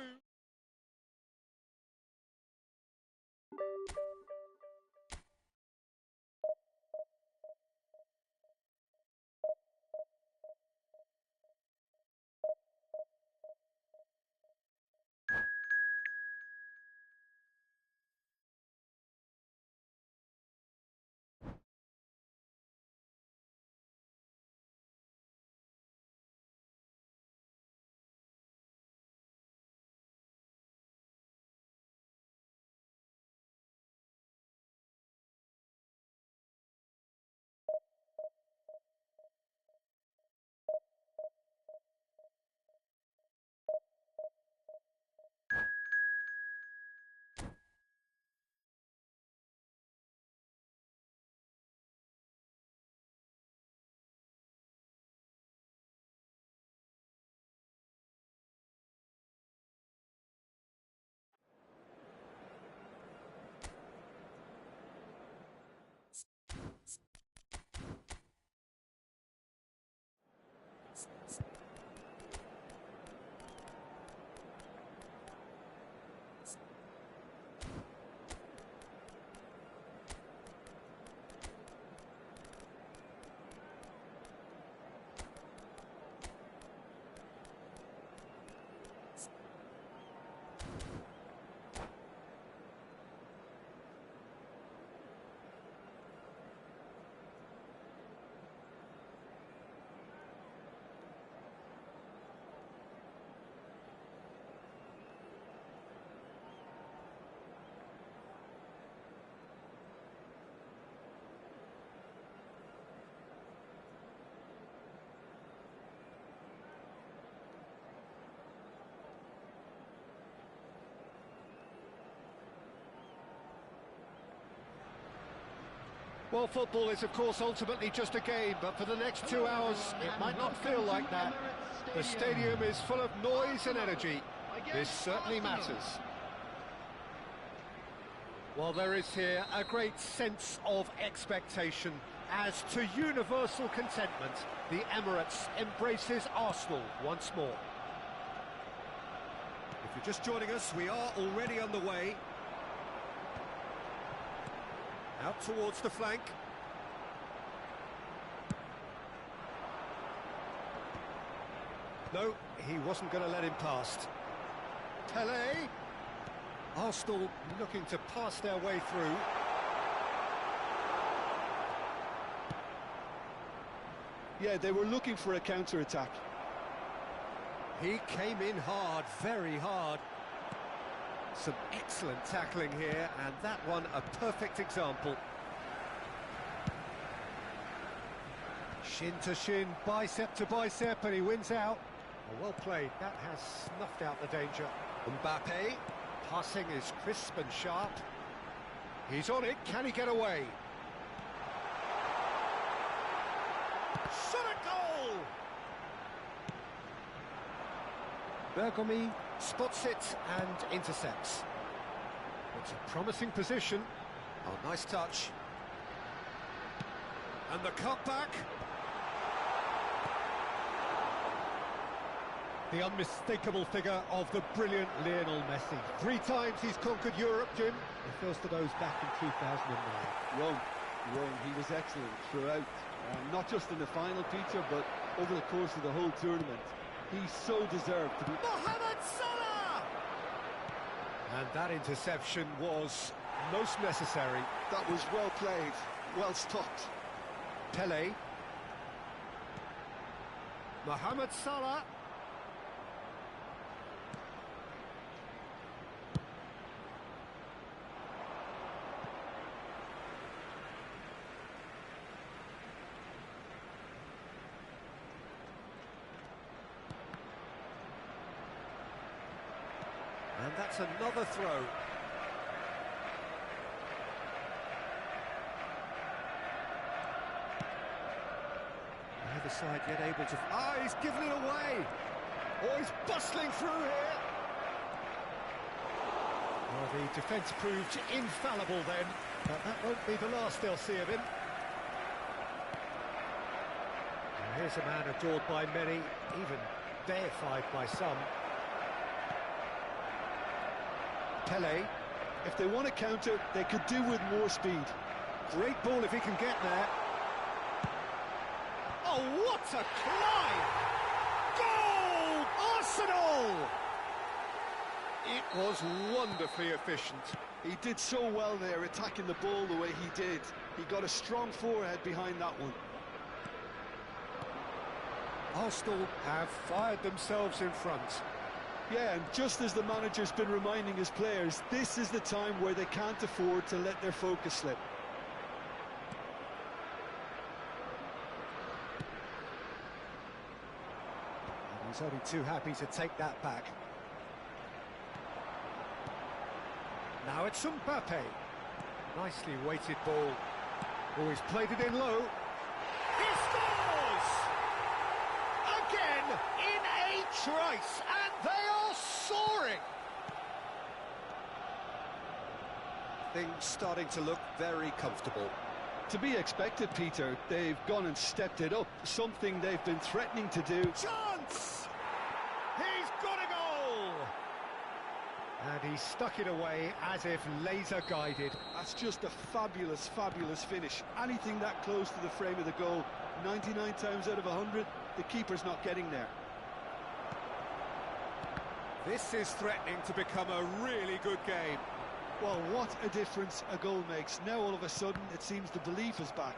Well, football is, of course, ultimately just a game, but for the next 2 hours, it might not feel like that. The stadium is full of noise and energy. This certainly matters. Well, there is here a great sense of expectation. As to universal contentment, the Emirates embraces Arsenal once more. If you're just joining us, we are already underway. Out towards the flank. No, he wasn't going to let him past. Pele. Arsenal looking to pass their way through. Yeah, they were looking for a counter-attack. He came in hard, very hard. Some excellent tackling here, and that one a perfect example. Shin to shin, bicep to bicep, and he wins out. Well played, that has snuffed out the danger. Mbappe, passing is crisp and sharp. He's on it, can he get away? Shot a goal! Bergomi spots it and intercepts. It's a promising position. Oh, nice touch. And the cutback. The unmistakable figure of the brilliant Lionel Messi. 3 times he's conquered Europe, Jim. The first of those back in 2009. Wrong. He was excellent throughout. Not just in the final, Peter, but over the course of the whole tournament. He so deserved to be... Mohamed Salah! And that interception was most necessary. That was well played, well stopped. Pele. Mohamed Salah. And that's another throw. Neither side yet able to... Ah, he's given it away! Oh, he's bustling through here! Well, the defence proved infallible then, but that won't be the last they'll see of him. And here's a man adored by many, even deified by some. Pele. If they want to counter, they could do with more speed. Great ball if he can get there. Oh, what a climb! Goal! Arsenal! It was wonderfully efficient. He did so well there, attacking the ball the way he did. He got a strong forehead behind that one. Arsenal have fired themselves in front. Yeah, and just as the manager's been reminding his players, this is the time where they can't afford to let their focus slip. And he's only too happy to take that back. Now it's Mbappe. Nicely weighted ball. Oh, he's played it in low. He scores! Again in a trice, and they are soaring! Things starting to look very comfortable. To be expected, Peter. They've gone and stepped it up, something they've been threatening to do. Chance! He's got a goal! And he stuck it away as if laser guided. That's just a fabulous, fabulous finish. Anything that close to the frame of the goal, 99 times out of 100, the keeper's not getting there. This is threatening to become a really good game. Well, what a difference a goal makes. Now all of a sudden it seems the belief is back.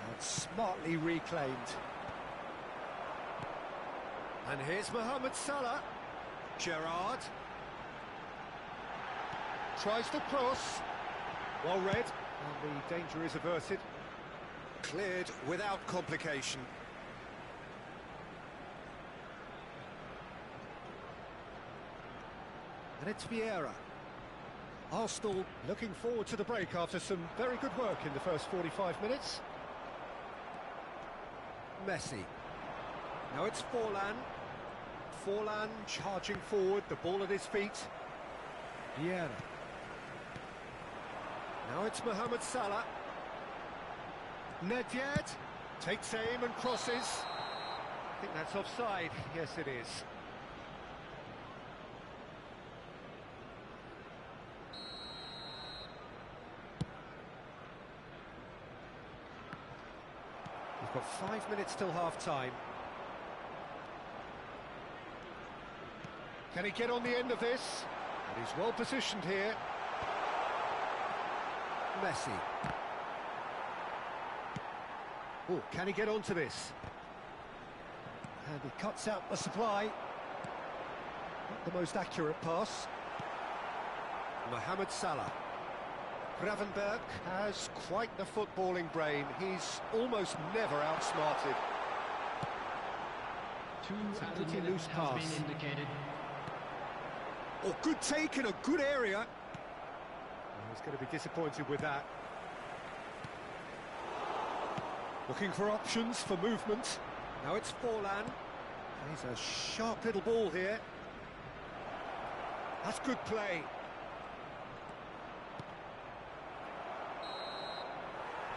And smartly reclaimed. And here's Mohamed Salah. Gerrard. Tries to cross. Well read. And the danger is averted. Cleared without complication. And it's Vieira. Arsenal looking forward to the break after some very good work in the first 45 minutes. Messi. Now it's Forlan. Forlan charging forward, the ball at his feet. Vieira. Now it's Mohamed Salah. Nedved takes aim and crosses. I think that's offside. Yes, it is. We've got 5 minutes till half-time. Can he get on the end of this? And he's well positioned here. Messi. Oh, can he get onto this? And he cuts out the supply. Not the most accurate pass. Mohamed Salah. Gravenberg has quite the footballing brain. He's almost never outsmarted. It's a pretty loose pass. Oh, good take in a good area. Oh, he's going to be disappointed with that. Looking for options for movement. Now it's Forlan. Plays a sharp little ball here. That's good play.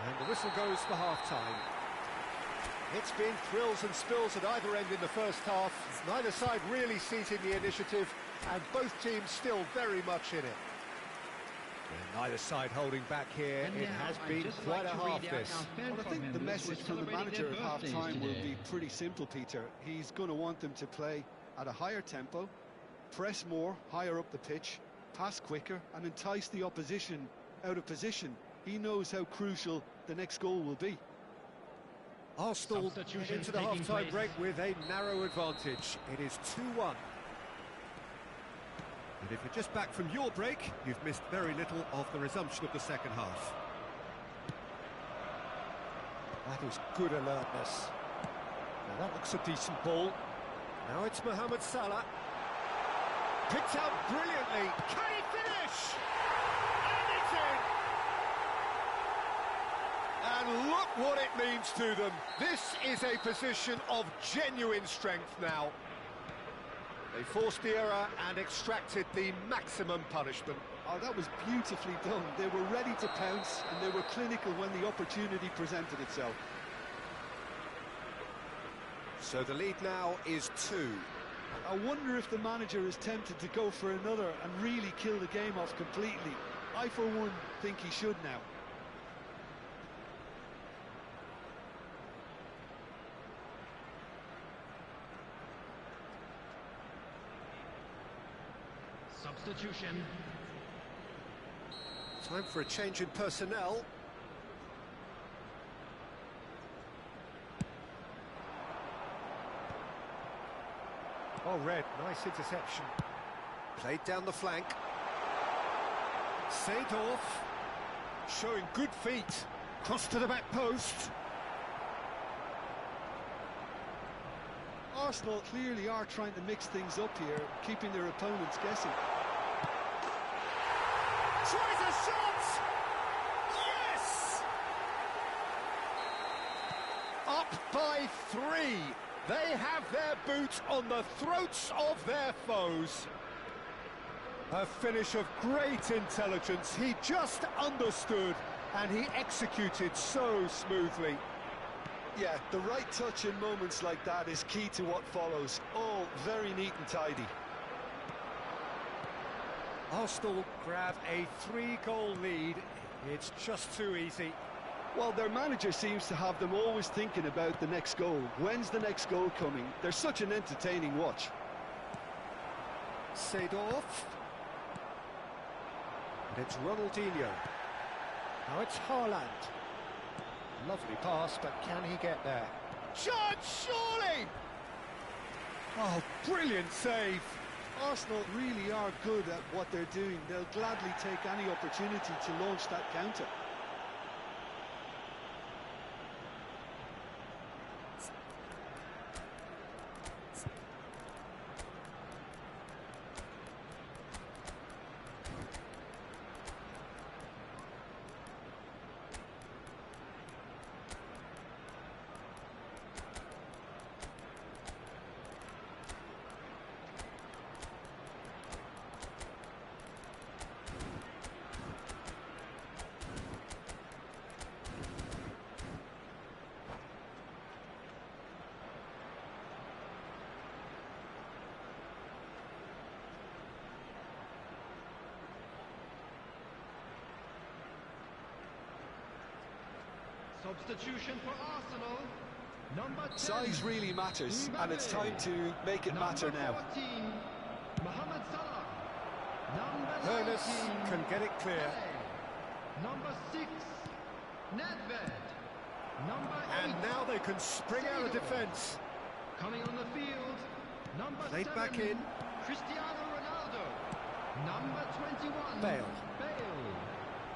And the whistle goes for half-time. It's been thrills and spills at either end in the first half. Neither side really seizing the initiative, and both teams still very much in it. And neither side holding back here. It has been quite a half, this. Well, I think the message from the manager at half-time will be pretty simple, Peter. He's going to want them to play at a higher tempo, press more, higher up the pitch, pass quicker, and entice the opposition out of position. He knows how crucial the next goal will be. Arsenal into the half-time break with a narrow advantage. It is 2-1. And if you're just back from your break, you've missed very little of the resumption of the second half. That is good alertness. Now that looks a decent ball. Now it's Mohamed Salah. Picked out brilliantly. Can he finish? And it's in! And look what it means to them. This is a position of genuine strength now. They forced the error and extracted the maximum punishment. Oh, that was beautifully done. They were ready to pounce, and they were clinical when the opportunity presented itself. So the lead now is 2. I wonder if the manager is tempted to go for another and really kill the game off completely. I, for one, think he should now. Substitution. Time for a change in personnel. Oh, Red, nice interception. Played down the flank. Seedorf showing good feet. Cross to the back post. Arsenal clearly are trying to mix things up here, keeping their opponents guessing. Tries a shot! Yes! Up by 3. They have their boot on the throats of their foes. A finish of great intelligence. He just understood and he executed so smoothly. Yeah, the right touch in moments like that is key to what follows. All very neat and tidy. Arsenal grab a 3-goal lead. It's just too easy. Well, their manager seems to have them always thinking about the next goal. When's the next goal coming? They're such an entertaining watch. Seedorf. And it's Ronaldinho. Now it's Haaland. Lovely pass, but can he get there? Chance, surely! Oh, brilliant save. Arsenal really are good at what they're doing. They'll gladly take any opportunity to launch that counter. Substitution for Arsenal. Number 10. Size really matters, and it's time to make it matter now. Number 14, Mohamed Salah. Number Ernest 19, can get it clear. Pele. Number 6, Nedved. Number 8, And now they can spring out of Seedorf. defence. Coming on the field, number Played 7, back in. Cristiano Ronaldo. Number 21, Bale. Bale.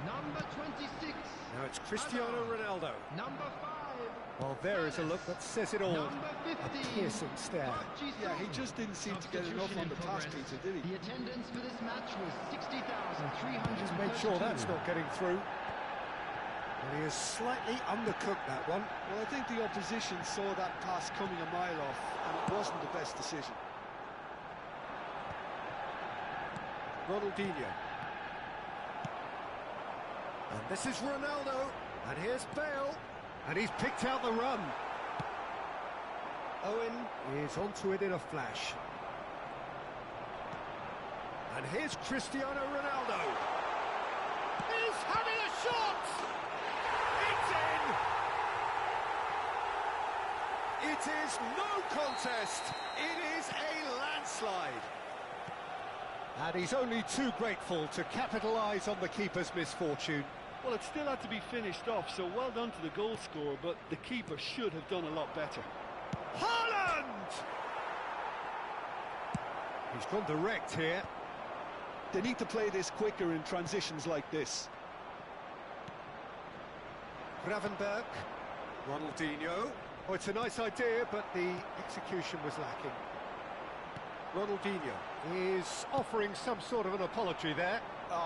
Number 26, Now it's Cristiano Ronaldo. number 5. Well, there is a look that says it all. Number 15, A piercing stare. Yeah, he just didn't seem to get enough on the pass, Peter, did he? The attendance for this match was 60,332. Just make sure that's not getting through. And he has slightly undercooked that one. Well, I think the opposition saw that pass coming a mile off, and it wasn't the best decision. Ronaldinho. And this is Ronaldo. And here's Bale. And he's picked out the run. Owen is onto it in a flash. And here's Cristiano Ronaldo. He's having a shot! It's in! It is no contest. It is a landslide. And he's only too grateful to capitalise on the keeper's misfortune. Well, it still had to be finished off, so well done to the goal scorer, but the keeper should have done a lot better. Haaland! He's gone direct here. They need to play this quicker in transitions like this. Gravenberg. Ronaldinho. Oh, it's a nice idea, but the execution was lacking. Ronaldinho is offering some sort of an apology there.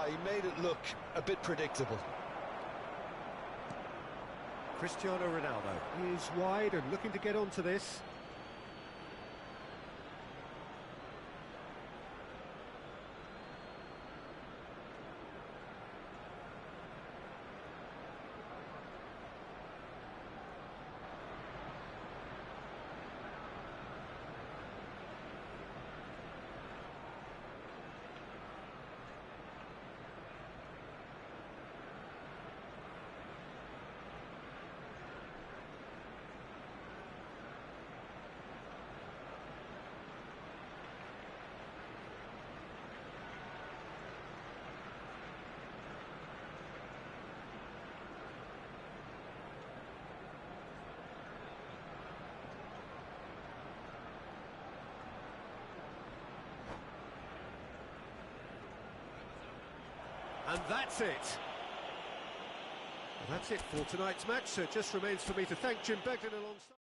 He made it look a bit predictable. Cristiano Ronaldo is wide and looking to get onto this. And that's it. Well, that's it for tonight's match, so it just remains for me to thank Jim Beglin alongside.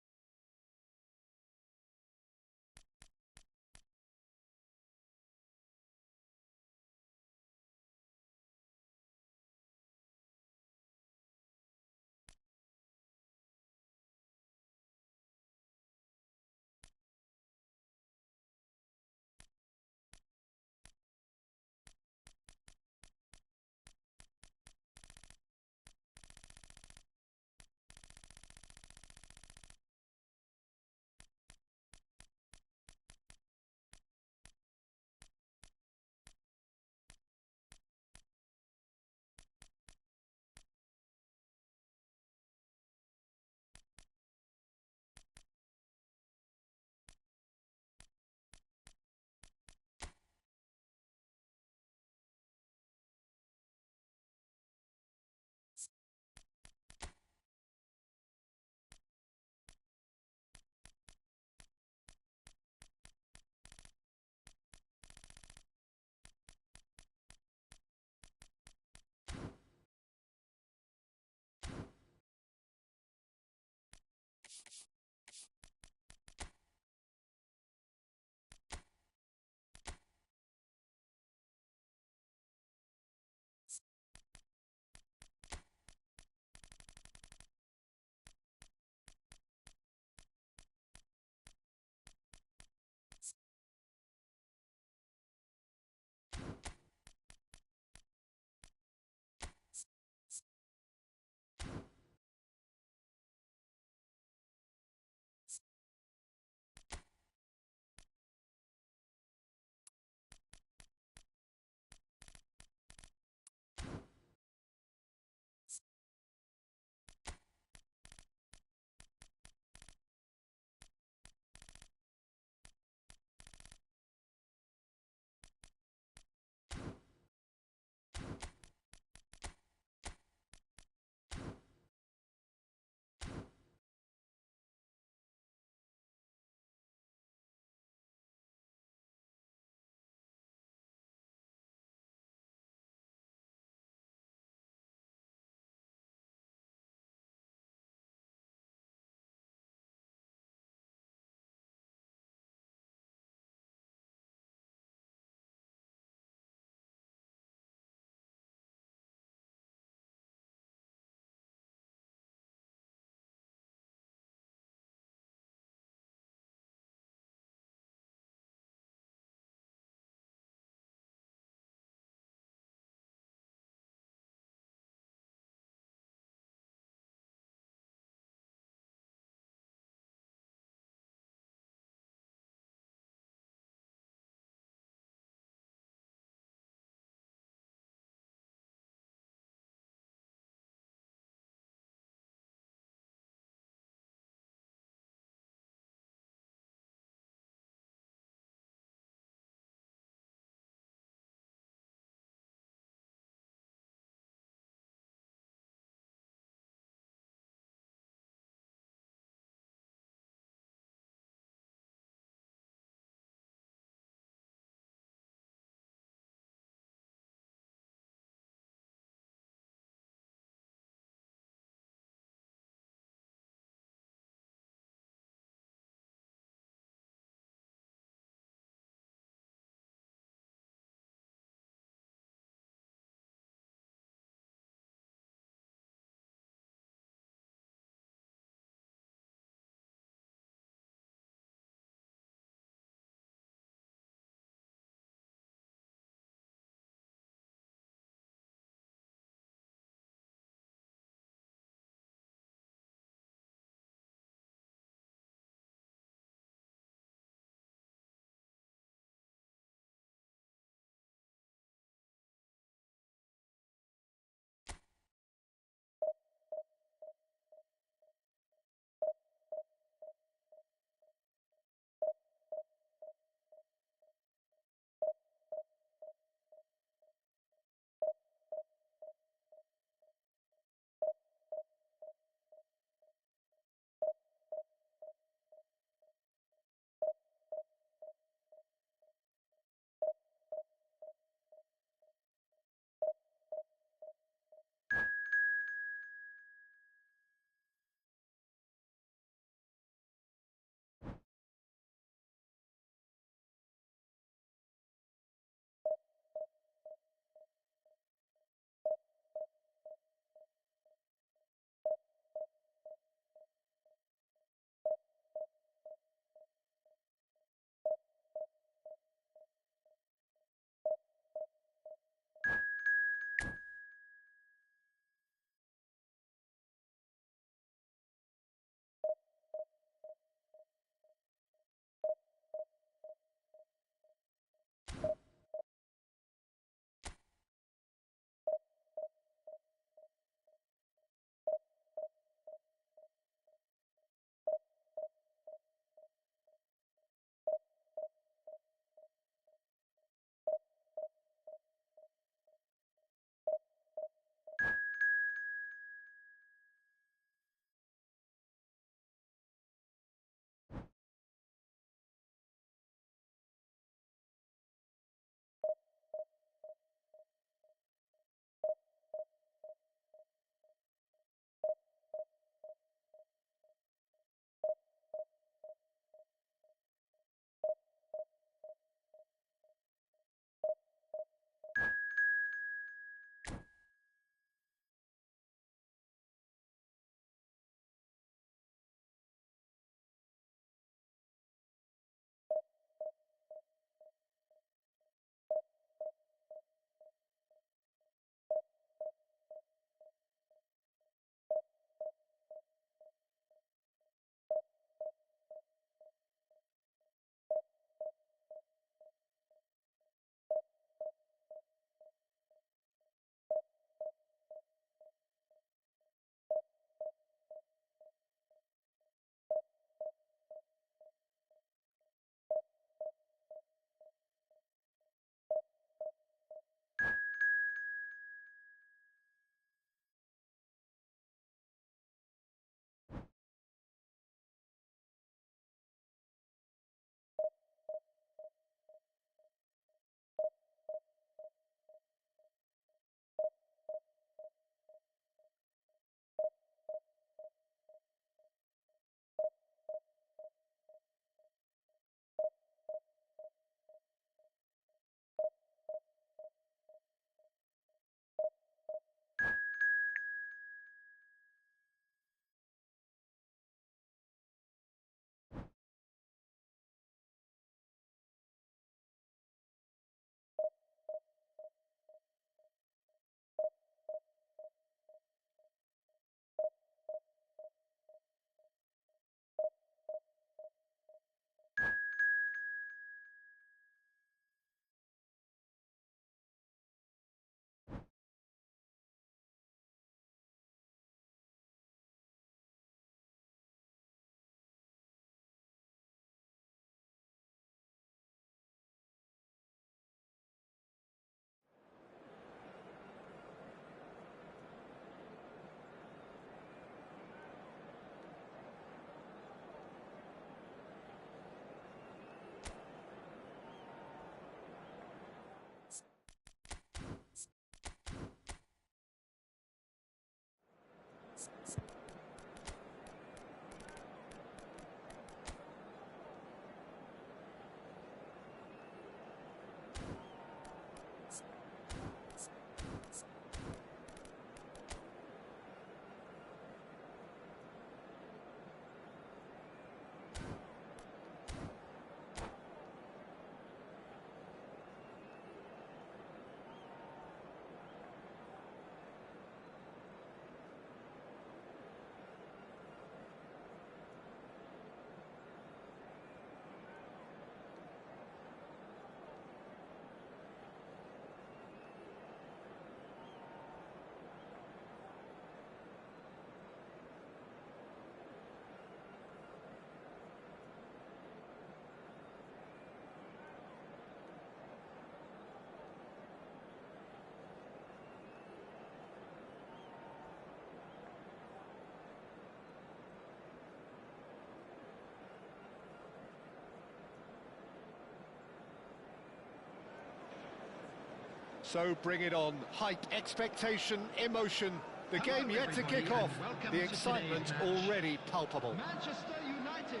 So bring it on. Hype, expectation, emotion. The Hello, game yet to everybody, kick off. and welcome The to excitement today's match. already palpable. Manchester United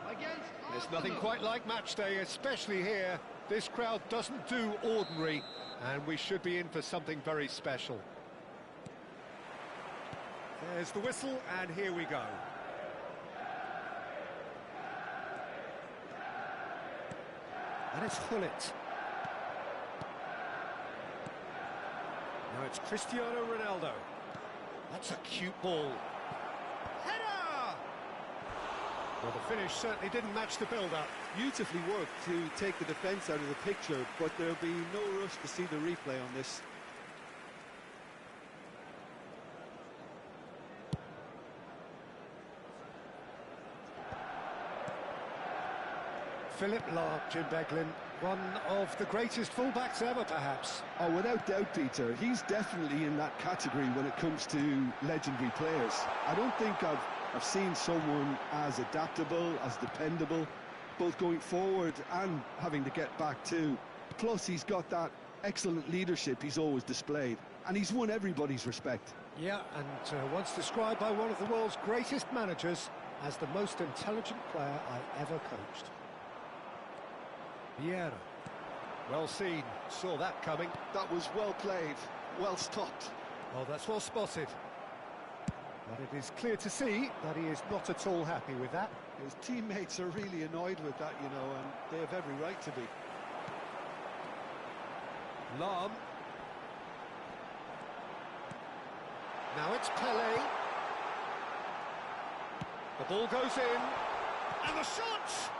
against There's nothing Arsenal. quite like match day, especially here. This crowd doesn't do ordinary, and we should be in for something very special. There's the whistle, and here we go. And it's Hullet. Now it's Cristiano Ronaldo. That's a cute ball. Header! Well, the finish certainly didn't match the build-up. Beautifully worked to take the defence out of the picture, but there'll be no rush to see the replay on this. Philip Lahm, Jim Beglin, one of the greatest fullbacks ever, perhaps. Oh, without doubt, Peter. He's definitely in that category when it comes to legendary players. I don't think I've seen someone as adaptable, as dependable, both going forward and having to get back too. Plus, he's got that excellent leadership he's always displayed, and he's won everybody's respect. Yeah, and once described by one of the world's greatest managers as the most intelligent player I ever coached. Vieira. Well seen, saw that coming. That was well played, well stopped. Oh, that's well spotted. But it is clear to see that he is not at all happy with that. His teammates are really annoyed with that, you know, and they have every right to be. Lahm. Now it's Pelé. The ball goes in. And the shot!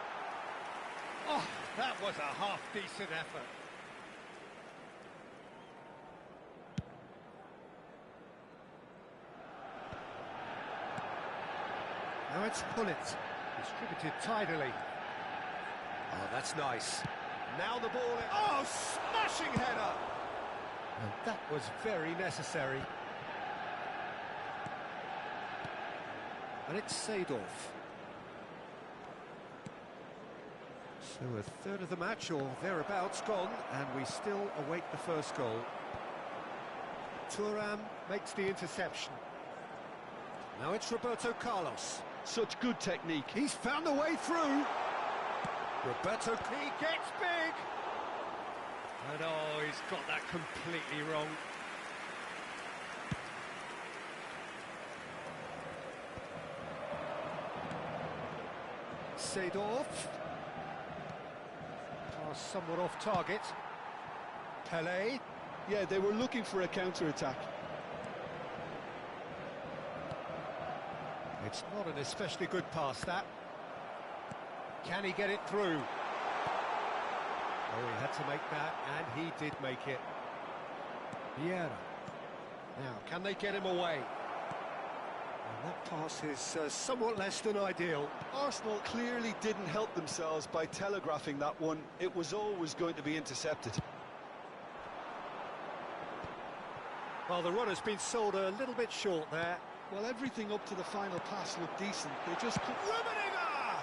Oh, that was a half-decent effort. Now it's Hullet, distributed tidily. Oh, that's nice. Now the ball... Oh, smashing header! And that was very necessary. And it's Seedorf. So a third of the match, or thereabouts, gone, and we still await the first goal. Thuram makes the interception. Now it's Roberto Carlos. Such good technique. He's found a way through. Roberto, he gets big. And oh, he's got that completely wrong. Seedorf. Somewhat off target. Pelé. Yeah, they were looking for a counter-attack. It's not an especially good pass, that. Can he get it through? Oh, he had to make that, and he did make it. Vieira. Now, can they get him away? And that pass is somewhat less than ideal. Arsenal clearly didn't help themselves by telegraphing that one. It was always going to be intercepted. Well, the run has been sold a little bit short there. Well, everything up to the final pass looked decent. They just... Rummenigge!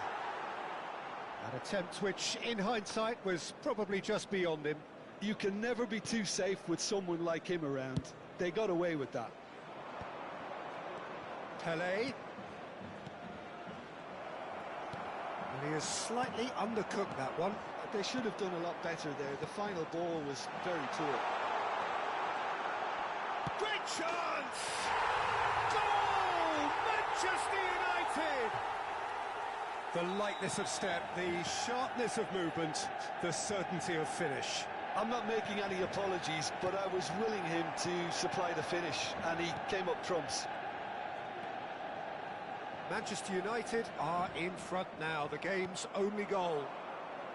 An attempt which, in hindsight, was probably just beyond him. You can never be too safe with someone like him around. They got away with that. Pele. And he has slightly undercooked that one. They should have done a lot better there. The final ball was very poor. Great chance! Goal! Manchester United! The lightness of step, the sharpness of movement, the certainty of finish. I'm not making any apologies, but I was willing him to supply the finish, and he came up trumps. Manchester United are in front now, the game's only goal.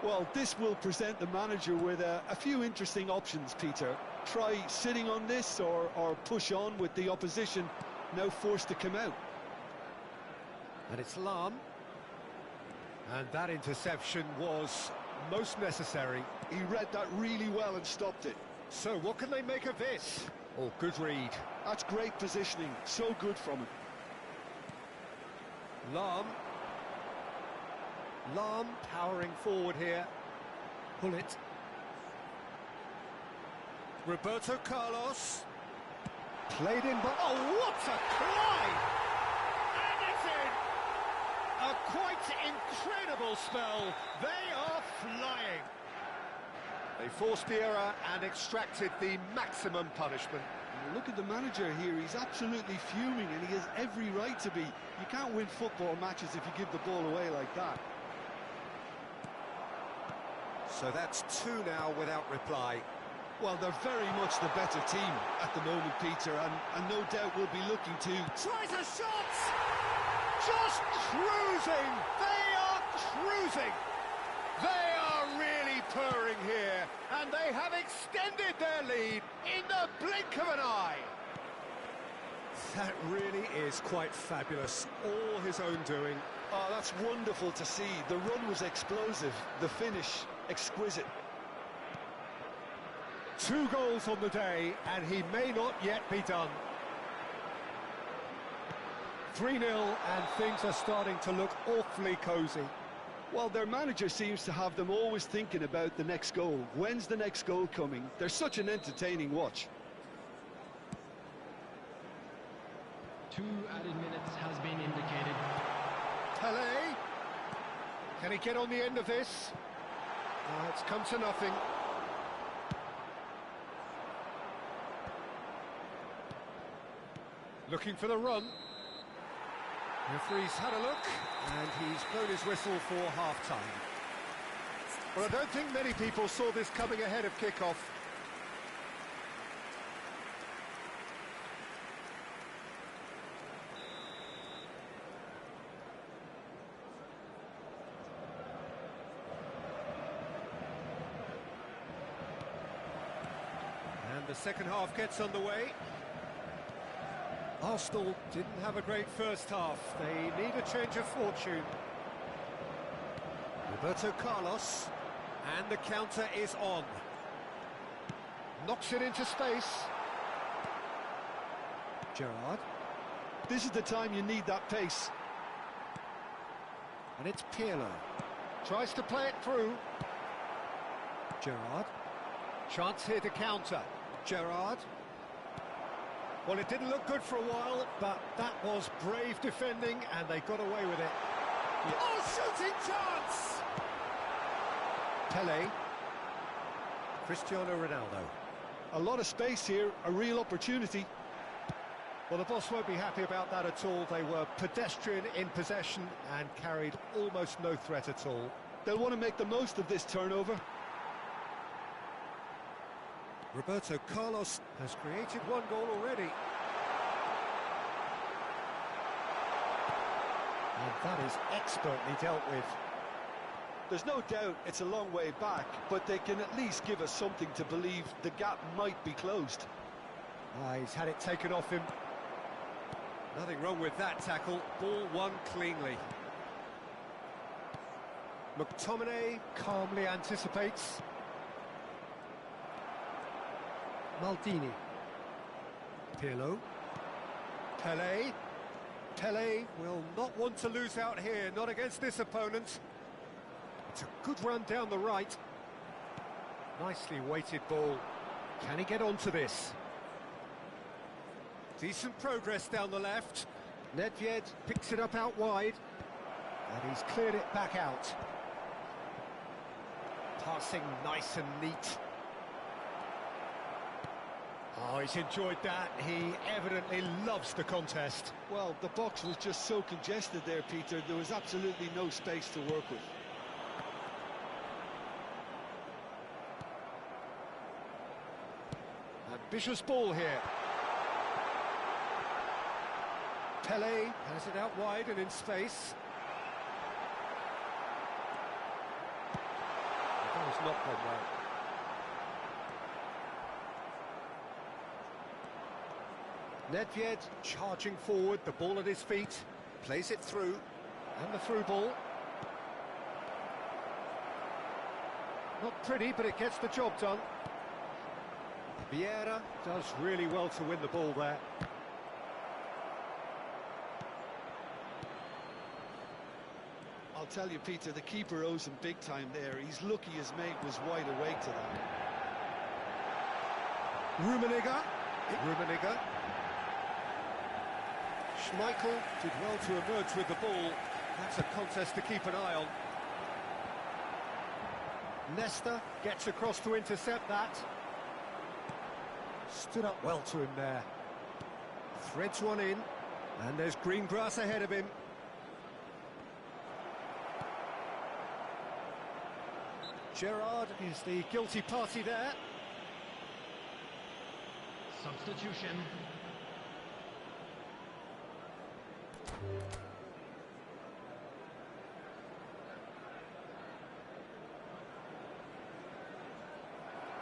Well, this will present the manager with a few interesting options, Peter. Try sitting on this or push on with the opposition now forced to come out. And it's Lam. And that interception was most necessary. He read that really well and stopped it. So what can they make of this? Oh, good read. That's great positioning, so good from him. Lam powering forward here. Pull it. Roberto Carlos. Played in, but oh, what a climb! And it's in! A quite incredible spell. They are flying. They forced the error and extracted the maximum punishment. Look at the manager here, he's absolutely fuming and he has every right to be. You can't win football matches if you give the ball away like that. So that's two now without reply. Well, they're very much the better team at the moment, Peter, and no doubt will be looking to... Tries a shot! Just cruising! They are cruising! They are really purring here, and they have extended their lead in the blink of an eye. That really is quite fabulous, all his own doing. Oh, that's wonderful to see. The run was explosive, the finish exquisite. 2 goals on the day, and he may not yet be done. 3-0, and things are starting to look awfully cosy. Well, their manager seems to have them always thinking about the next goal. When's the next goal coming? They're such an entertaining watch. 2 added minutes has been indicated. Pele, can he get on the end of this? It's come to nothing. Looking for the run. Referee's had a look, and he's blown his whistle for half-time. Well, I don't think many people saw this coming ahead of kick-off. And the second half gets underway. Arsenal didn't have a great first half. They need a change of fortune. Roberto Carlos, and the counter is on. Knocks it into space. Gerrard. This is the time you need that pace. And it's Pirlo. Tries to play it through. Gerrard. Chance here to counter. Gerrard. Well, it didn't look good for a while, but that was brave defending, and they got away with it. Yeah. Oh, shooting chance! Pele. Cristiano Ronaldo. A lot of space here, a real opportunity. Well, the boss won't be happy about that at all. They were pedestrian in possession and carried almost no threat at all. They'll want to make the most of this turnover. Roberto Carlos has created 1 goal already. And that is expertly dealt with. There's no doubt it's a long way back, but they can at least give us something to believe the gap might be closed. He's had it taken off him. Nothing wrong with that tackle. Ball won cleanly. McTominay calmly anticipates. Maldini. Pirlo. Pele. Pele will not want to lose out here, not against this opponent. It's a good run down the right. Nicely weighted ball. Can he get onto this? Decent progress down the left. Nedved picks it up out wide, and he's cleared it back out. Passing nice and neat. Oh, he's enjoyed that. He evidently loves the contest. Well, the box was just so congested there, Peter. There was absolutely no space to work with. Ambitious ball here. Pele has it out wide and in space. That has not gone well. Nedved charging forward, the ball at his feet, plays it through, and the through ball. Not pretty, but it gets the job done. Vieira does really well to win the ball there. I'll tell you, Peter, the keeper owes him big time there. He's lucky his mate was wide awake to that. Rummenigge. Schmeichel did well to emerge with the ball. That's a contest to keep an eye on. Nesta gets across to intercept that. Stood up well to him there. Threads one in, and there's green grass ahead of him. Gerrard is the guilty party there. Substitution.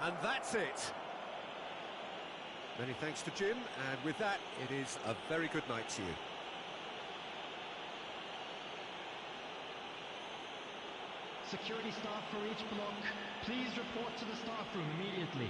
And that's it. Many thanks to Jim, and with that, it is a very good night to you. Security staff for each block, please report to the staff room immediately.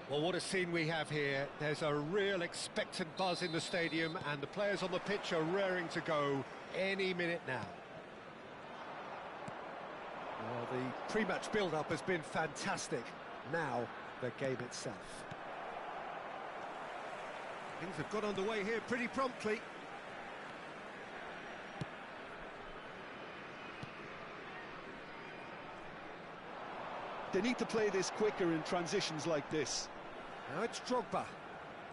Well, what a scene we have here. There's a real expectant buzz in the stadium, and the players on the pitch are raring to go any minute now. Well, the pre-match build-up has been fantastic. Now, the game itself. Things have got underway here pretty promptly. They need to play this quicker in transitions like this. Now it's Drogba.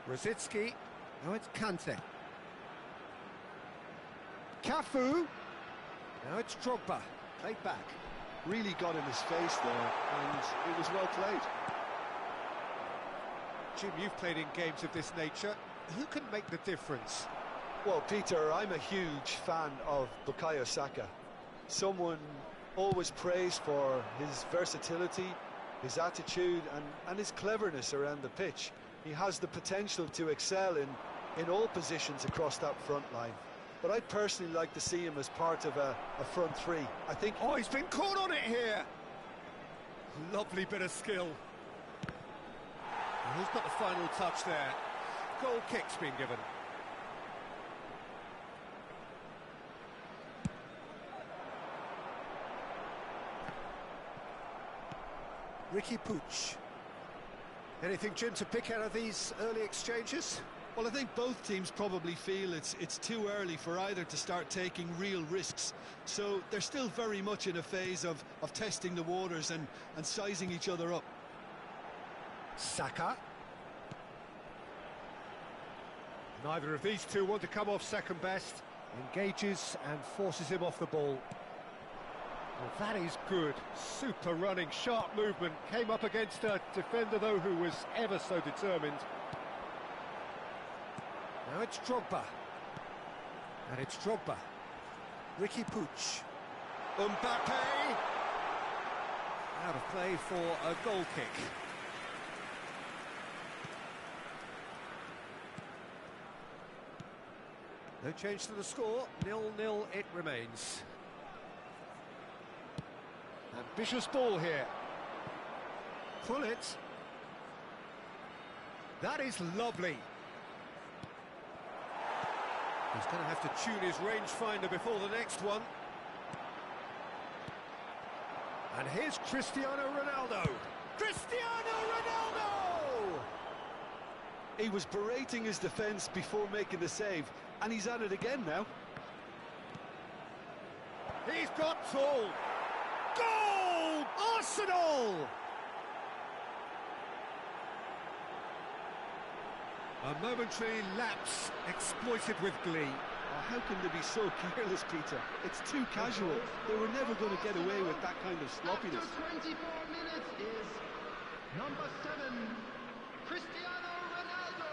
Rosicki. Now it's Kante. Cafu. Now it's Drogba. Played back. Really got in his face there, and it was well played. Jim, you've played in games of this nature. Who can make the difference? Well, Peter, I'm a huge fan of Bukayo Saka. Someone always praised for his versatility, his attitude and his cleverness around the pitch. He has the potential to excel in all positions across that front line. But I'd personally like to see him as part of a front three. I think... Oh, he's been caught on it here! Lovely bit of skill. Who's got the final touch there? Goal kick's been given. Ricky Puig. Anything, Jim, to pick out of these early exchanges? Well, I think both teams probably feel it's too early for either to start taking real risks. So they're still very much in a phase of testing the waters and sizing each other up. Saka. Neither of these two want to come off second best. Engages and forces him off the ball. Well, that is good. Super running, sharp movement. Came up against a defender, though, who was ever so determined. Now it's Drogba. And it's Drogba. Ricky Puig. Mbappe! Out of play for a goal kick. No change to the score. 0-0 it remains. Ambitious ball here. Pull it. That is lovely. He's going to have to tune his rangefinder before the next one. And here's Cristiano Ronaldo. Cristiano Ronaldo! He was berating his defence before making the save, and he's at it again now. He's got tall. Goal! Arsenal! A momentary lapse exploited with glee. Oh, how can they be so careless, Peter? It's too casual. They were never going to get away with that kind of sloppiness. After 24 minutes is number 7, Cristiano Ronaldo.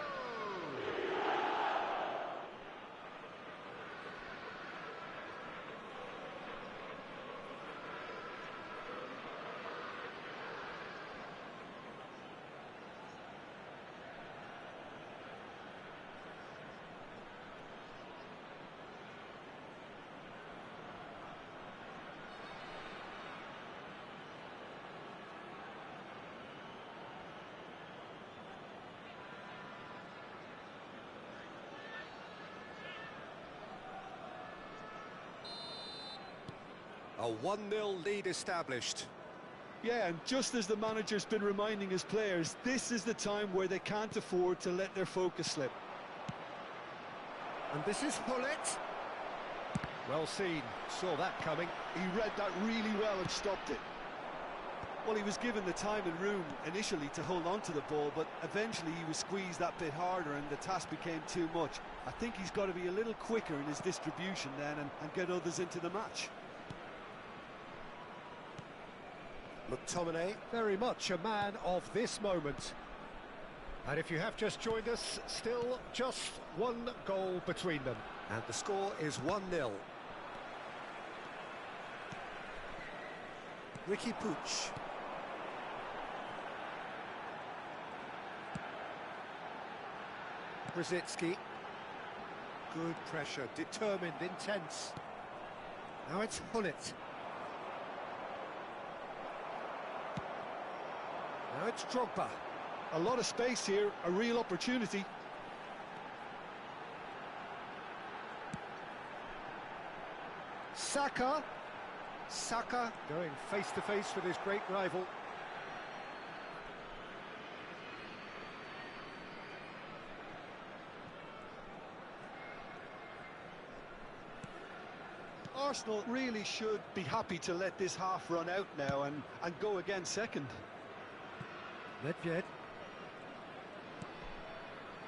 A 1-0 lead established. Yeah, and just as the manager's been reminding his players, this is the time where they can't afford to let their focus slip. And this is Hullet. Well seen, saw that coming. He read that really well and stopped it. Well, he was given the time and room initially to hold on to the ball, but eventually he was squeezed that bit harder and the task became too much. I think he's got to be a little quicker in his distribution then and get others into the match. McTominay, very much a man of this moment. And if you have just joined us, still just one goal between them. And the score is 1-0. Ricky Puig. Rosicki. Good pressure, determined, intense. Now it's Hullet. Now it's Drogba. A lot of space here, a real opportunity. Saka. Saka going face-to-face with his great rival. Arsenal really should be happy to let this half run out now and go again second. Nedved.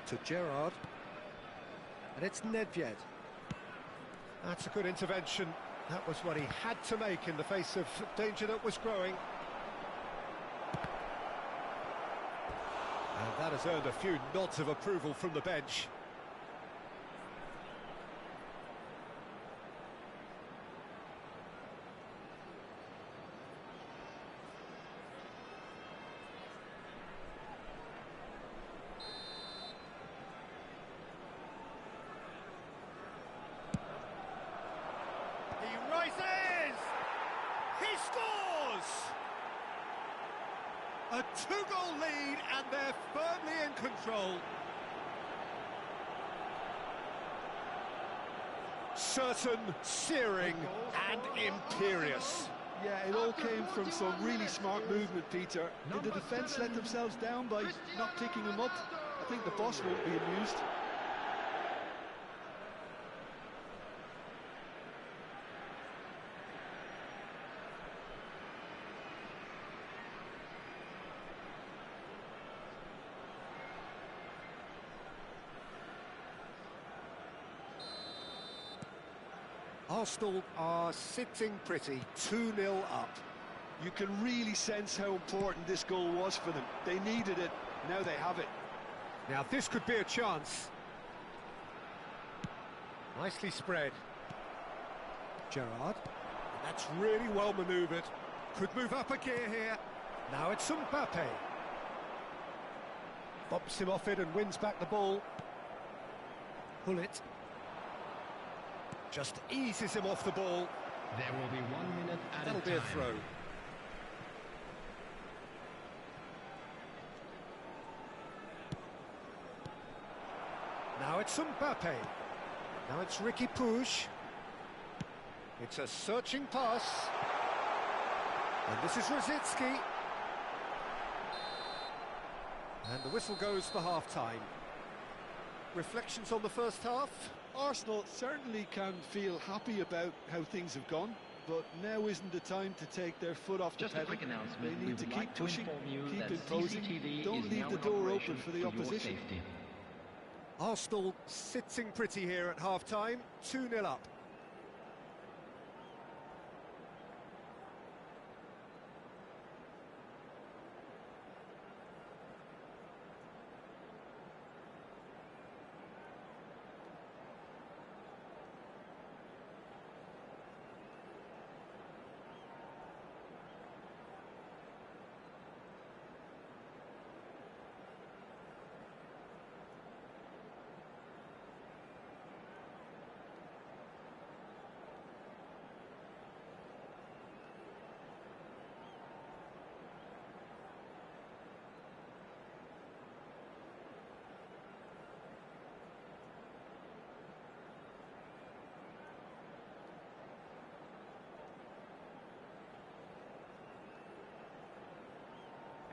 To Gerrard. And it's Nedved. That's a good intervention. That was what he had to make in the face of danger that was growing. And that has earned a few nods of approval from the bench. He rises! He scores! A two-goal lead and they're firmly in control. Certain, searing and imperious. Yeah, it all came from some really smart movement, Peter. Did the defence let themselves down by not picking him up? I think the boss won't be amused. Arsenal are sitting pretty, 2-0 up. You can really sense how important this goal was for them. They needed it, now they have it. Now this could be a chance. Nicely spread. Gerrard. That's really well manoeuvred. Could move up a gear here. Now it's Mbappe. Bumps him off it and wins back the ball. Hullet. Just eases him off the ball. There will be 1 minute at That'll a be time. a throw. Now it's Mbappe. Now it's Ricky Puig. It's a searching pass. And this is Rosicki. And the whistle goes for half-time. Reflections on the first half? Arsenal certainly can feel happy about how things have gone, but now isn't the time to take their foot off the Just a pedal. quick announcement. They We need to would keep like to pushing, inform you keep that imposing. CCTV Don't is leave now the in door operation open for the your opposition. safety. Arsenal sitting pretty here at half-time, 2-0 up.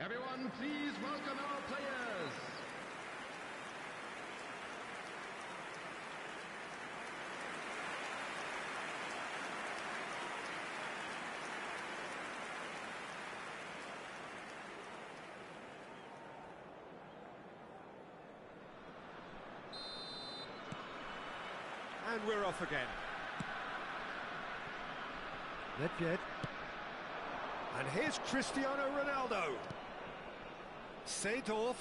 Everyone, please welcome our players. And we're off again. Nedved. And here's Cristiano Ronaldo. Seedorf.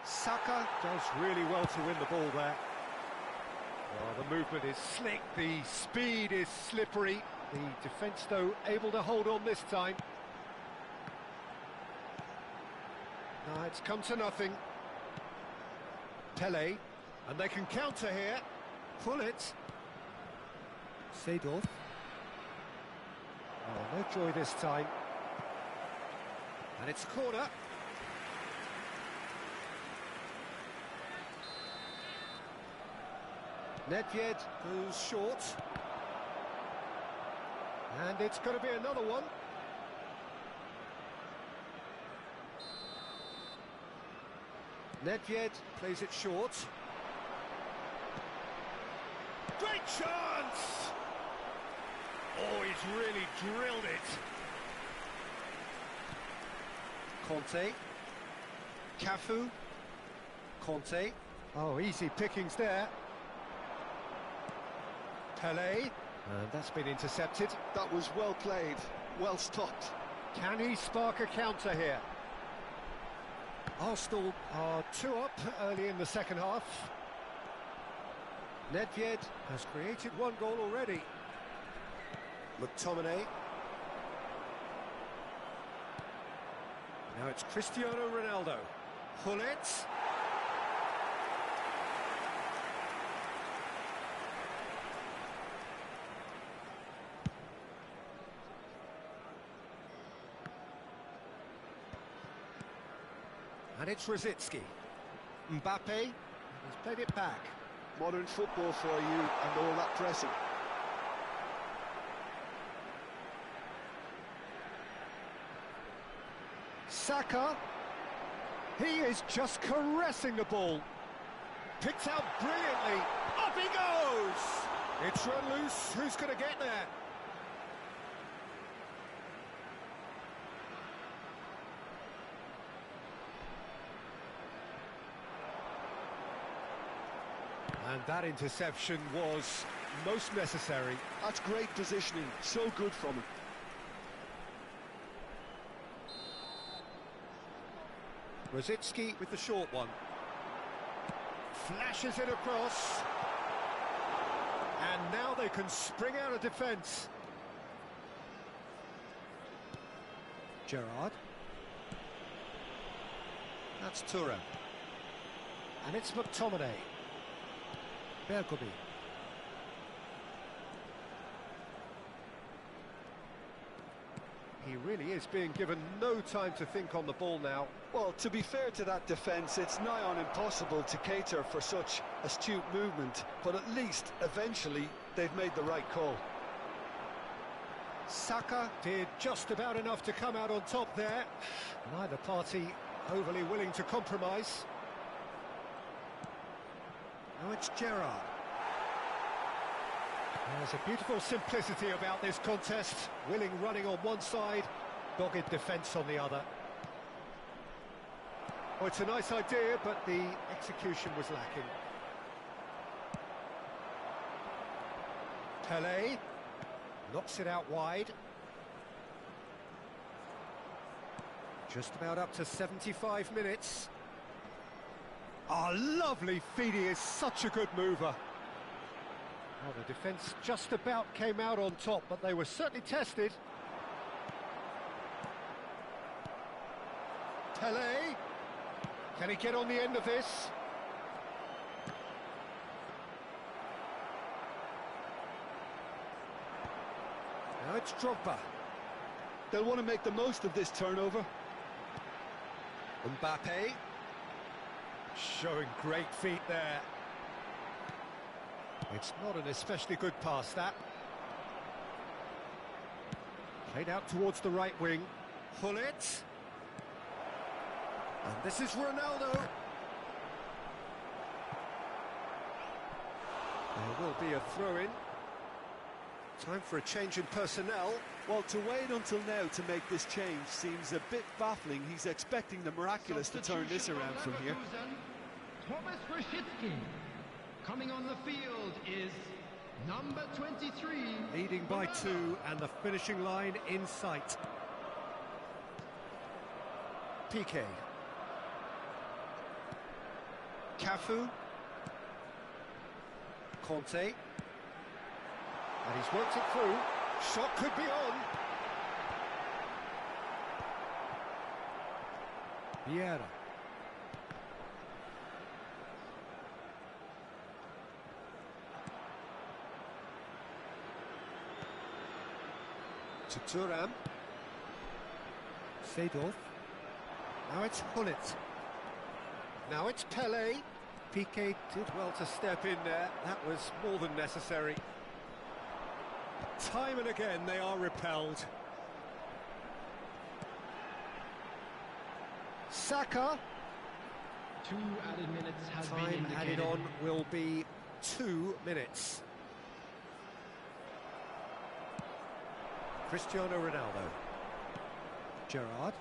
Saka does really well to win the ball there. Oh, the movement is slick, the speed is slippery. The defence, though, able to hold on this time. No, it's come to nothing. Pele, and they can counter here. Pull it. Seedorf. Oh, no joy this time. And it's a corner. Nedved goes short. And it's going to be another one. Nedved plays it short. Great chance! Oh, he's really drilled it. Conte. Cafu. Conte. Oh, easy pickings there. Pele. And that's been intercepted. That was well played, well stopped. Can he spark a counter here? Arsenal are 2 up early in the second half. Nedved has created 1 goal already. McTominay. Now it's Cristiano Ronaldo. Pull it. And it's Rosicki. Mbappe has played it back. Modern football for you and all that pressing. Saka. He is just caressing the ball. Picked out brilliantly. Up he goes! It's run loose. Who's going to get there? And that interception was most necessary. That's great positioning, so good from him. Rosicki with the short one. Flashes it across. And now they can spring out of defence. Gerrard. That's Thuram. And it's McTominay. Bergobi. He really is being given no time to think on the ball now. Well, to be fair to that defence, it's nigh on impossible to cater for such astute movement, but at least, eventually, they've made the right call. Saka did just about enough to come out on top there. Neither party overly willing to compromise. Now it's Gerrard. There's a beautiful simplicity about this contest. Willing running on one side, dogged defence on the other. Oh, it's a nice idea, but the execution was lacking. Pele knocks it out wide. Just about up to 75 minutes. Ah, lovely feed. He is such a good mover. Well, the defence just about came out on top, but they were certainly tested. Pele. Can he get on the end of this? Now it's Drogba. They'll want to make the most of this turnover. Mbappe. Showing great feet there. It's not an especially good pass, that. Played out towards the right wing. Pull it. And this is Ronaldo. There will be a throw-in. Time for a change in personnel. Well, to wait until now to make this change seems a bit baffling. He's expecting the miraculous to turn this around from here. Thomas Rosicki. Coming on the field is number 23. Leading by 2 and the finishing line in sight. Piqué. Cafu. Conte. And he's worked it through. Shot could be on. Vieira. To Thuram. Seedorf. Now it's Hullet. Now it's Pele. Piqué did well to step in there. That was more than necessary. Time and again they are repelled. Saka. 2 added minutes has been Time indicated. added on will be 2 minutes. Cristiano Ronaldo. Gerrard.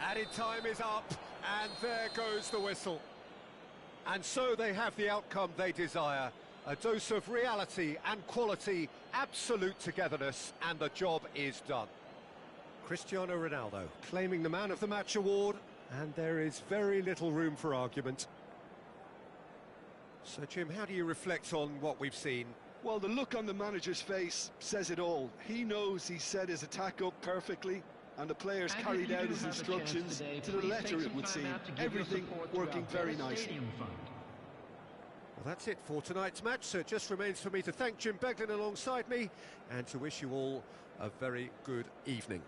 Added time is up, and there goes the whistle. And so they have the outcome they desire. A dose of reality and quality, absolute togetherness, and the job is done. Cristiano Ronaldo claiming the Man of the Match award, and there is very little room for argument. So, Jim, how do you reflect on what we've seen? Well, the look on the manager's face says it all. He knows he set his attack up perfectly, and the players And if carried you out do his have a chance instructions today, to the please letter, take it some would time seem. out to give your Everything support to working our very Villa nicely. Stadium Fund. Well, that's it for tonight's match, so it just remains for me to thank Jim Beglin alongside me and to wish you all a very good evening.